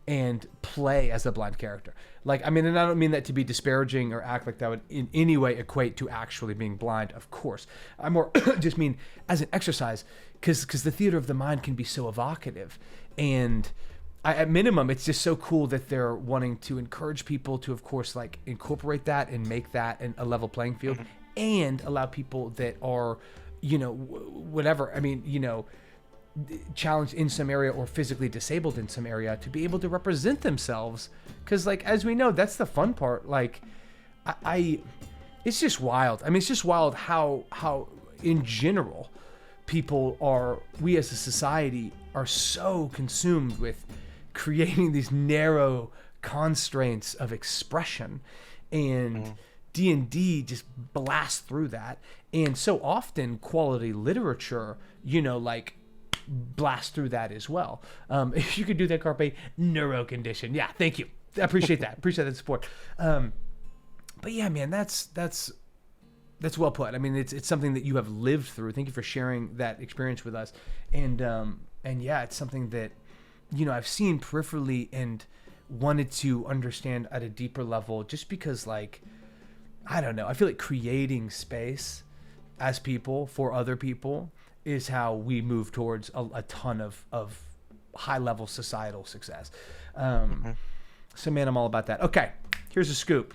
and play as a blind character. Like, I mean, and I don't mean that to be disparaging or act like that would in any way equate to actually being blind, of course. I more just mean as an exercise, because the theater of the mind can be so evocative, and at minimum, it's just so cool that they're wanting to encourage people to, of course, like incorporate that and make that a level playing field, and allow people that are, whatever. I mean, challenged in some area or physically disabled in some area to be able to represent themselves. Because, like, as we know, that's the fun part. Like, it's just wild. I mean, it's just wild how in general we as a society are so consumed with creating these narrow constraints of expression, and D&D just blasts through that. And so often quality literature, like, blast through that as well. If you could do that, Carpe, neuro condition. Yeah, thank you. I appreciate that. Appreciate that support. But yeah, man, that's well put. I mean, it's something that you have lived through. Thank you for sharing that experience with us. And yeah, it's something that, I've seen peripherally and wanted to understand at a deeper level, just because, like, I don't know, I feel like creating space as people for other people is how we move towards a ton of high level societal success. So man, I'm all about that. Okay, here's a scoop.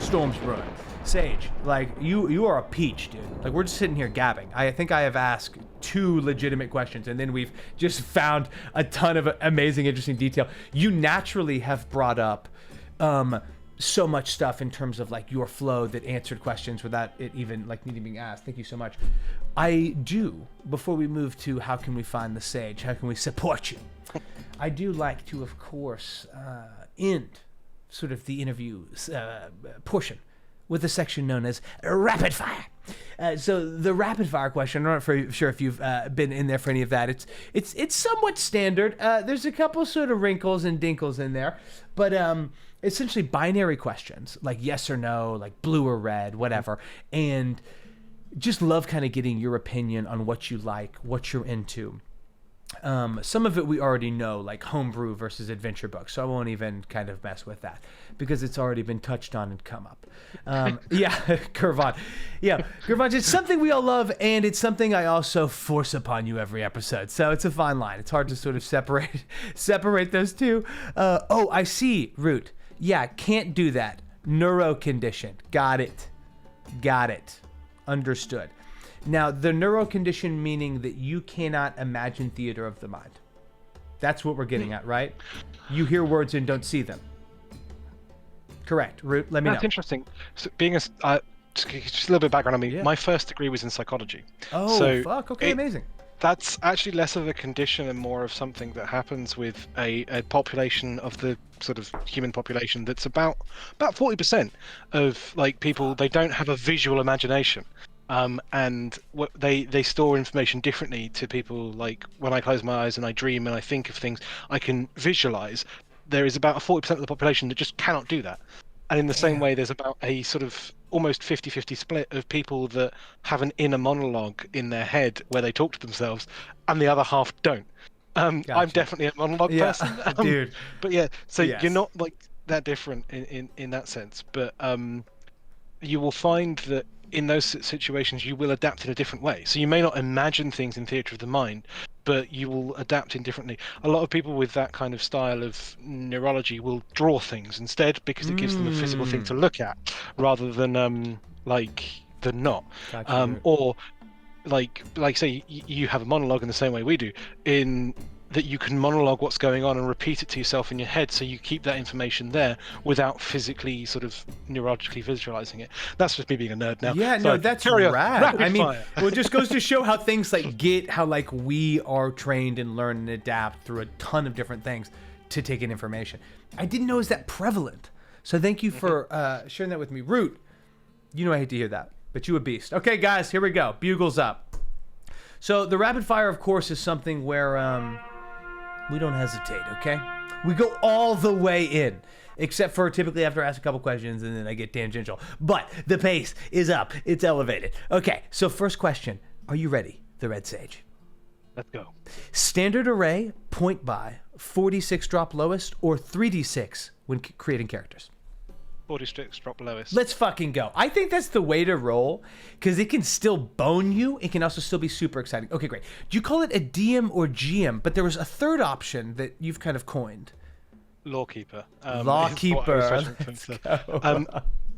Storm's brewing. Sage, like, you are a peach, dude. Like, we're just sitting here gabbing. I think I have asked 2 legitimate questions, and then we've just found a ton of amazing, interesting detail. You naturally have brought up so much stuff in terms of, like, your flow that answered questions without it even, like, needing being asked. Thank you so much. I do, before we move to how can we find the Sage, how can we support you, I do like to, of course, end sort of the interview portion with a section known as Rapid Fire. So the rapid fire question, I'm not sure if you've been in there for any of that. It's somewhat standard. There's a couple sort of wrinkles and dinkles in there, but essentially binary questions, like yes or no, like blue or red, whatever. And just love kind of getting your opinion on what you like, what you're into. Some of it we already know, like homebrew versus adventure books, so I won't even kind of mess with that because it's already been touched on and come up. Yeah, Kurvan. Yeah, Kurvan, it's something we all love, and it's something I also force upon you every episode, so it's a fine line. It's hard to sort of separate those two. Oh, I see, Root. Yeah, can't do that. Neuro condition. Got it. Understood. Now, the neuro condition meaning that you cannot imagine theater of the mind. That's what we're getting at, right? You hear words and don't see them. Correct. Root, let me know. That's interesting. So being just a little bit of background on me. Yeah. My first degree was in psychology. Oh, so fuck. Okay, amazing. That's actually less of a condition and more of something that happens with a population of the sort of human population that's about 40% of, like, people, they don't have a visual imagination. And they store information differently to people. Like, when I close my eyes and I dream and I think of things, I can visualize. There is about a 40% of the population that just cannot do that. And in the same way, there's about a sort of almost 50-50 split of people that have an inner monologue in their head where they talk to themselves, and the other half don't. Gotcha. I'm definitely a monologue person, dude. But yeah, so Yes. you're not like that different in that sense. But you will find that in those situations you will adapt in a different way. So you may not imagine things in theatre of the mind, but you will adapt in differently. A lot of people with that kind of style of neurology will draw things instead because it gives them a physical thing to look at rather than not. Gotcha. Or like say you have a monologue in the same way we do, in that you can monologue what's going on and repeat it to yourself in your head, so you keep that information there without physically sort of neurologically visualizing it. That's just me being a nerd now. Yeah, Sorry. no, that's Carry on. rad. Rapid I mean, fire. well, it just goes to show how things how we are trained and learn and adapt through a ton of different things to take in information. I didn't know it was that prevalent. So thank you for sharing that with me. Root, you know I hate to hear that, but you a beast. Okay, guys, here we go. Bugles up. So the rapid fire, of course, is something where we don't hesitate, okay? We go all the way in, except for typically after I ask a couple questions and then I get tangential. But the pace is up. It's elevated. Okay, so first question. Are you ready, the Red Sage? Let's go. Standard array, point buy, 46 drop lowest, or 3d6 when creating characters? 46, drop lowest. Let's fucking go. I think that's the way to roll because it can still bone you. It can also still be super exciting. Okay, great. Do you call it a DM or GM? But there was a third option that you've kind of coined. Lawkeeper. Lawkeeper.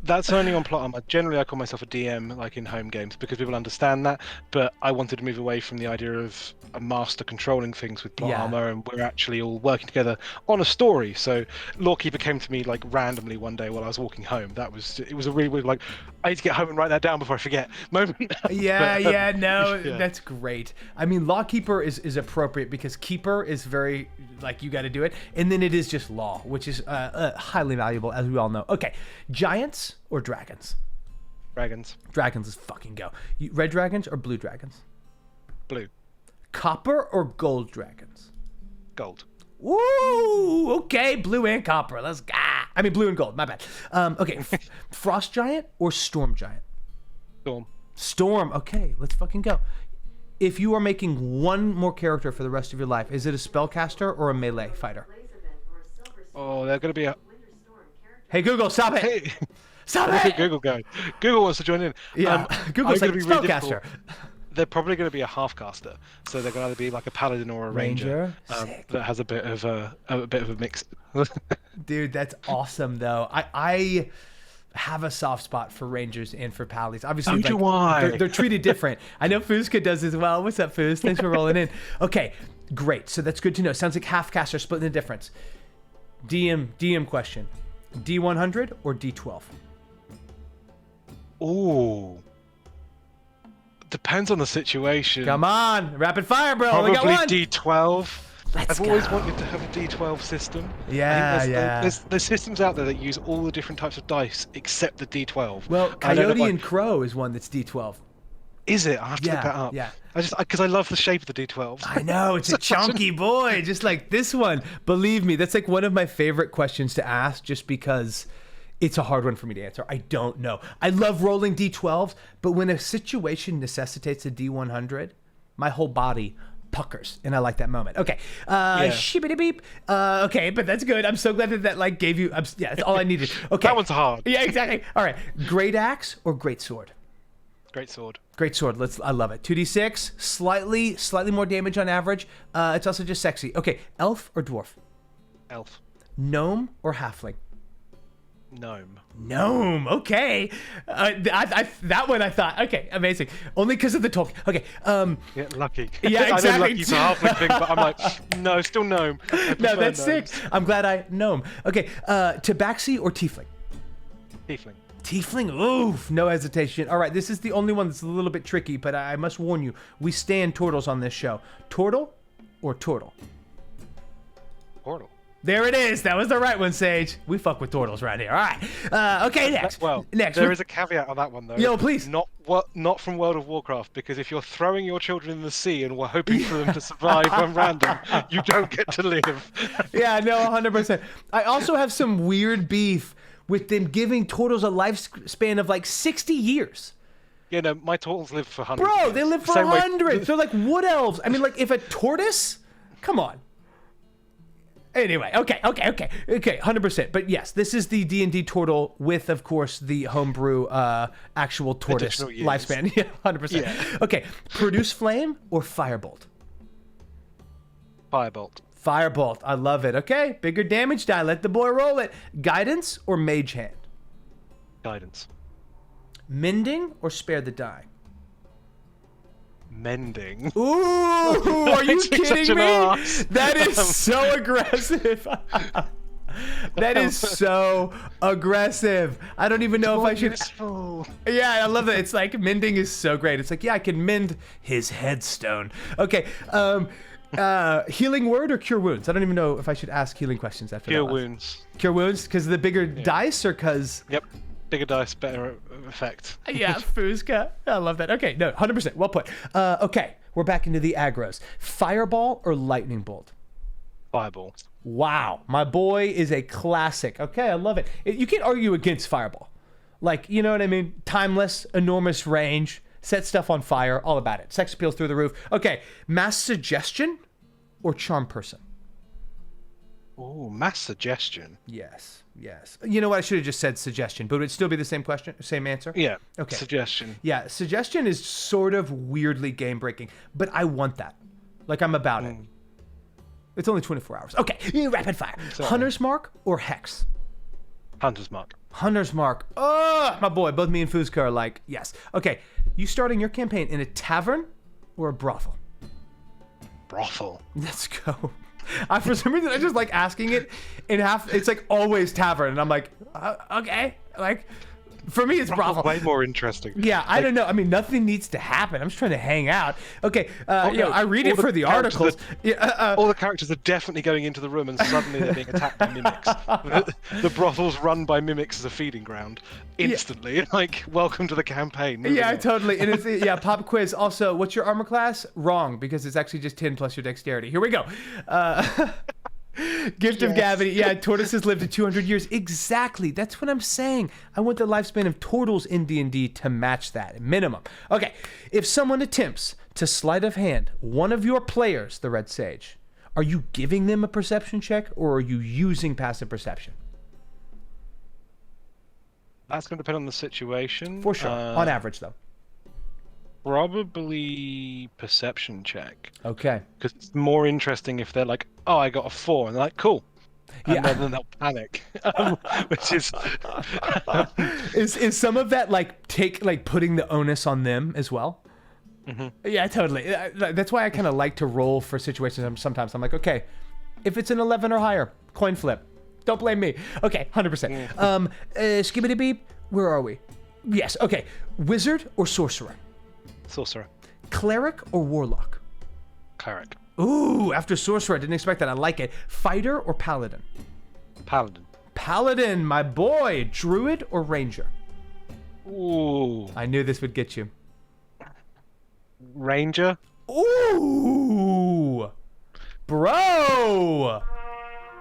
That's only on plot armor. Generally, I call myself a DM, like in home games, because people understand that. But I wanted to move away from the idea of a master controlling things with plot armor, and we're actually all working together on a story. So, Lawkeeper came to me like randomly one day while I was walking home. It was a really weird, like, I need to get home and write that down before I forget moment. That's great. I mean, Lawkeeper is appropriate because keeper is very like you got to do it, and then it is just law, which is highly valuable, as we all know. Okay, giants or dragons? Dragons. Dragons, let's fucking go. Red dragons or blue dragons? Blue. Copper or gold dragons? Gold. Woo! Okay, blue and copper. Let's go. I mean, blue and gold. My bad. Okay, frost giant or storm giant? Storm. Storm. Okay, let's fucking go. If you are making one more character for the rest of your life, is it a spellcaster or a melee fighter? Oh, they're going to be a... Hey, Google, stop it! Hey. Stop Look it! at Google going. Google wants to join in. Yeah, Google's like, I'm gonna be really spellcaster. They're probably going to be a half-caster, so they're going to either be like a paladin or a ranger, that has a bit of a mix. Dude, that's awesome, though. I have a soft spot for rangers and for paladins. Obviously, So do I. They're treated different. I know Fuzka does as well. What's up, Fuz? Thanks for rolling in. Okay, great. So that's good to know. Sounds like half caster splitting the difference. DM question: D100 or D12? Ooh. Depends on the situation. Come on, rapid fire, bro. Probably We got one. D12. Let's I've always go. wanted to have a D12 system. Yeah, I think yeah. There's systems out there that use all the different types of dice except the D12. Well, I don't know Coyote why. and Crow is one that's D12. Is it? I have to look that up. Yeah. Because I love the shape of the D12s. I know, it's a chunky boy, just like this one. Believe me, that's like one of my favorite questions to ask just because it's a hard one for me to answer. I don't know. I love rolling D12s, but when a situation necessitates a D100, my whole body puckers, and I like that moment. Okay, shibbity beep. Okay, but that's good. I'm so glad that like gave you. Yeah, that's all I needed. Okay, That one's hard. Yeah, exactly. All right, great axe or great sword? Great sword. Great sword. I love it. 2d6, slightly more damage on average. It's also just sexy. Okay, elf or dwarf? Elf. Gnome or halfling? Gnome. Gnome. Okay. That one I thought. Okay, amazing. Only because of the Tolkien. Okay. Yeah, lucky. Yeah, I know exactly. lucky's a halfling thing, but I'm like, no, still gnome. I No, prefer that's gnomes. sick. I'm glad I gnome. Okay. Tabaxi or tiefling? Tiefling. Tiefling, oof, no hesitation. All right, this is the only one that's a little bit tricky, but I must warn you, we stand turtles on this show. Turtle or turtle? Portal. There it is. That was the right one, Sage. We fuck with turtles right here. All right. Okay, next. Next. There is a caveat on that one, though. Yo, please. Not from World of Warcraft, because if you're throwing your children in the sea and we're hoping for them to survive when random, you don't get to live. Yeah, no, 100%. I also have some weird beef with them giving turtles a lifespan of like 60 years. You know, my turtles live for hundreds. Bro, of they years. live for Same way- 100. They're like wood elves. I mean, like if a tortoise? Come on. Anyway, okay, 100%. But yes, this is the D&D turtle with, of course, the homebrew actual tortoise Additional years. lifespan. Yeah, 100%. Yeah. Okay, produce flame or firebolt? Firebolt. Firebolt, I love it. Okay, bigger damage die. Let the boy roll it. Guidance or mage hand? Guidance. Mending or spare the die? Mending. Ooh, are you Makes me such kidding an me? arse. That is so aggressive. That is so aggressive. I don't even know if I should. Useful. Yeah, I love that. It's like mending is so great. It's like, yeah, I can mend his headstone. Okay. Healing word or cure wounds? I don't even know if I should ask healing questions after Cure that. wounds. Cure wounds because of the bigger dice or because. Yep. Bigger dice, better effect. Yeah, Fuzka. I love that. Okay, no, 100%. Well put. Okay, we're back into the aggros. Fireball or lightning bolt? Fireball. Wow, my boy is a classic. Okay, I love it. You can't argue against Fireball. Like, you know what I mean? Timeless, enormous range, set stuff on fire, all about it. Sex appeals through the roof. Okay, mass suggestion or charm person? Oh, mass suggestion. Yes. You know what? I should have just said suggestion, but would it still be the same question, same answer? Yeah. Okay. Suggestion. Yeah, suggestion is sort of weirdly game breaking, but I want that. Like, I'm about it. It's only 24 hours. Okay, rapid fire. Sorry. Hunter's Mark or Hex? Hunter's Mark. Hunter's Mark. Oh, my boy. Both me and Fuzka are like, yes. Okay, you starting your campaign in a tavern or a brothel? Brothel. Let's go. For some reason, I just like asking it in half. It's like always tavern, and I'm like, okay. Like, for me, it's brothel. Way more interesting. Yeah, I don't know. I mean, nothing needs to happen. I'm just trying to hang out. Okay, no, I read it for the articles. All the characters are definitely going into the room and suddenly they're being attacked by mimics. The brothel's run by mimics as a feeding ground. Instantly, like, welcome to the campaign. Yeah, totally. And it's pop quiz. Also, what's your armor class? Wrong, because it's actually just 10 plus your dexterity. Here we go. Gift of gavity. Yeah, tortoises live to 200 years. Exactly. That's what I'm saying. I want the lifespan of turtles in D&D to match that, minimum. Okay, if someone attempts to sleight of hand one of your players, the Red Sage, are you giving them a perception check or are you using passive perception? That's going to depend on the situation. For sure. On average, though. Probably perception check. Okay. Because it's more interesting if they're like, oh, I got a 4, and they're like, cool. And then they'll panic, which is... is some of that like putting the onus on them as well? Mm-hmm. Yeah, totally. That's why I kind of like to roll for situations. Sometimes I'm like, okay, if it's an 11 or higher, coin flip. Don't blame me. Okay, 100%. Skibbity beep. Where are we? Yes. Okay. Wizard or sorcerer? Sorcerer. Cleric or warlock? Cleric. Ooh, after sorcerer, I didn't expect that. I like it. Fighter or paladin? Paladin. Paladin, my boy. Druid or ranger? Ooh. I knew this would get you. Ranger. Ooh. Bro.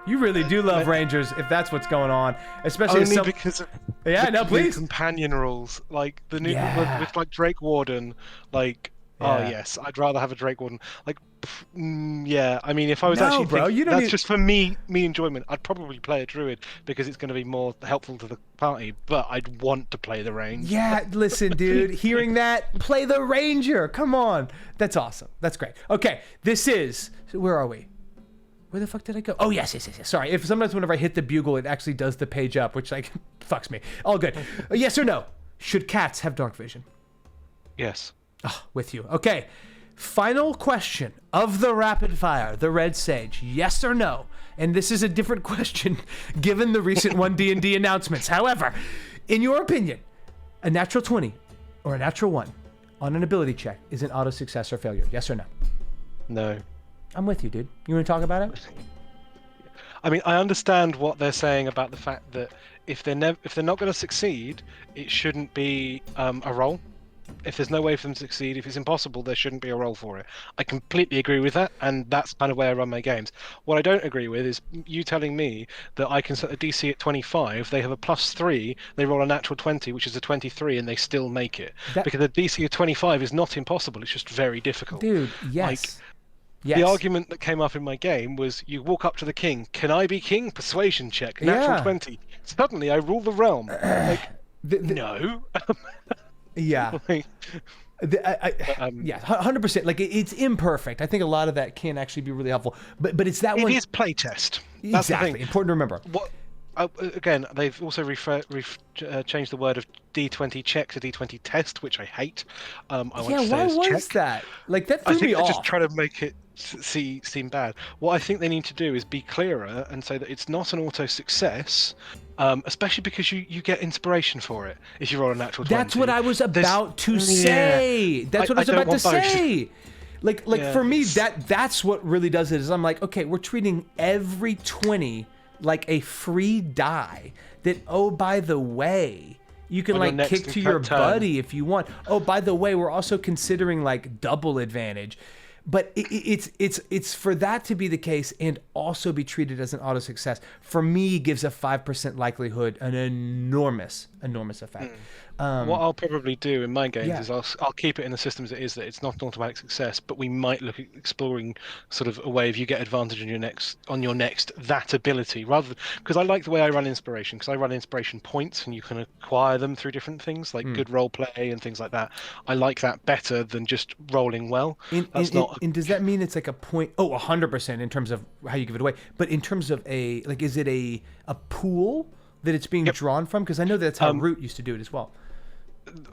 You really do love rangers if that's what's going on, especially only because of please. Companion rules, like the new with like Drake Warden, like oh yes, I'd rather have a Drake Warden. Like yeah, I mean if I was actually thinking, that's just for me enjoyment, I'd probably play a druid because it's going to be more helpful to the party, but I'd want to play the range. Yeah, listen, dude, hearing that, play the ranger. Come on, that's awesome. That's great. Okay, where are we? Where the fuck did I go? Oh, yes. Sorry. Sometimes whenever I hit the bugle, it actually does the page up, which like fucks me. All good. Yes or no? Should cats have dark vision? Yes. Oh, with you. Okay. Final question of the rapid fire, the Red Sage. Yes or no? And this is a different question given the recent 1D&D announcements. However, in your opinion, a natural 20 or a natural 1 on an ability check is an auto success or failure. Yes or no? No. I'm with you, dude. You want to talk about it? I mean, I understand what they're saying about the fact that if they're not going to succeed, it shouldn't be a roll. If there's no way for them to succeed, if it's impossible, there shouldn't be a roll for it. I completely agree with that, and that's kind of where I run my games. What I don't agree with is you telling me that I can set a DC at 25, they have a +3, they roll a natural 20, which is a 23, and they still make it. Because the DC of 25 is not impossible, it's just very difficult. Dude, yes. Yes. The argument that came up in my game was you walk up to the king, can I be king? Persuasion check, natural 20. Suddenly I rule the realm. No. Yeah. Yeah, 100%. Like it's imperfect. I think a lot of that can actually be really helpful. But it's that one. It is playtest. That's exactly. the thing. Important to remember. Again, they've also changed the word of D20 check to D20 test, which I hate. Why was that? Like that threw me off. I think they're just trying to make it seem bad. What I think they need to do is be clearer and say that it's not an auto success, especially because you get inspiration for it if you roll a natural 20. That's what I was about to say. That's what I was about to say. Like for me, that's what really does it. Is I'm like, okay, we're treating every 20 like a free die. That by the way, you can like kick to your buddy if you want. Oh, by the way, we're also considering like double advantage. But it's for that to be the case and also be treated as an auto success, for me, gives a 5% likelihood an enormous effect. What I'll probably do in my games yeah. is I'll keep it in the system as it is, that it's not an automatic success, but we might look at exploring sort of a way of you get advantage on your next that ability, rather because I like the way I run inspiration, because I run inspiration points and you can acquire them through different things like good role play and things like that. I like that better than just rolling well. And does that mean it's like a point? Oh, 100% in terms of how you give it away. But in terms of is it a pool that it's being drawn from? Because I know that's how Root used to do it as well.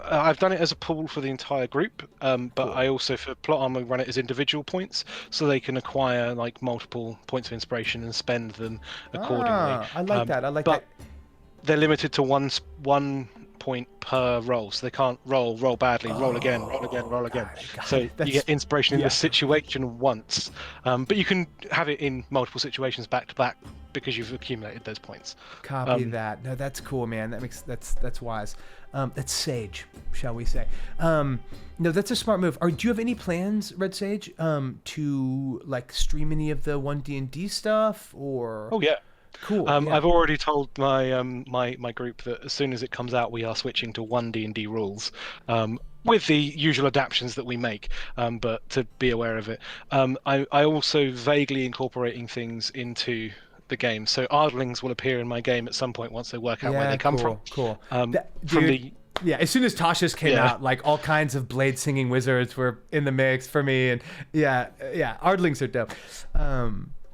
I've done it as a pool for the entire group, but Cool. I also, for plot armor, run it as individual points, so they can acquire like multiple points of inspiration and spend them accordingly. I like that. I like but that. they're limited to one point per roll, so they can't roll badly, roll again. Got So it. you get inspiration in yeah. the situation once, but you can have it in multiple situations back to back because you've accumulated those points. Copy that. No, that's cool, man. That's wise. That's sage, shall we say? No, that's a smart move. Do you have any plans, Red Sage, to like stream any of the 1D&D stuff or? Oh yeah. Cool. I've already told my my group that as soon as it comes out, we are switching to 1D&D rules, with the usual adaptations that we make, but to be aware of it. I also vaguely incorporating things into the game, so Ardlings will appear in my game at some point once they work out where they come from. Cool. Yeah, as soon as Tasha's came out, like all kinds of blade singing wizards were in the mix for me, and yeah, Ardlings are dope.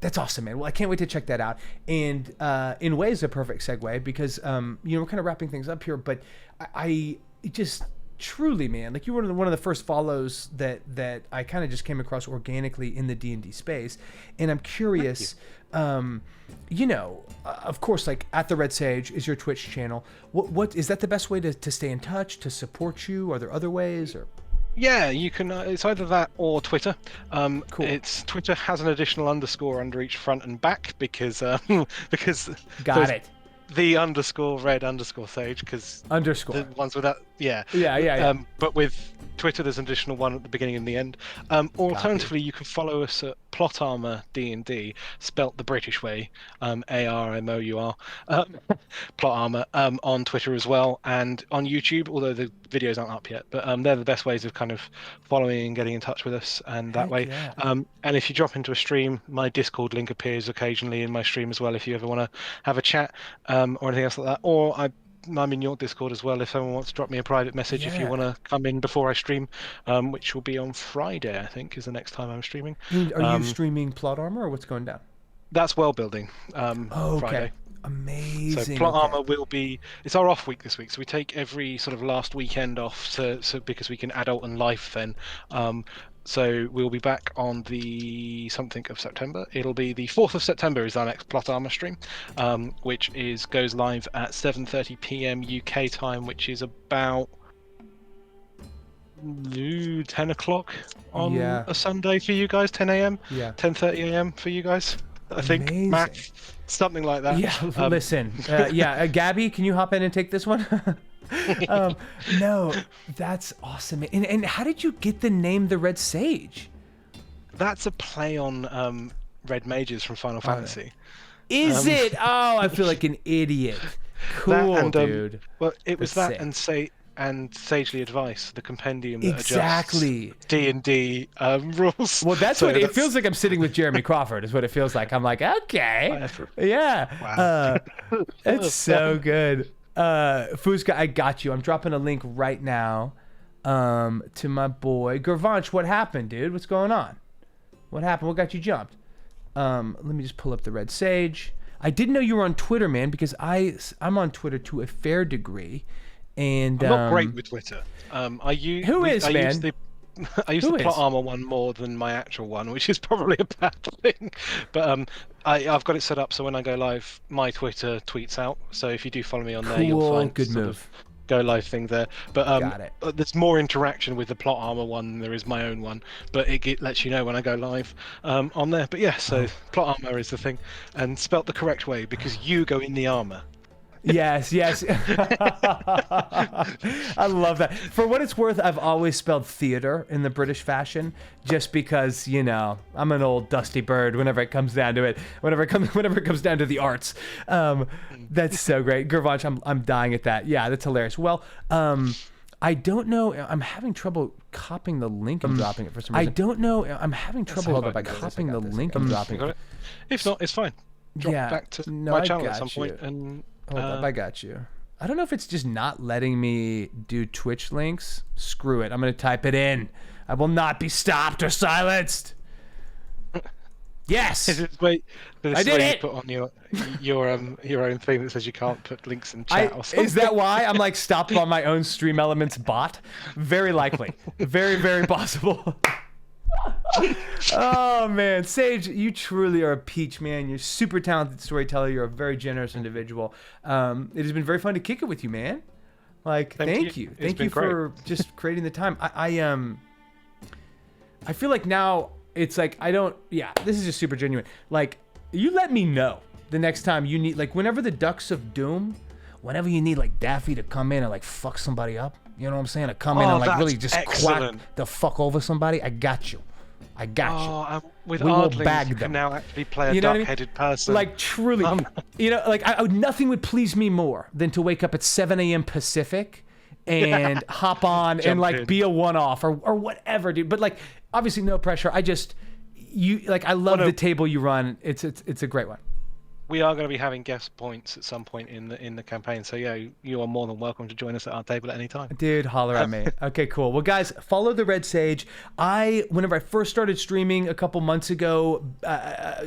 That's awesome, man. Well, I can't wait to check that out. And in ways, a perfect segue because we're kind of wrapping things up here, but I just truly, man, like you were one of the first follows that I kind of just came across organically in the D&D space, and I'm curious. Of course, like at the Red Sage is your Twitch channel. What is that the best way to stay in touch, to support you? Are there other ways or? Yeah, you can. It's either that or Twitter. Cool. It's Twitter has an additional underscore under each front and back because Got it. The underscore red underscore sage because Underscore. the ones without yeah. But with Twitter there's an additional one at the beginning and the end. Alternatively, you can follow us at Plot Armor D&D, spelt the British way, ARMOUR, Plot Armor, on Twitter as well, and on YouTube, although the videos aren't up yet, but they're the best ways of kind of following and getting in touch with us, and that way. Yeah. And if you drop into a stream, my Discord link appears occasionally in my stream as well if you ever want to have a chat, or anything else like that, or I'm in your Discord as well if someone wants to drop me a private message if you want to come in before I stream, which will be on Friday, I think, is the next time I'm streaming. Are you streaming Plot Armor or what's going down? That's world building. Okay. Friday. Amazing. So Plot Armor will be. It's our off week this week, so we take every sort of last weekend off, so because we can adult and life then. So we'll be back on the something of September. It'll be the 4th of September is our next Plot Armor stream, which goes live at 7:30 p.m. UK time, which is about 10 o'clock on a Sunday for you guys. 10 a.m. 10:30 a.m. for you guys. I think math, something like that. Yeah, listen. Gabby, can you hop in and take this one? No, that's awesome. And how did you get the name the Red Sage? That's a play on Red Mages from Final Fantasy. Is it? Oh, I feel like an idiot. Cool, dude. Well, it was that sick. and Sagely Advice, the compendium that adjusts D&D rules. Well, that's what it feels like. I'm sitting with Jeremy Crawford is what it feels like. I'm like, okay, yeah. Wow. It's so good. Fuzka, I got you. I'm dropping a link right now to my boy Gervanch. What happened, dude? What's going on? What happened? What got you jumped? Let me just pull up the Red Sage. I didn't know you were on Twitter, man, because I'm on Twitter to a fair degree. And I'm not great with Twitter. I use the Plot Armor one more than my actual one, which is probably a bad thing. But I've got it set up so when I go live, my Twitter tweets out. So if you do follow me on there, you'll find good move. Go live thing there. But there's more interaction with the Plot Armor one than there is my own one. But it lets you know when I go live on there. But yeah, so Plot Armor is the thing, and spelt the correct way because you go in the armor. Yes. I love that. For what it's worth, I've always spelled theater in the British fashion, just because, you know, I'm an old dusty bird whenever it comes down to it. Whenever it comes down to the arts. That's so great. Gervanch, I'm dying at that. Yeah, that's hilarious. Well, I don't know. I'm having trouble copying the link and dropping it for some reason. I don't know. I'm having trouble by copying the link and dropping it. If not, it's fine. Drop back to my channel at some point and hold up, I got you. I don't know if it's just not letting me do Twitch links. Screw it. I'm going to type it in. I will not be stopped or silenced. Yes. Wait, I did it. You put on your own thing that says you can't put links in chat or something. Is that why I'm like stopped on my own Stream Elements bot? Very likely. Very, very possible. Oh man, Sage, you truly are a peach, man. You're a super talented storyteller. You're a very generous individual. It has been very fun to kick it with you, man. Like, thank you. Thank you for just creating the time. I feel like now it's like this is just super genuine. Like, you let me know the next time you need, like, whenever the Ducks of Doom, whenever you need like Daffy to come in and like fuck somebody up, you know what I'm saying? To come in and like really just quack the fuck over somebody. I got you. With we will Ardlings, bag you them. can now actually play a You know what I mean? dark-headed person. Like, truly, you know, like nothing would please me more than to wake up at 7 a.m. Pacific and hop on and like be a one-off or whatever, dude. But like, obviously, no pressure. I love the table you run. It's a great one. We are going to be having guest points at some point in the campaign, so yeah, you are more than welcome to join us at our table at any time. Dude, holler at me. Okay, cool. Well, guys, follow the Red Sage. Whenever I first started streaming a couple months ago,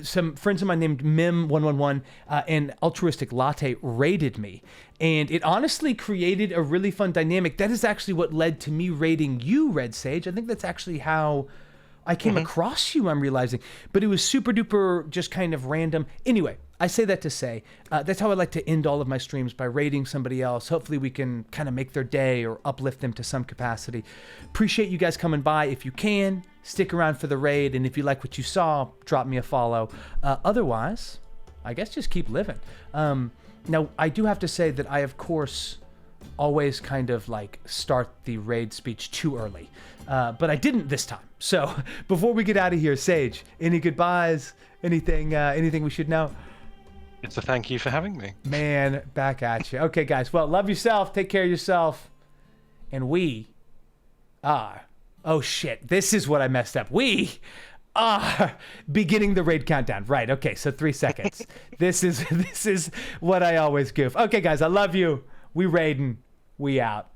some friends of mine named Mim111 and Altruistic Latte raided me, and it honestly created a really fun dynamic. That is actually what led to me raiding you, Red Sage. I think that's actually how I came across you, I'm realizing. But it was super duper just kind of random. Anyway, I say that to say, that's how I like to end all of my streams, by raiding somebody else. Hopefully we can kind of make their day or uplift them to some capacity. Appreciate you guys coming by. If you can, stick around for the raid. And if you like what you saw, drop me a follow. Otherwise, I guess just keep living. Now, I do have to say that I, of course, always kind of like start the raid speech too early. But I didn't this time. So before we get out of here, Sage, any goodbyes? Anything we should know? It's a thank you for having me. Man, back at you. Okay, guys. Well, love yourself. Take care of yourself. And we are... Oh, shit. This is what I messed up. We are beginning the raid countdown. Right. Okay, so 3 seconds. This is what I always goof. Okay, guys. I love you. We raiding. We out.